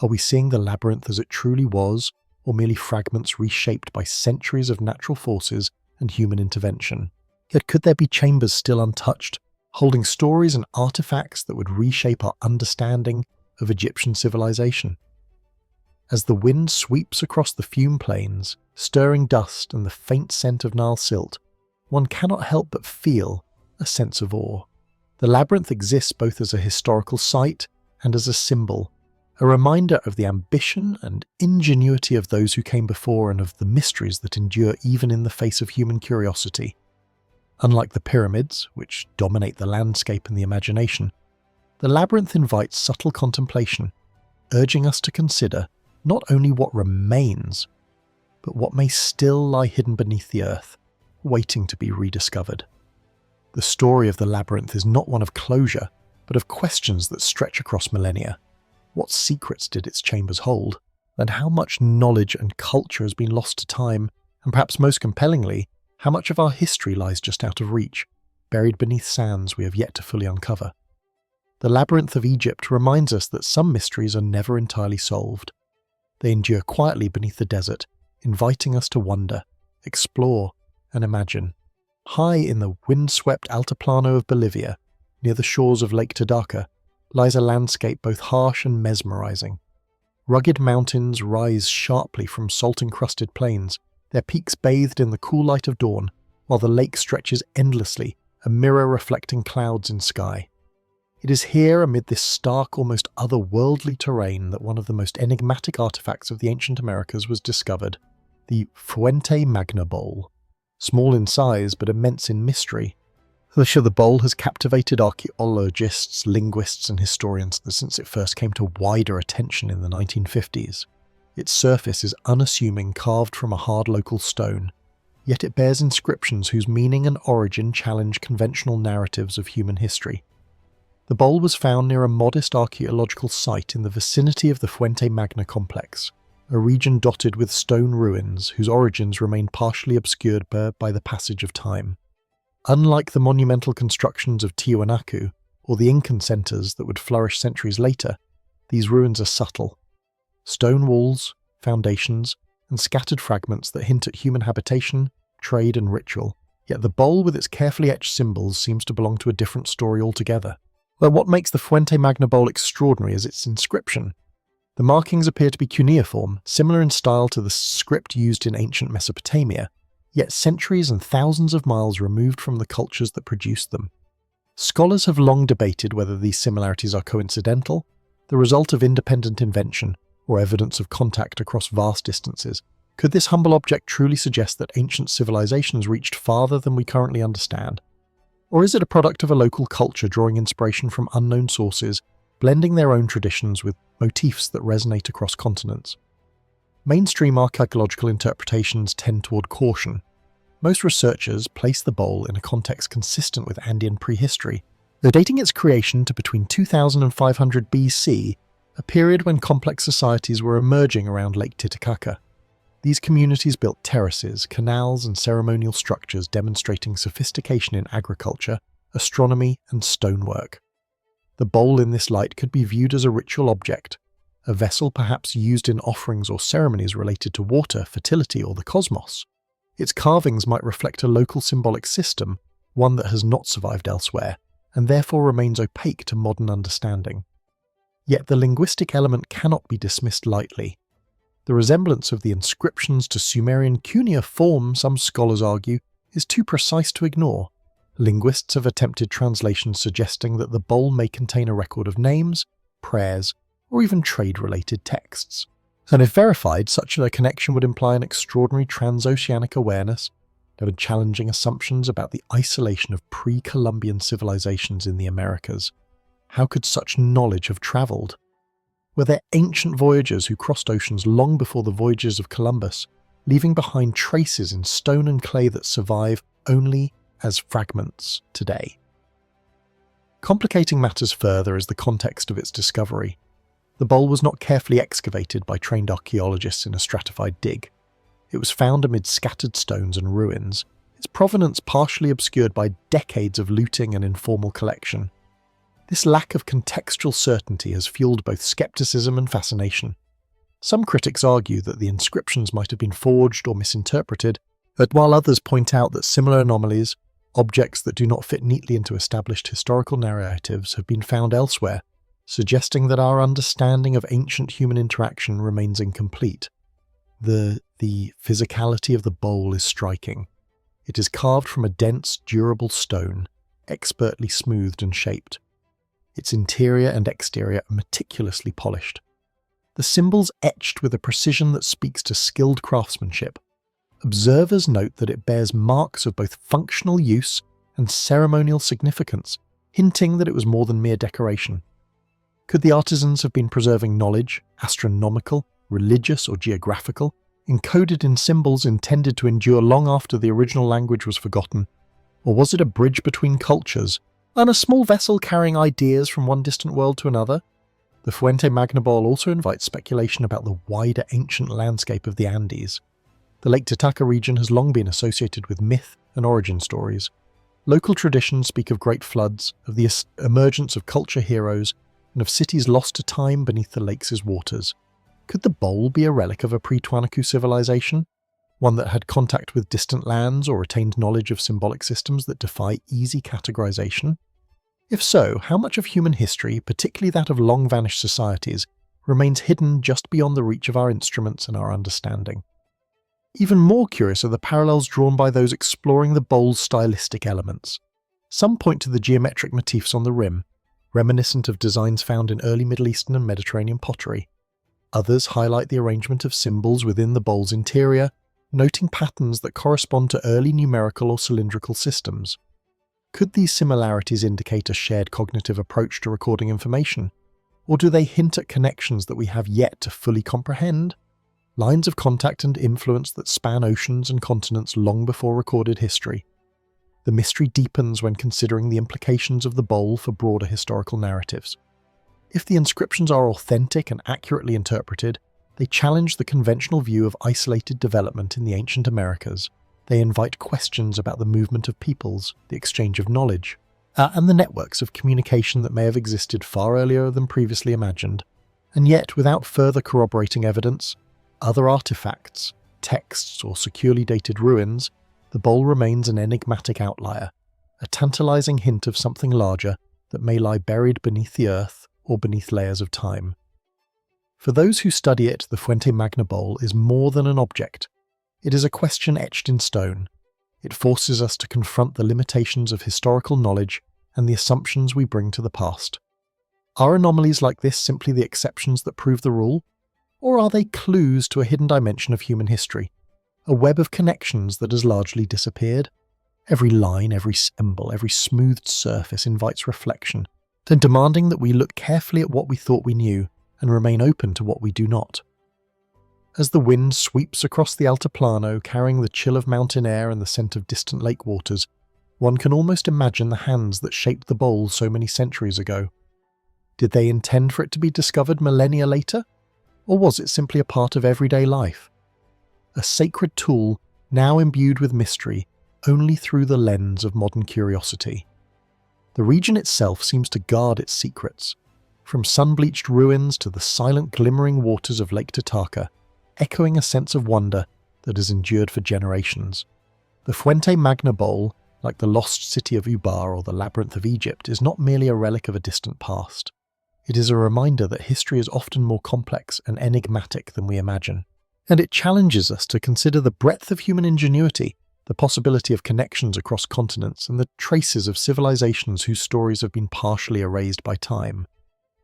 Speaker 1: Are we seeing the labyrinth as it truly was, or merely fragments reshaped by centuries of natural forces and human intervention? Yet could there be chambers still untouched, holding stories and artifacts that would reshape our understanding of Egyptian civilization? As the wind sweeps across the fume plains, stirring dust and the faint scent of Nile silt, one cannot help but feel a sense of awe. The labyrinth exists both as a historical site and as a symbol, a reminder of the ambition and ingenuity of those who came before and of the mysteries that endure even in the face of human curiosity. Unlike the pyramids, which dominate the landscape and the imagination, the labyrinth invites subtle contemplation, urging us to consider not only what remains, but what may still lie hidden beneath the earth, waiting to be rediscovered. The story of the labyrinth is not one of closure, but of questions that stretch across millennia. What secrets did its chambers hold? And how much knowledge and culture has been lost to time? And perhaps most compellingly, how much of our history lies just out of reach, buried beneath sands we have yet to fully uncover? The labyrinth of Egypt reminds us that some mysteries are never entirely solved. They endure quietly beneath the desert, inviting us to wonder, explore, and imagine. High in the wind-swept Altiplano of Bolivia, near the shores of Lake Titicaca, lies a landscape both harsh and mesmerizing. Rugged mountains rise sharply from salt-encrusted plains, their peaks bathed in the cool light of dawn, while the lake stretches endlessly, a mirror reflecting clouds in sky. It is here, amid this stark, almost otherworldly terrain, that one of the most enigmatic artifacts of the ancient Americas was discovered, the Fuente Magna Bowl. Small in size but immense in mystery, the bowl has captivated archaeologists, linguists and historians since it first came to wider attention in the 1950s. Its surface is unassuming, carved from a hard local stone, yet it bears inscriptions whose meaning and origin challenge conventional narratives of human history. The bowl was found near a modest archaeological site in the vicinity of the Fuente Magna complex, a region dotted with stone ruins whose origins remain partially obscured by the passage of time. Unlike the monumental constructions of Tiwanaku or the Incan centers that would flourish centuries later, these ruins are subtle. Stone walls, foundations, and scattered fragments that hint at human habitation, trade, and ritual. Yet the bowl with its carefully etched symbols seems to belong to a different story altogether. Well, what makes the Fuente Magna bowl extraordinary is its inscription. The markings appear to be cuneiform, similar in style to the script used in ancient Mesopotamia, yet centuries and thousands of miles removed from the cultures that produced them. Scholars have long debated whether these similarities are coincidental, the result of independent invention, or evidence of contact across vast distances. Could this humble object truly suggest that ancient civilizations reached farther than we currently understand? Or is it a product of a local culture drawing inspiration from unknown sources, blending their own traditions with motifs that resonate across continents? Mainstream archaeological interpretations tend toward caution. Most researchers place the bowl in a context consistent with Andean prehistory, though dating its creation to between 2000 and 500 BC, a period when complex societies were emerging around Lake Titicaca. These communities built terraces, canals, and ceremonial structures demonstrating sophistication in agriculture, astronomy, and stonework. The bowl in this light could be viewed as a ritual object, a vessel perhaps used in offerings or ceremonies related to water, fertility, or the cosmos. Its carvings might reflect a local symbolic system, one that has not survived elsewhere, and therefore remains opaque to modern understanding. Yet the linguistic element cannot be dismissed lightly. The resemblance of the inscriptions to Sumerian cuneiform, some scholars argue, is too precise to ignore. Linguists have attempted translations suggesting that the bowl may contain a record of names, prayers, or even trade-related texts. And if verified, such a connection would imply an extraordinary transoceanic awareness, challenging assumptions about the isolation of pre-Columbian civilizations in the Americas. How could such knowledge have travelled? Were there ancient voyagers who crossed oceans long before the voyages of Columbus, leaving behind traces in stone and clay that survive only as fragments today? Complicating matters further is the context of its discovery. The bowl was not carefully excavated by trained archaeologists in a stratified dig. It was found amid scattered stones and ruins, its provenance partially obscured by decades of looting and informal collection. This lack of contextual certainty has fueled both skepticism and fascination. Some critics argue that the inscriptions might have been forged or misinterpreted, but while others point out that similar anomalies, objects that do not fit neatly into established historical narratives, have been found elsewhere, suggesting that our understanding of ancient human interaction remains incomplete. The physicality of the bowl is striking. It is carved from a dense, durable stone, expertly smoothed and shaped. Its interior and exterior are meticulously polished. The symbols etched with a precision that speaks to skilled craftsmanship. Observers note that it bears marks of both functional use and ceremonial significance, hinting that it was more than mere decoration. Could the artisans have been preserving knowledge, astronomical, religious, or geographical, encoded in symbols intended to endure long after the original language was forgotten? Or was it a bridge between cultures, and a small vessel carrying ideas from one distant world to another? The Fuente Magna bowl also invites speculation about the wider ancient landscape of the Andes. The Lake Titicaca region has long been associated with myth and origin stories. Local traditions speak of great floods, of the emergence of culture heroes, and of cities lost to time beneath the lake's waters. Could the bowl be a relic of a pre-Tiwanaku civilization? One that had contact with distant lands or retained knowledge of symbolic systems that defy easy categorization? If so, how much of human history, particularly that of long-vanished societies, remains hidden just beyond the reach of our instruments and our understanding? Even more curious are the parallels drawn by those exploring the bowl's stylistic elements. Some point to the geometric motifs on the rim, reminiscent of designs found in early Middle Eastern and Mediterranean pottery. Others highlight the arrangement of symbols within the bowl's interior, noting patterns that correspond to early numerical or cylindrical systems. Could these similarities indicate a shared cognitive approach to recording information? Or do they hint at connections that we have yet to fully comprehend? Lines of contact and influence that span oceans and continents long before recorded history. The mystery deepens when considering the implications of the bowl for broader historical narratives. If the inscriptions are authentic and accurately interpreted, they challenge the conventional view of isolated development in the ancient Americas. They invite questions about the movement of peoples, the exchange of knowledge, and the networks of communication that may have existed far earlier than previously imagined. And yet, without further corroborating evidence, other artifacts, texts, or securely dated ruins, the bowl remains an enigmatic outlier, a tantalizing hint of something larger that may lie buried beneath the earth or beneath layers of time. For those who study it, the Fuente Magna bowl is more than an object. It is a question etched in stone. It forces us to confront the limitations of historical knowledge and the assumptions we bring to the past. Are anomalies like this simply the exceptions that prove the rule? Or are they clues to a hidden dimension of human history? A web of connections that has largely disappeared? Every line, every symbol, every smoothed surface invites reflection, then demanding that we look carefully at what we thought we knew and remain open to what we do not. As the wind sweeps across the Altiplano, carrying the chill of mountain air and the scent of distant lake waters, one can almost imagine the hands that shaped the bowl so many centuries ago. Did they intend for it to be discovered millennia later? Or was it simply a part of everyday life? A sacred tool now imbued with mystery only through the lens of modern curiosity. The region itself seems to guard its secrets. From sun-bleached ruins to the silent glimmering waters of Lake Titicaca, echoing a sense of wonder that has endured for generations. The Fuente Magna bowl, like the lost city of Ubar or the labyrinth of Egypt, is not merely a relic of a distant past. It is a reminder that history is often more complex and enigmatic than we imagine. And it challenges us to consider the breadth of human ingenuity, the possibility of connections across continents, and the traces of civilizations whose stories have been partially erased by time.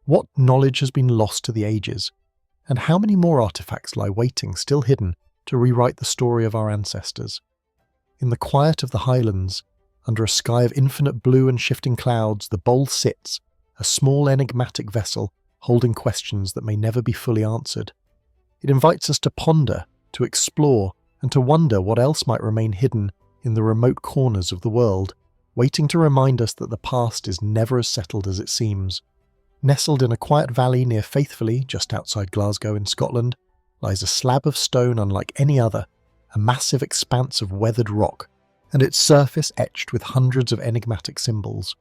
Speaker 1: What knowledge has been lost to the ages? And how many more artifacts lie waiting, still hidden, to rewrite the story of our ancestors? In the quiet of the highlands, under a sky of infinite blue and shifting clouds, the bowl sits, a small enigmatic vessel holding questions that may never be fully answered. It invites us to ponder, to explore, and to wonder what else might remain hidden in the remote corners of the world, waiting to remind us that the past is never as settled as it seems. Nestled in a quiet valley near Faithfully, just outside Glasgow in Scotland, lies a slab of stone unlike any other, a massive expanse of weathered rock, and its surface etched with hundreds of enigmatic symbols.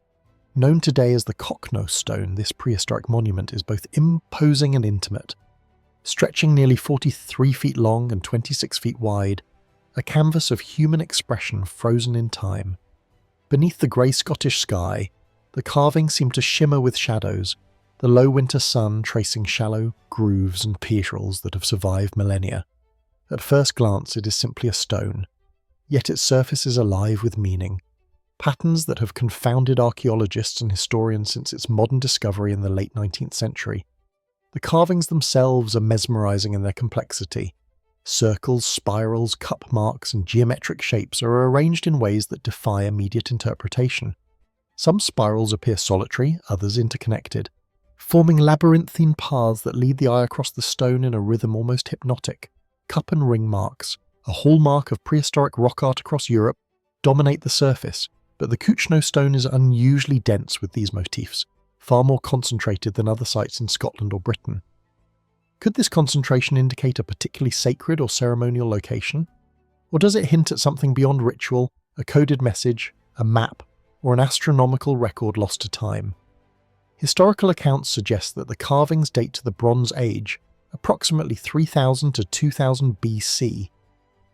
Speaker 1: Known today as the Cocknose stone, this prehistoric monument is both imposing and intimate. Stretching nearly 43 feet long and 26 feet wide, a canvas of human expression frozen in time. Beneath the grey Scottish sky, the carvings seem to shimmer with shadows, the low winter sun tracing shallow grooves and petrels that have survived millennia. At first glance, it is simply a stone, yet its surface is alive with meaning. Patterns that have confounded archaeologists and historians since its modern discovery in the late 19th century. The carvings themselves are mesmerizing in their complexity. Circles, spirals, cup marks, and geometric shapes are arranged in ways that defy immediate interpretation. Some spirals appear solitary, others interconnected, forming labyrinthine paths that lead the eye across the stone in a rhythm almost hypnotic. Cup and ring marks, a hallmark of prehistoric rock art across Europe, dominate the surface, but the Cocknose stone is unusually dense with these motifs, far more concentrated than other sites in Scotland or Britain. Could this concentration indicate a particularly sacred or ceremonial location? Or does it hint at something beyond ritual, a coded message, a map, or an astronomical record lost to time? Historical accounts suggest that the carvings date to the Bronze Age, approximately 3000 to 2000 BC.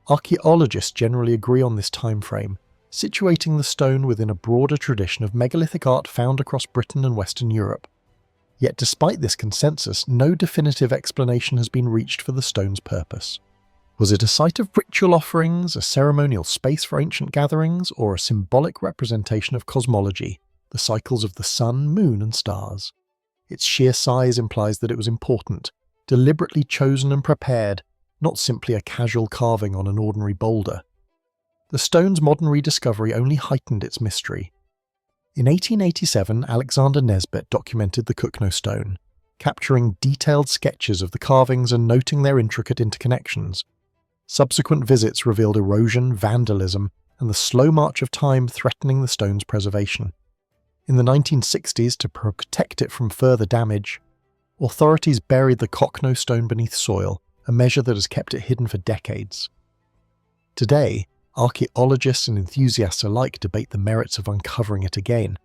Speaker 1: Archaeologists generally agree on this time frame, situating the stone within a broader tradition of megalithic art found across Britain and Western Europe. Yet despite this consensus, no definitive explanation has been reached for the stone's purpose. Was it a site of ritual offerings, a ceremonial space for ancient gatherings, or a symbolic representation of cosmology, the cycles of the sun, moon, and stars? Its sheer size implies that it was important, deliberately chosen and prepared, not simply a casual carving on an ordinary boulder. The stone's modern rediscovery only heightened its mystery. In 1887, Alexander Nesbit documented the Cocknose stone, capturing detailed sketches of the carvings and noting their intricate interconnections. Subsequent visits revealed erosion, vandalism, and the slow march of time threatening the stone's preservation. In the 1960s, to protect it from further damage, authorities buried the Cockno stone beneath soil, a measure that has kept it hidden for decades. Today, archaeologists and enthusiasts alike debate the merits of uncovering it again,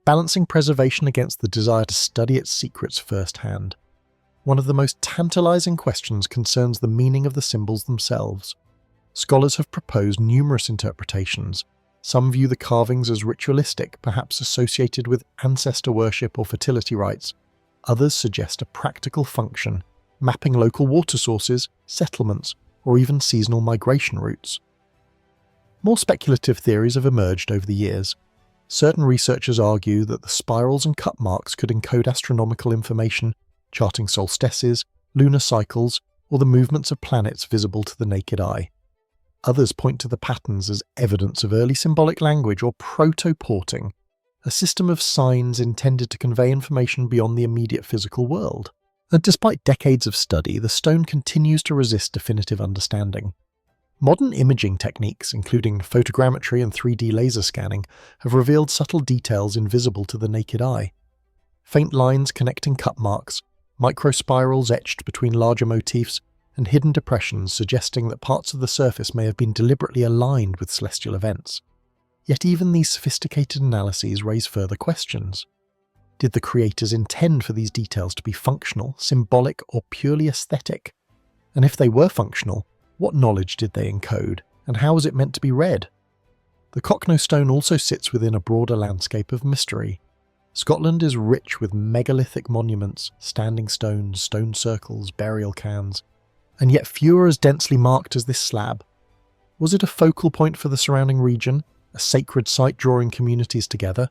Speaker 1: balancing preservation against the desire to study its secrets firsthand. One of the most tantalizing questions concerns the meaning of the symbols themselves. Scholars have proposed numerous interpretations. Some view the carvings as ritualistic, perhaps associated with ancestor worship or fertility rites. Others suggest a practical function, mapping local water sources, settlements, or even seasonal migration routes. More speculative theories have emerged over the years. Certain researchers argue that the spirals and cut marks could encode astronomical information, charting solstices, lunar cycles, or the movements of planets visible to the naked eye. Others point to the patterns as evidence of early symbolic language or proto-porting, a system of signs intended to convey information beyond the immediate physical world. And despite decades of study, the stone continues to resist definitive understanding. Modern imaging techniques, including photogrammetry and 3D laser scanning, have revealed subtle details invisible to the naked eye. Faint lines connecting cut marks, microspirals etched between larger motifs, and hidden depressions suggesting that parts of the surface may have been deliberately aligned with celestial events. Yet even these sophisticated analyses raise further questions. Did the creators intend for these details to be functional, symbolic, or purely aesthetic? And if they were functional, what knowledge did they encode, and how was it meant to be read? The Cockno stone also sits within a broader landscape of mystery. Scotland is rich with megalithic monuments, standing stones, stone circles, burial cairns, and yet few are as densely marked as this slab. Was it a focal point for the surrounding region, a sacred site drawing communities together?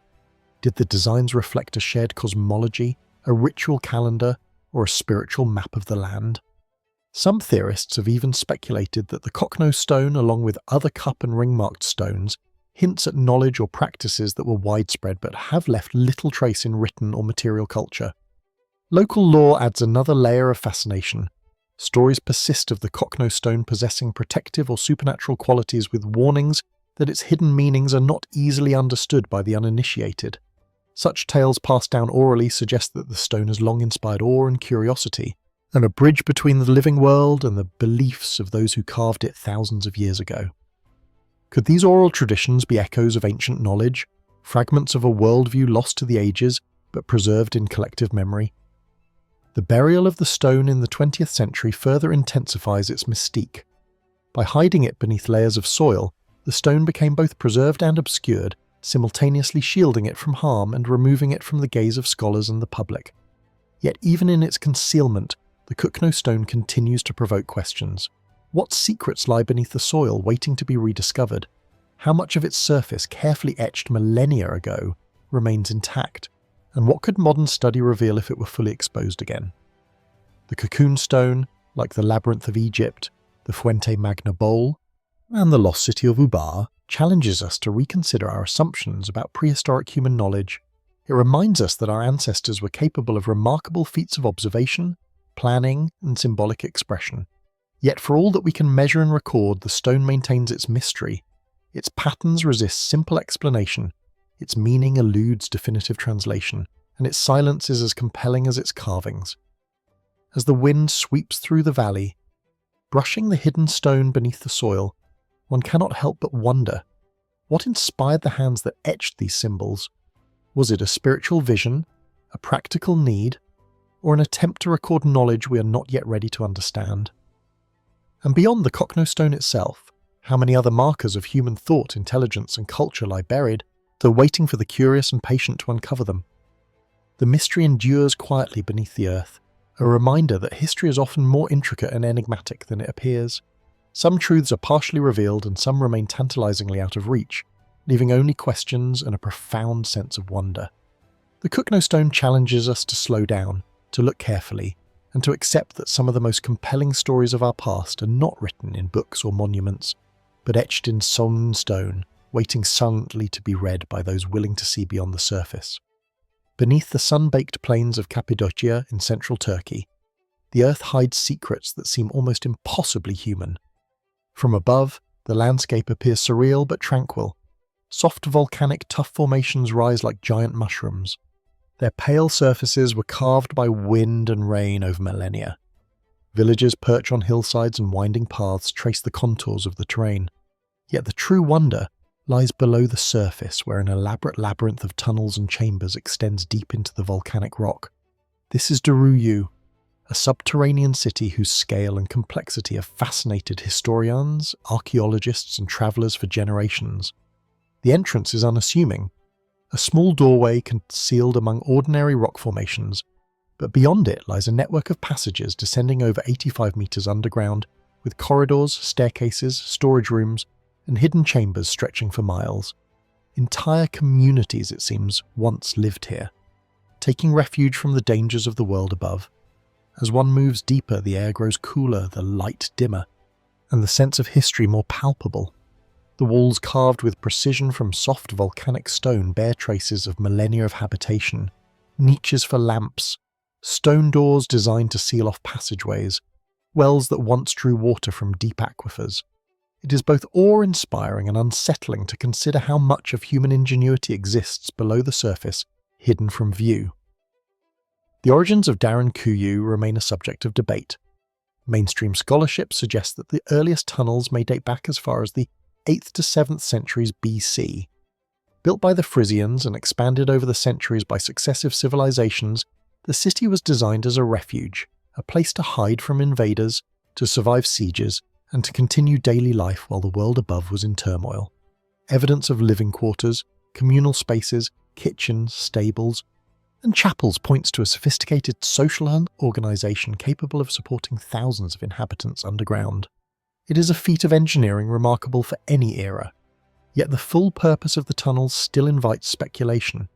Speaker 1: Did the designs reflect a shared cosmology, a ritual calendar, or a spiritual map of the land? Some theorists have even speculated that the Cockno stone, along with other cup and ring-marked stones, hints at knowledge or practices that were widespread but have left little trace in written or material culture. Local lore adds another layer of fascination. Stories persist of the Cockno stone possessing protective or supernatural qualities, with warnings that its hidden meanings are not easily understood by the uninitiated. Such tales passed down orally suggest that the stone has long inspired awe and curiosity, and a bridge between the living world and the beliefs of those who carved it thousands of years ago. Could these oral traditions be echoes of ancient knowledge, fragments of a worldview lost to the ages but preserved in collective memory? The burial of the stone in the 20th century further intensifies its mystique. By hiding it beneath layers of soil, the stone became both preserved and obscured, simultaneously shielding it from harm and removing it from the gaze of scholars and the public. Yet even in its concealment, the Cockno stone continues to provoke questions. What secrets lie beneath the soil waiting to be rediscovered? How much of its surface, carefully etched millennia ago, remains intact? And what could modern study reveal if it were fully exposed again? The Cocoon Stone, like the Labyrinth of Egypt, the Fuente Magna Bowl, and the Lost City of Ubar, challenges us to reconsider our assumptions about prehistoric human knowledge. It reminds us that our ancestors were capable of remarkable feats of observation, planning, and symbolic expression. Yet for all that we can measure and record, the stone maintains its mystery. Its patterns resist simple explanation, its meaning eludes definitive translation, and its silence is as compelling as its carvings. As the wind sweeps through the valley, brushing the hidden stone beneath the soil, one cannot help but wonder, what inspired the hands that etched these symbols? Was it a spiritual vision, a practical need, or an attempt to record knowledge we are not yet ready to understand? And beyond the Cockno stone itself, how many other markers of human thought, intelligence, and culture lie buried, though waiting for the curious and patient to uncover them? The mystery endures quietly beneath the earth, a reminder that history is often more intricate and enigmatic than it appears. Some truths are partially revealed and some remain tantalizingly out of reach, leaving only questions and a profound sense of wonder. The Cockno stone challenges us to slow down, to look carefully, and to accept that some of the most compelling stories of our past are not written in books or monuments, but etched in sown stone, waiting silently to be read by those willing to see beyond the surface. Beneath the sun-baked plains of Cappadocia in central Turkey, the earth hides secrets that seem almost impossibly human. From above, The landscape appears surreal but tranquil. Soft volcanic tuff formations rise like giant mushrooms. Their pale surfaces were carved by wind and rain over millennia. Villagers perch on hillsides and winding paths trace the contours of the terrain. Yet the true wonder lies below the surface, where an elaborate labyrinth of tunnels and chambers extends deep into the volcanic rock. This is Daruyu, a subterranean city whose scale and complexity have fascinated historians, archaeologists, and travellers for generations. The entrance is unassuming, a small doorway concealed among ordinary rock formations, but beyond it lies a network of passages descending over 85 metres underground, with corridors, staircases, storage rooms, and hidden chambers stretching for miles. Entire communities, it seems, once lived here, taking refuge from the dangers of the world above. As one moves deeper, the air grows cooler, the light dimmer, and the sense of history more palpable. The walls carved with precision from soft volcanic stone bear traces of millennia of habitation, niches for lamps, stone doors designed to seal off passageways, wells that once drew water from deep aquifers. It is both awe-inspiring and unsettling to consider how much of human ingenuity exists below the surface, hidden from view. The origins of Darankuyu remain a subject of debate. Mainstream scholarship suggests that the earliest tunnels may date back as far as the 8th to 7th centuries BC. Built by the Frisians and expanded over the centuries by successive civilizations, the city was designed as a refuge, a place to hide from invaders, to survive sieges, and to continue daily life while the world above was in turmoil. Evidence of living quarters, communal spaces, kitchens, stables, and chapels points to a sophisticated social organization capable of supporting thousands of inhabitants underground. It is a feat of engineering remarkable for any era, yet the full purpose of the tunnels still invites speculation.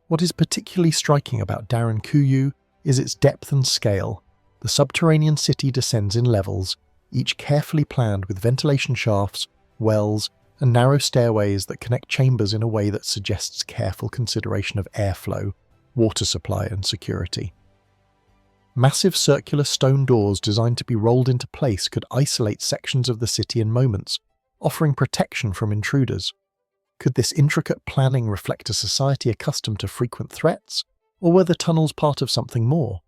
Speaker 1: What is particularly striking about Darankuyu is its depth and scale. The subterranean city descends in levels, each carefully planned with ventilation shafts, wells, and narrow stairways that connect chambers in a way that suggests careful consideration of airflow, water supply, and security. Massive circular stone doors designed to be rolled into place could isolate sections of the city in moments, offering protection from intruders. Could this intricate planning reflect a society accustomed to frequent threats, or were the tunnels part of something more?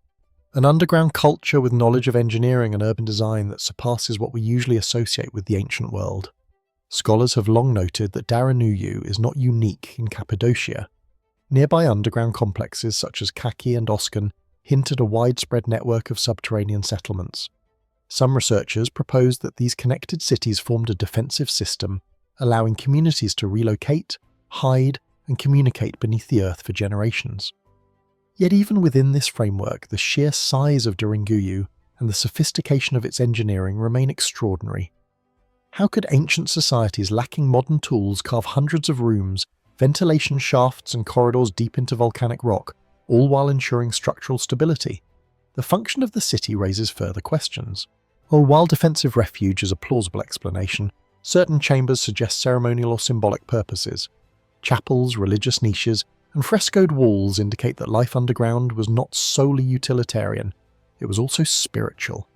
Speaker 1: An underground culture with knowledge of engineering and urban design that surpasses what we usually associate with the ancient world. Scholars have long noted that Darankuyu is not unique in Cappadocia. Nearby underground complexes such as Kaki and Oscan hint at a widespread network of subterranean settlements. Some researchers propose that these connected cities formed a defensive system, allowing communities to relocate, hide, and communicate beneath the earth for generations. Yet even within this framework, the sheer size of Darankuyu and the sophistication of its engineering remain extraordinary. How could ancient societies lacking modern tools carve hundreds of rooms, ventilation shafts, and corridors deep into volcanic rock, all while ensuring structural stability? The function of the city raises further questions. While defensive refuge is a plausible explanation, certain chambers suggest ceremonial or symbolic purposes. Chapels, religious niches, and frescoed walls indicate that life underground was not solely utilitarian, it was also spiritual.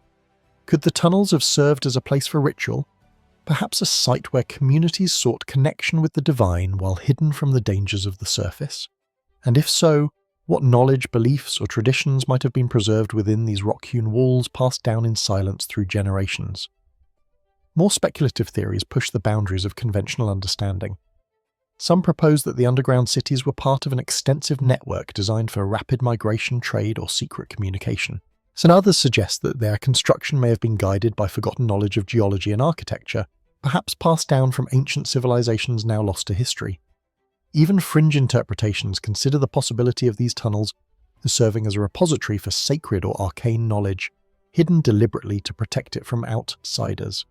Speaker 1: Could the tunnels have served as a place for ritual? Perhaps a site where communities sought connection with the divine while hidden from the dangers of the surface? And if so, what knowledge, beliefs, or traditions might have been preserved within these rock-hewn walls passed down in silence through generations? More speculative theories push the boundaries of conventional understanding. Some propose that the underground cities were part of an extensive network designed for rapid migration, trade, or secret communication. Some others suggest that their construction may have been guided by forgotten knowledge of geology and architecture, perhaps passed down from ancient civilizations now lost to history. Even fringe interpretations consider the possibility of these tunnels as serving as a repository for sacred or arcane knowledge, hidden deliberately to protect it from outsiders.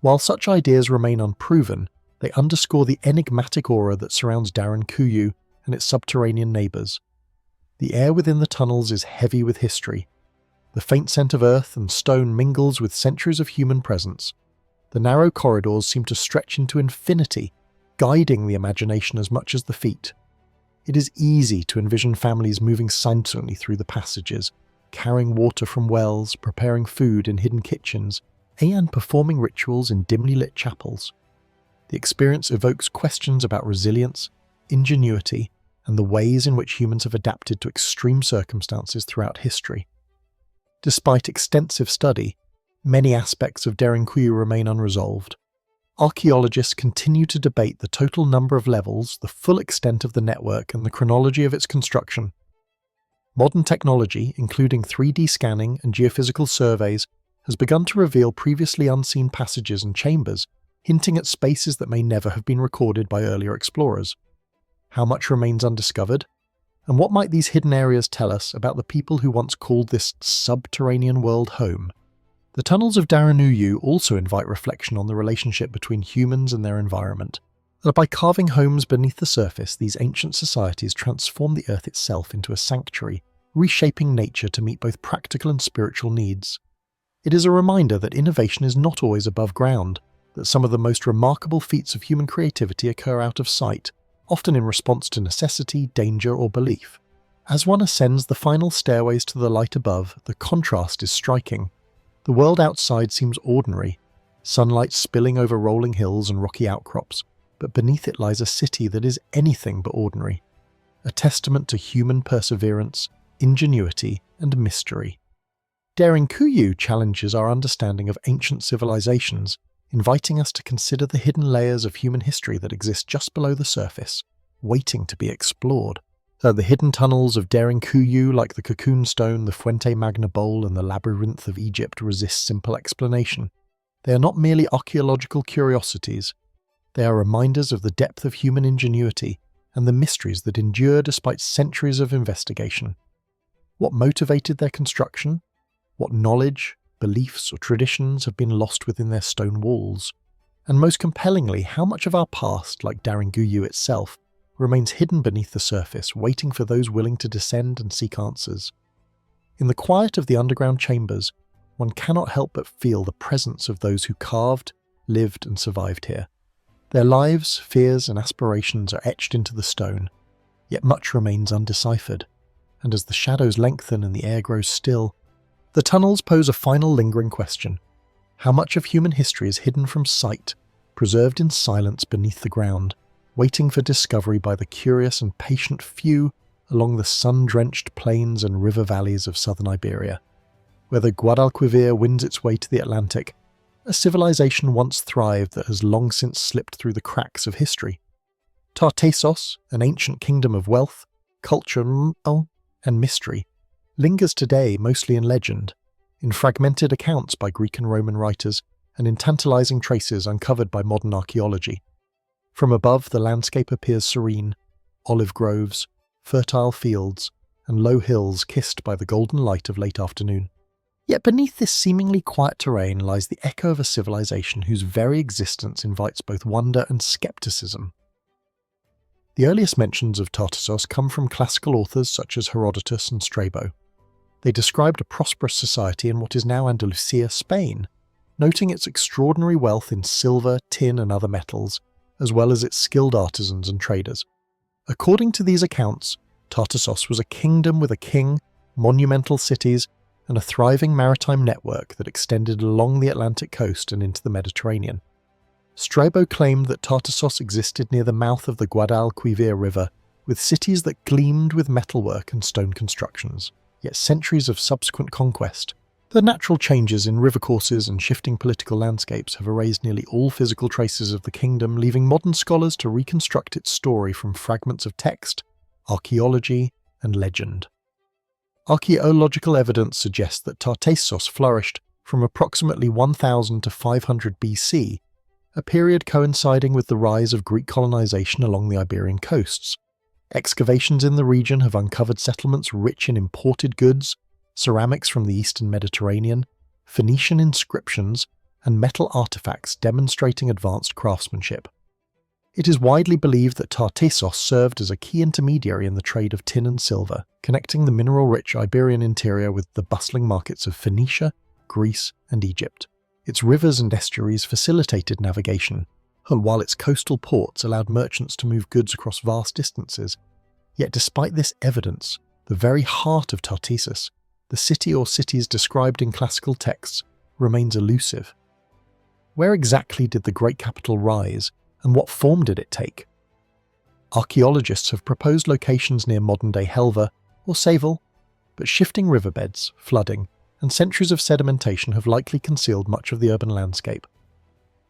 Speaker 1: While such ideas remain unproven, they underscore the enigmatic aura that surrounds Darankuyu and its subterranean neighbours. The air within the tunnels is heavy with history. The faint scent of earth and stone mingles with centuries of human presence. The narrow corridors seem to stretch into infinity, guiding the imagination as much as the feet. It is easy to envision families moving silently through the passages, carrying water from wells, preparing food in hidden kitchens, and performing rituals in dimly lit chapels. The experience evokes questions about resilience, ingenuity, and the ways in which humans have adapted to extreme circumstances throughout history. Despite extensive study, many aspects of Derinkuyu remain unresolved. Archaeologists continue to debate the total number of levels, the full extent of the network, and the chronology of its construction. Modern technology, including 3D scanning and geophysical surveys, has begun to reveal previously unseen passages and chambers, hinting at spaces that may never have been recorded by earlier explorers. How much remains undiscovered? And what might these hidden areas tell us about the people who once called this subterranean world home? The tunnels of Derinkuyu also invite reflection on the relationship between humans and their environment. That by carving homes beneath the surface, these ancient societies transformed the earth itself into a sanctuary, reshaping nature to meet both practical and spiritual needs. It is a reminder that innovation is not always above ground, that some of the most remarkable feats of human creativity occur out of sight, often in response to necessity, danger, or belief. As one ascends the final stairways to the light above, the contrast is striking. The world outside seems ordinary, sunlight spilling over rolling hills and rocky outcrops, but beneath it lies a city that is anything but ordinary, a testament to human perseverance, ingenuity, and mystery. Derinkuyu challenges our understanding of ancient civilizations, inviting us to consider the hidden layers of human history that exist just below the surface, waiting to be explored. So the hidden tunnels of Derinkuyu, like the Cocoon Stone, the Fuente Magna Bowl, and the Labyrinth of Egypt, resist simple explanation. They are not merely archaeological curiosities. They are reminders of the depth of human ingenuity and the mysteries that endure despite centuries of investigation. What motivated their construction? What knowledge, beliefs, or traditions have been lost within their stone walls? And most compellingly, how much of our past, like Derinkuyu itself, remains hidden beneath the surface, waiting for those willing to descend and seek answers? In the quiet of the underground chambers, one cannot help but feel the presence of those who carved, lived, and survived here. Their lives, fears, and aspirations are etched into the stone, yet much remains undeciphered, and as the shadows lengthen and the air grows still, the tunnels pose a final lingering question. How much of human history is hidden from sight, preserved in silence beneath the ground, waiting for discovery by the curious and patient few along the sun-drenched plains and river valleys of southern Iberia? Where the Guadalquivir winds its way to the Atlantic, a civilization once thrived that has long since slipped through the cracks of history. Tartessos, an ancient kingdom of wealth, culture, and mystery, lingers today mostly in legend, in fragmented accounts by Greek and Roman writers, and in tantalizing traces uncovered by modern archaeology. From above, the landscape appears serene: olive groves, fertile fields, and low hills kissed by the golden light of late afternoon. Yet beneath this seemingly quiet terrain lies the echo of a civilization whose very existence invites both wonder and skepticism. The earliest mentions of Tartessos come from classical authors such as Herodotus and Strabo. They described a prosperous society in what is now Andalusia, Spain, noting its extraordinary wealth in silver, tin, and other metals, as well as its skilled artisans and traders. According to these accounts, Tartessos was a kingdom with a king, monumental cities, and a thriving maritime network that extended along the Atlantic coast and into the Mediterranean. Strabo claimed that Tartessos existed near the mouth of the Guadalquivir River, with cities that gleamed with metalwork and stone constructions. Yet centuries of subsequent conquest, the natural changes in river courses and shifting political landscapes have erased nearly all physical traces of the kingdom, leaving modern scholars to reconstruct its story from fragments of text, archaeology, and legend. Archaeological evidence suggests that Tartessos flourished from approximately 1000 to 500 BC, a period coinciding with the rise of Greek colonization along the Iberian coasts. Excavations in the region have uncovered settlements rich in imported goods, ceramics from the eastern Mediterranean, Phoenician inscriptions, and metal artifacts demonstrating advanced craftsmanship. It is widely believed that Tartessos served as a key intermediary in the trade of tin and silver, connecting the mineral-rich Iberian interior with the bustling markets of Phoenicia, Greece, and Egypt. Its rivers and estuaries facilitated navigation, while its coastal ports allowed merchants to move goods across vast distances. Yet despite this evidence, the very heart of Tartessos, the city or cities described in classical texts, remains elusive. Where exactly did the great capital rise, and what form did it take? Archaeologists have proposed locations near modern-day Helva or Seyvel, but shifting riverbeds, flooding, and centuries of sedimentation have likely concealed much of the urban landscape.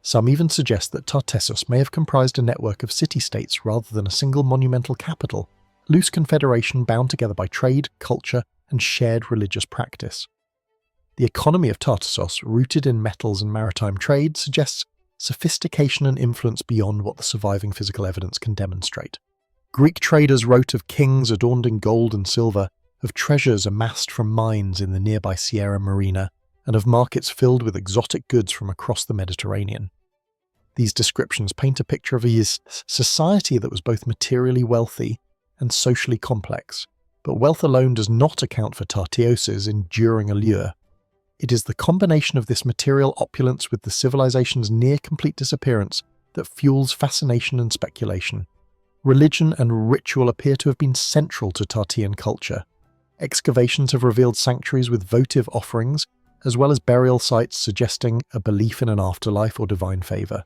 Speaker 1: Some even suggest that Tartessos may have comprised a network of city-states rather than a single monumental capital, a loose confederation bound together by trade, culture, and shared religious practice. The economy of Tartessos, rooted in metals and maritime trade, suggests sophistication and influence beyond what the surviving physical evidence can demonstrate. Greek traders wrote of kings adorned in gold and silver, of treasures amassed from mines in the nearby Sierra Morena, and of markets filled with exotic goods from across the Mediterranean. These descriptions paint a picture of a society that was both materially wealthy and socially complex, but wealth alone does not account for Tartessos' enduring allure. It is the combination of this material opulence with the civilization's near-complete disappearance that fuels fascination and speculation. Religion and ritual appear to have been central to Tartessian culture. Excavations have revealed sanctuaries with votive offerings, as well as burial sites suggesting a belief in an afterlife or divine favour.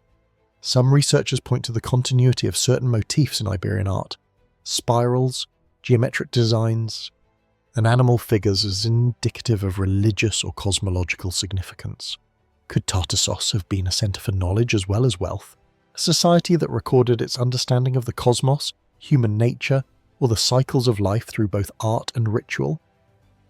Speaker 1: Some researchers point to the continuity of certain motifs in Iberian art: spirals, geometric designs, and animal figures as indicative of religious or cosmological significance. Could Tartessos have been a centre for knowledge as well as wealth? A society that recorded its understanding of the cosmos, human nature, or the cycles of life through both art and ritual?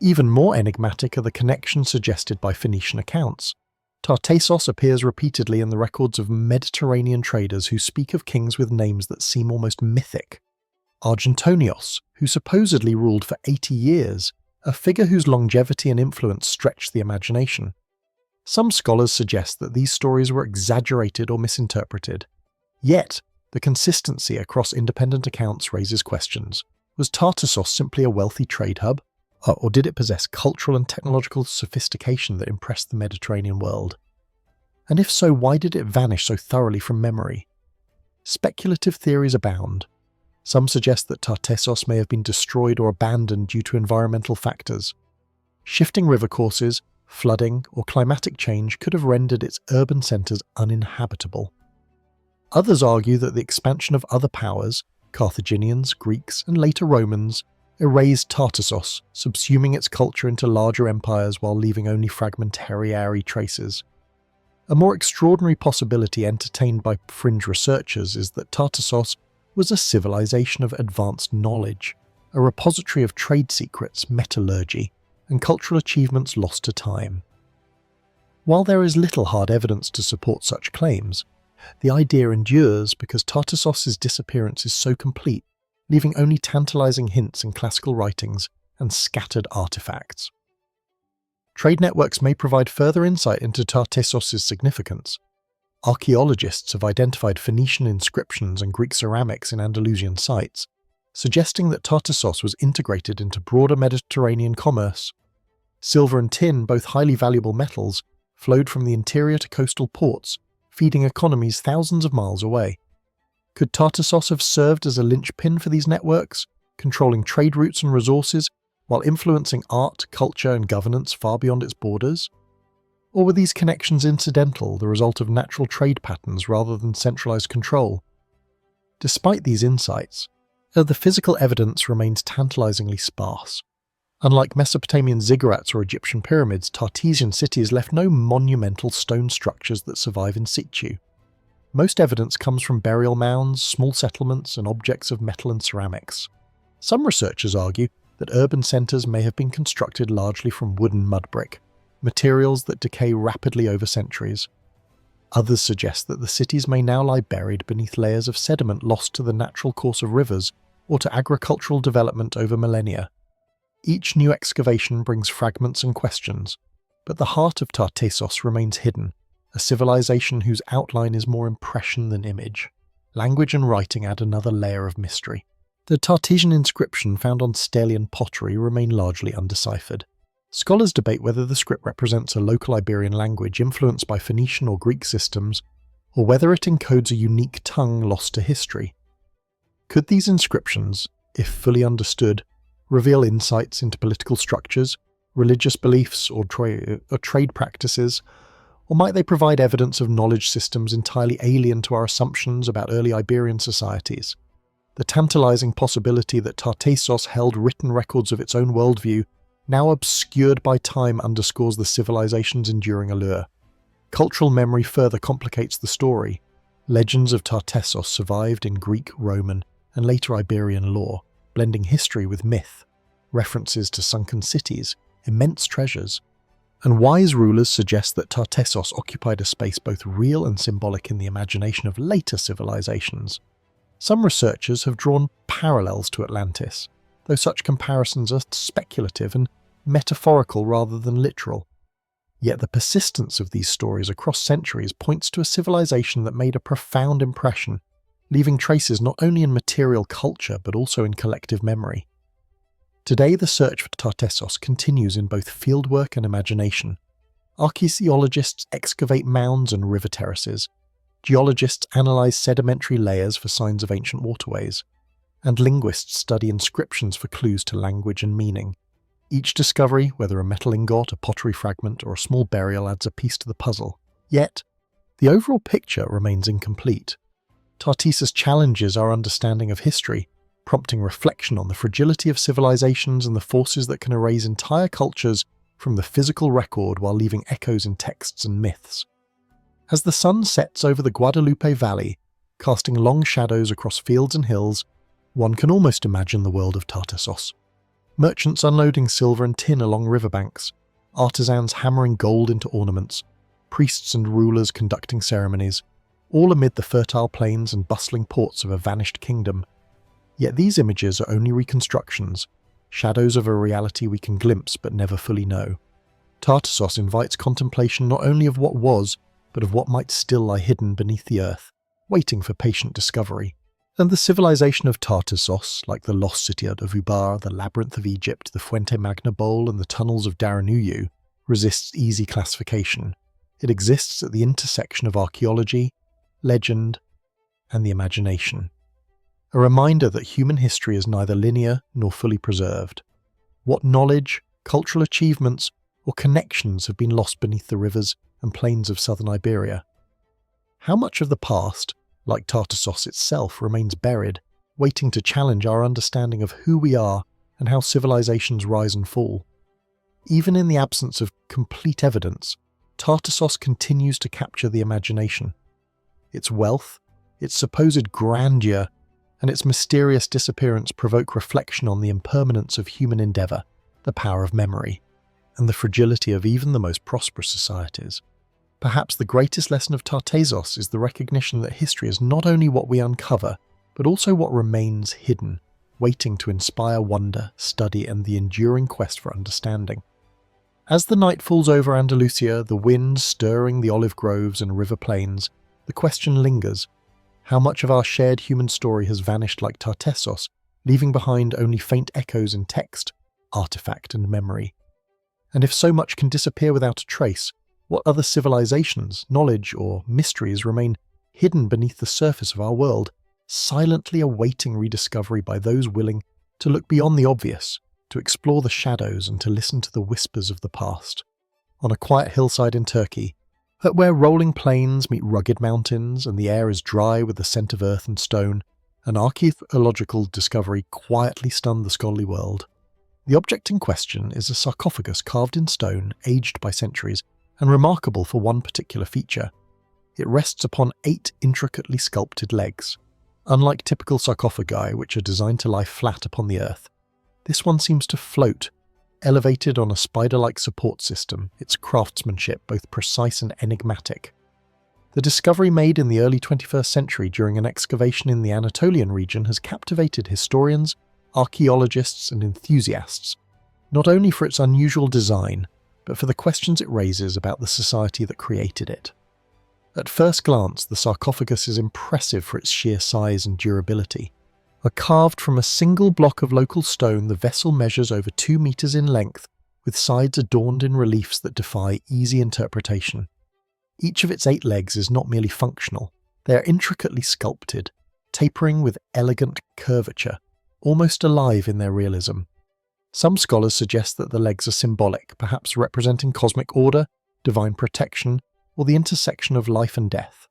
Speaker 1: Even more enigmatic are the connections suggested by Phoenician accounts. Tartessos appears repeatedly in the records of Mediterranean traders who speak of kings with names that seem almost mythic. Argentonios, who supposedly ruled for 80 years, a figure whose longevity and influence stretched the imagination. Some scholars suggest that these stories were exaggerated or misinterpreted. Yet, the consistency across independent accounts raises questions. Was Tartessos simply a wealthy trade hub? Or did it possess cultural and technological sophistication that impressed the Mediterranean world? And if so, why did it vanish so thoroughly from memory? Speculative theories abound. Some suggest that Tartessos may have been destroyed or abandoned due to environmental factors. Shifting river courses, flooding, or climatic change could have rendered its urban centres uninhabitable. Others argue that the expansion of other powers, Carthaginians, Greeks, and later Romans, erased Tartessos, subsuming its culture into larger empires while leaving only fragmentary traces. A more extraordinary possibility entertained by fringe researchers is that Tartessos was a civilization of advanced knowledge, a repository of trade secrets, metallurgy, and cultural achievements lost to time. While there is little hard evidence to support such claims, the idea endures because Tartessos' disappearance is so complete, leaving only tantalizing hints in classical writings and scattered artifacts. Trade networks may provide further insight into Tartessos' significance. Archaeologists have identified Phoenician inscriptions and Greek ceramics in Andalusian sites, suggesting that Tartessos was integrated into broader Mediterranean commerce. Silver and tin, both highly valuable metals, flowed from the interior to coastal ports, feeding economies thousands of miles away. Could Tartessos have served as a linchpin for these networks, controlling trade routes and resources, while influencing art, culture, and governance far beyond its borders? Or were these connections incidental, the result of natural trade patterns rather than centralized control? Despite these insights, the physical evidence remains tantalizingly sparse. Unlike Mesopotamian ziggurats or Egyptian pyramids, Tartessian cities left no monumental stone structures that survive in situ. Most evidence comes from burial mounds, small settlements, and objects of metal and ceramics. Some researchers argue that urban centres may have been constructed largely from wood and mud brick, materials that decay rapidly over centuries. Others suggest that the cities may now lie buried beneath layers of sediment lost to the natural course of rivers or to agricultural development over millennia. Each new excavation brings fragments and questions, but the heart of Tartessos remains hidden, a civilization whose outline is more impression than image. Language and writing add another layer of mystery. The Tartessian inscription found on Stelian pottery remain largely undeciphered. Scholars debate whether the script represents a local Iberian language influenced by Phoenician or Greek systems, or whether it encodes a unique tongue lost to history. Could these inscriptions, if fully understood, reveal insights into political structures, religious beliefs, or trade practices, Or might they provide evidence of knowledge systems entirely alien to our assumptions about early Iberian societies? The tantalizing possibility that Tartessos held written records of its own worldview, now obscured by time, underscores the civilization's enduring allure. Cultural memory further complicates the story. Legends of Tartessos survived in Greek, Roman, and later Iberian lore, blending history with myth, references to sunken cities, immense treasures. And wise rulers suggest that Tartessos occupied a space both real and symbolic in the imagination of later civilizations. Some researchers have drawn parallels to Atlantis, though such comparisons are speculative and metaphorical rather than literal. Yet the persistence of these stories across centuries points to a civilization that made a profound impression, leaving traces not only in material culture but also in collective memory. Today the search for Tartessos continues in both fieldwork and imagination. Archaeologists excavate mounds and river terraces, geologists analyze sedimentary layers for signs of ancient waterways, and linguists study inscriptions for clues to language and meaning. Each discovery, whether a metal ingot, a pottery fragment, or a small burial, adds a piece to the puzzle. Yet, the overall picture remains incomplete. Tartessos challenges our understanding of history, prompting reflection on the fragility of civilizations and the forces that can erase entire cultures from the physical record while leaving echoes in texts and myths. As the sun sets over the Guadalupe Valley, casting long shadows across fields and hills, one can almost imagine the world of Tartessos. Merchants unloading silver and tin along riverbanks, artisans hammering gold into ornaments, priests and rulers conducting ceremonies, all amid the fertile plains and bustling ports of a vanished kingdom. Yet these images are only reconstructions, shadows of a reality we can glimpse but never fully know. Tartessos invites contemplation not only of what was, but of what might still lie hidden beneath the earth, waiting for patient discovery. And the civilization of Tartessos, like the lost city of Ubar, the labyrinth of Egypt, the Fuente Magna Bowl, and the tunnels of Daranuyu, resists easy classification. It exists at the intersection of archaeology, legend, and the imagination. A reminder that human history is neither linear nor fully preserved. What knowledge, cultural achievements, or connections have been lost beneath the rivers and plains of southern Iberia? How much of the past, like Tartessos itself, remains buried, waiting to challenge our understanding of who we are and how civilizations rise and fall? Even in the absence of complete evidence, Tartessos continues to capture the imagination. Its wealth, its supposed grandeur, and its mysterious disappearance provoke reflection on the impermanence of human endeavour, the power of memory, and the fragility of even the most prosperous societies. Perhaps the greatest lesson of Tartessos is the recognition that history is not only what we uncover, but also what remains hidden, waiting to inspire wonder, study, and the enduring quest for understanding. As the night falls over Andalusia, the wind stirring the olive groves and river plains, the question lingers: how much of our shared human story has vanished like Tartessos, leaving behind only faint echoes in text, artifact, and memory? And if so much can disappear without a trace, what other civilizations, knowledge, or mysteries remain hidden beneath the surface of our world, silently awaiting rediscovery by those willing to look beyond the obvious, to explore the shadows, and to listen to the whispers of the past? On a quiet hillside in Turkey, where rolling plains meet rugged mountains and the air is dry with the scent of earth and stone, an archaeological discovery quietly stunned the scholarly world. The object in question is a sarcophagus carved in stone, aged by centuries, and remarkable for one particular feature. It rests upon 8 intricately sculpted legs. Unlike typical sarcophagi, which are designed to lie flat upon the earth, this one seems to float, elevated on a spider-like support system, its craftsmanship both precise and enigmatic. The discovery made in the early 21st century during an excavation in the Anatolian region has captivated historians, archaeologists, and enthusiasts, not only for its unusual design, but for the questions it raises about the society that created it. At first glance, the sarcophagus is impressive for its sheer size and durability. Carved from a single block of local stone, the vessel measures over 2 meters in length, with sides adorned in reliefs that defy easy interpretation. Each of its 8 legs is not merely functional, they are intricately sculpted, tapering with elegant curvature, almost alive in their realism. Some scholars suggest that the legs are symbolic, perhaps representing cosmic order, divine protection, or the intersection of life and death.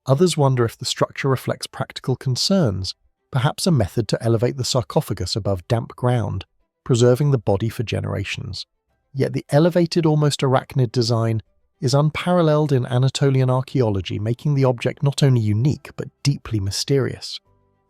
Speaker 1: Others wonder if the structure reflects practical concerns, perhaps a method to elevate the sarcophagus above damp ground, preserving the body for generations. Yet the elevated, almost arachnid design is unparalleled in Anatolian archaeology, making the object not only unique but deeply mysterious.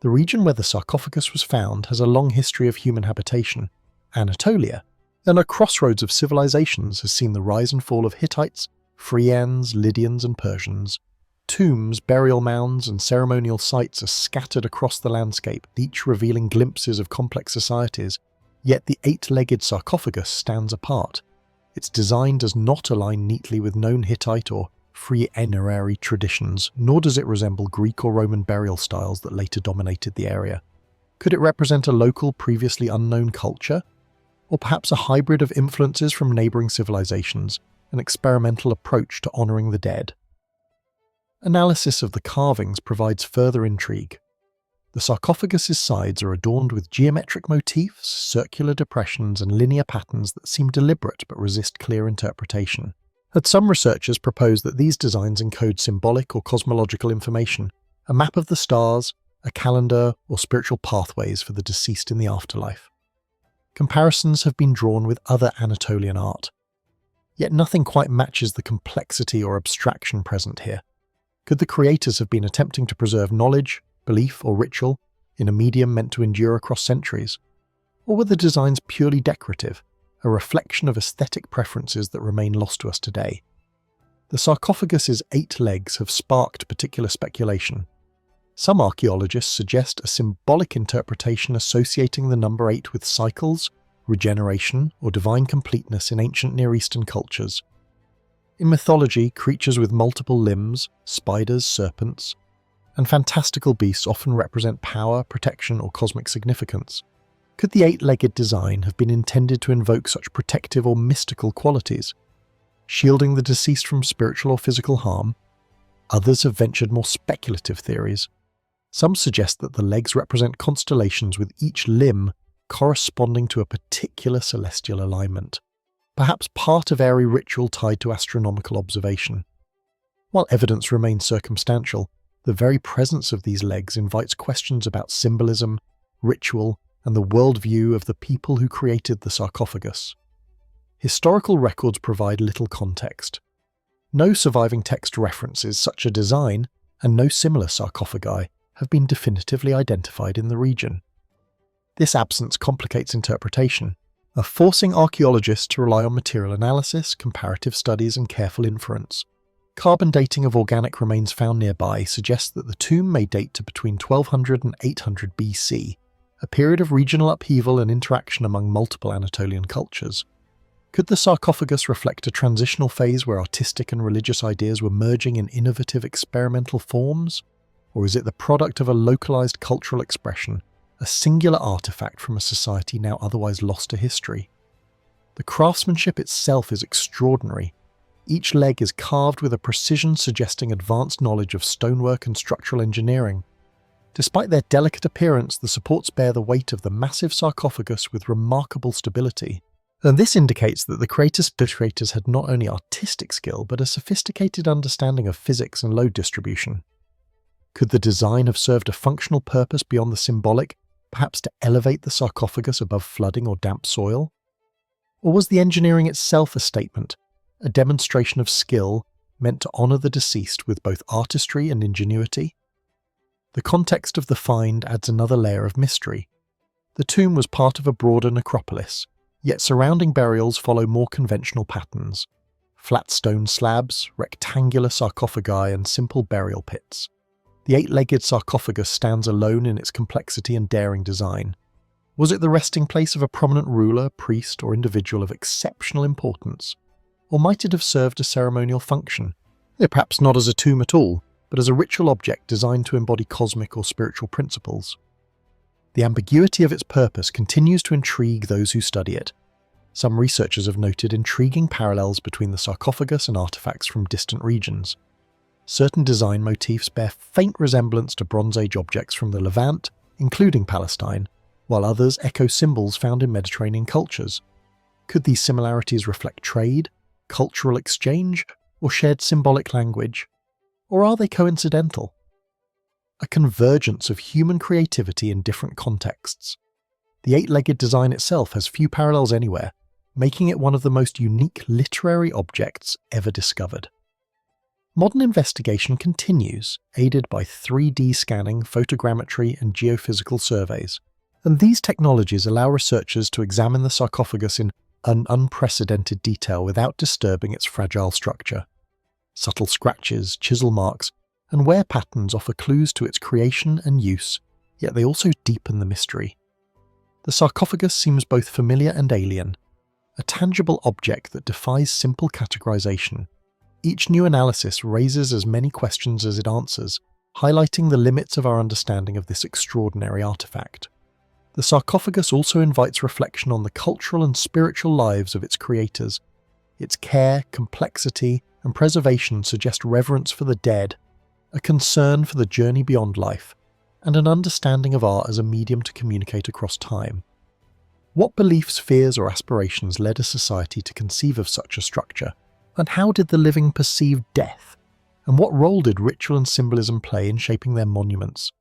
Speaker 1: The region where the sarcophagus was found has a long history of human habitation. Anatolia, and a crossroads of civilizations, has seen the rise and fall of Hittites, Phrygians, Lydians and Persians. Tombs, burial mounds and ceremonial sites are scattered across the landscape, each revealing glimpses of complex societies, yet the eight-legged sarcophagus stands apart. Its design does not align neatly with known Hittite or Phrygian traditions, nor does it resemble Greek or Roman burial styles that later dominated the area. Could it represent a local, previously unknown culture? Or perhaps a hybrid of influences from neighbouring civilizations, an experimental approach to honouring the dead? Analysis of the carvings provides further intrigue. The sarcophagus's sides are adorned with geometric motifs, circular depressions and linear patterns that seem deliberate but resist clear interpretation. Some researchers propose that these designs encode symbolic or cosmological information, a map of the stars, a calendar, or spiritual pathways for the deceased in the afterlife. Comparisons have been drawn with other Anatolian art, yet nothing quite matches the complexity or abstraction present here. Could the creators have been attempting to preserve knowledge, belief, or ritual in a medium meant to endure across centuries? Or were the designs purely decorative, a reflection of aesthetic preferences that remain lost to us today? The sarcophagus's 8 legs have sparked particular speculation. Some archaeologists suggest a symbolic interpretation associating the number 8 with cycles, regeneration, or divine completeness in ancient Near Eastern cultures. In mythology, creatures with multiple limbs, spiders, serpents, and fantastical beasts often represent power, protection, or cosmic significance. Could the 8-legged design have been intended to invoke such protective or mystical qualities, shielding the deceased from spiritual or physical harm? Others have ventured more speculative theories. Some suggest that the legs represent constellations with each limb corresponding to a particular celestial alignment, perhaps part of airy ritual tied to astronomical observation. While evidence remains circumstantial, the very presence of these legs invites questions about symbolism, ritual, and the worldview of the people who created the sarcophagus. Historical records provide little context. No surviving text references such a design, and no similar sarcophagi have been definitively identified in the region. This absence complicates interpretation, forcing archaeologists to rely on material analysis, comparative studies, and careful inference. Carbon dating of organic remains found nearby suggests that the tomb may date to between 1200 and 800 BC, a period of regional upheaval and interaction among multiple Anatolian cultures. Could the sarcophagus reflect a transitional phase where artistic and religious ideas were merging in innovative experimental forms? Or is it the product of a localized cultural expression, a singular artifact from a society now otherwise lost to history? The craftsmanship itself is extraordinary. Each leg is carved with a precision suggesting advanced knowledge of stonework and structural engineering. Despite their delicate appearance, the supports bear the weight of the massive sarcophagus with remarkable stability. And this indicates that the creators had not only artistic skill, but a sophisticated understanding of physics and load distribution. Could the design have served a functional purpose beyond the symbolic, perhaps to elevate the sarcophagus above flooding or damp soil? Or was the engineering itself a statement, a demonstration of skill meant to honour the deceased with both artistry and ingenuity? The context of the find adds another layer of mystery. The tomb was part of a broader necropolis, yet surrounding burials follow more conventional patterns: flat stone slabs, rectangular sarcophagi, and simple burial pits. The 8-legged sarcophagus stands alone in its complexity and daring design. Was it the resting place of a prominent ruler, priest, or individual of exceptional importance? Or might it have served a ceremonial function? Perhaps not as a tomb at all, but as a ritual object designed to embody cosmic or spiritual principles. The ambiguity of its purpose continues to intrigue those who study it. Some researchers have noted intriguing parallels between the sarcophagus and artifacts from distant regions. Certain design motifs bear faint resemblance to Bronze Age objects from the Levant, including Palestine, while others echo symbols found in Mediterranean cultures. Could these similarities reflect trade, cultural exchange, or shared symbolic language? Or are they coincidental? A convergence of human creativity in different contexts. The eight-legged design itself has few parallels anywhere, making it one of the most unique literary objects ever discovered. Modern investigation continues, aided by 3D scanning, photogrammetry, and geophysical surveys, and these technologies allow researchers to examine the sarcophagus in an unprecedented detail without disturbing its fragile structure. Subtle scratches, chisel marks, and wear patterns offer clues to its creation and use, yet they also deepen the mystery. The sarcophagus seems both familiar and alien, a tangible object that defies simple categorization. Each new analysis raises as many questions as it answers, highlighting the limits of our understanding of this extraordinary artifact. The sarcophagus also invites reflection on the cultural and spiritual lives of its creators. Its care, complexity, and preservation suggest reverence for the dead, a concern for the journey beyond life, and an understanding of art as a medium to communicate across time. What beliefs, fears, or aspirations led a society to conceive of such a structure? And how did the living perceive death? And what role did ritual and symbolism play in shaping their monuments?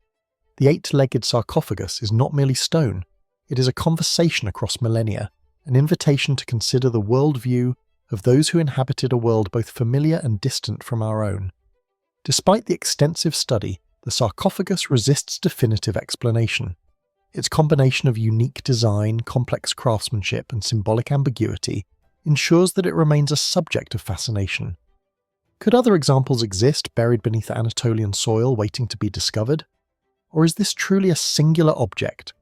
Speaker 1: The eight-legged sarcophagus is not merely stone, it is a conversation across millennia, an invitation to consider the worldview of those who inhabited a world both familiar and distant from our own. Despite the extensive study, the sarcophagus resists definitive explanation. Its combination of unique design, complex craftsmanship, and symbolic ambiguity ensures that it remains a subject of fascination. Could other examples exist buried beneath Anatolian soil waiting to be discovered? Or is this truly a singular object,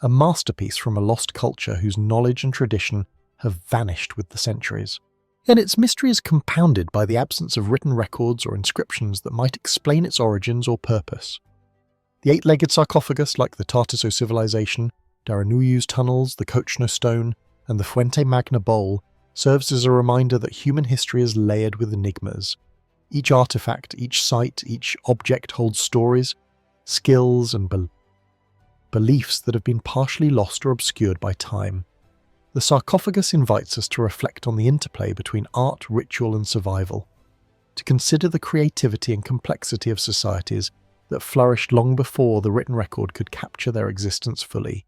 Speaker 1: a masterpiece from a lost culture whose knowledge and tradition have vanished with the centuries? And its mystery is compounded by the absence of written records or inscriptions that might explain its origins or purpose. The eight-legged sarcophagus, like the Tartesso civilization, Daranuyu's tunnels, the Kochno stone, and the Fuente Magna bowl, serves as a reminder that human history is layered with enigmas. Each artifact, each site, each object holds stories, skills, and beliefs that have been partially lost or obscured by time. The sarcophagus invites us to reflect on the interplay between art, ritual, and survival, to consider the creativity and complexity of societies that flourished long before the written record could capture their existence fully.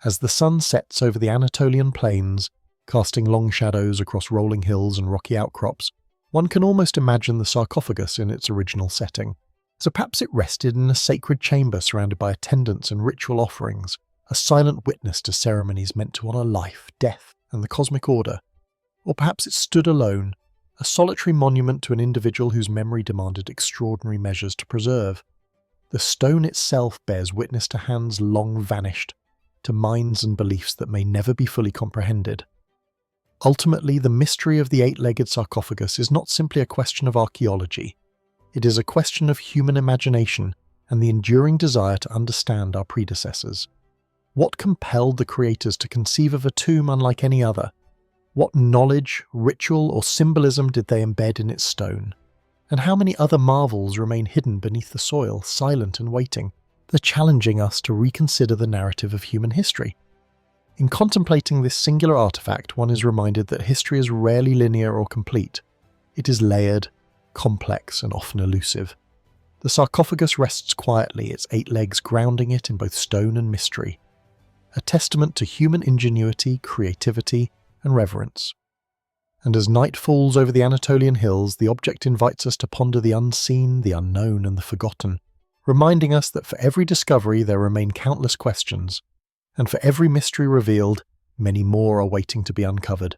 Speaker 1: As the sun sets over the Anatolian plains, casting long shadows across rolling hills and rocky outcrops, one can almost imagine the sarcophagus in its original setting. So perhaps it rested in a sacred chamber surrounded by attendants and ritual offerings, a silent witness to ceremonies meant to honour life, death, and the cosmic order. Or perhaps it stood alone, a solitary monument to an individual whose memory demanded extraordinary measures to preserve. The stone itself bears witness to hands long vanished, to minds and beliefs that may never be fully comprehended. Ultimately, the mystery of the eight-legged sarcophagus is not simply a question of archaeology. It is a question of human imagination and the enduring desire to understand our predecessors. What compelled the creators to conceive of a tomb unlike any other? What knowledge, ritual, or symbolism did they embed in its stone? And how many other marvels remain hidden beneath the soil, silent and waiting, challenging us to reconsider the narrative of human history? In contemplating this singular artifact, one is reminded that history is rarely linear or complete. It is layered, complex, and often elusive. The sarcophagus rests quietly, its 8 legs grounding it in both stone and mystery, a testament to human ingenuity, creativity, and reverence. And as night falls over the Anatolian hills, the object invites us to ponder the unseen, the unknown, and the forgotten, reminding us that for every discovery there remain countless questions, and for every mystery revealed, many more are waiting to be uncovered.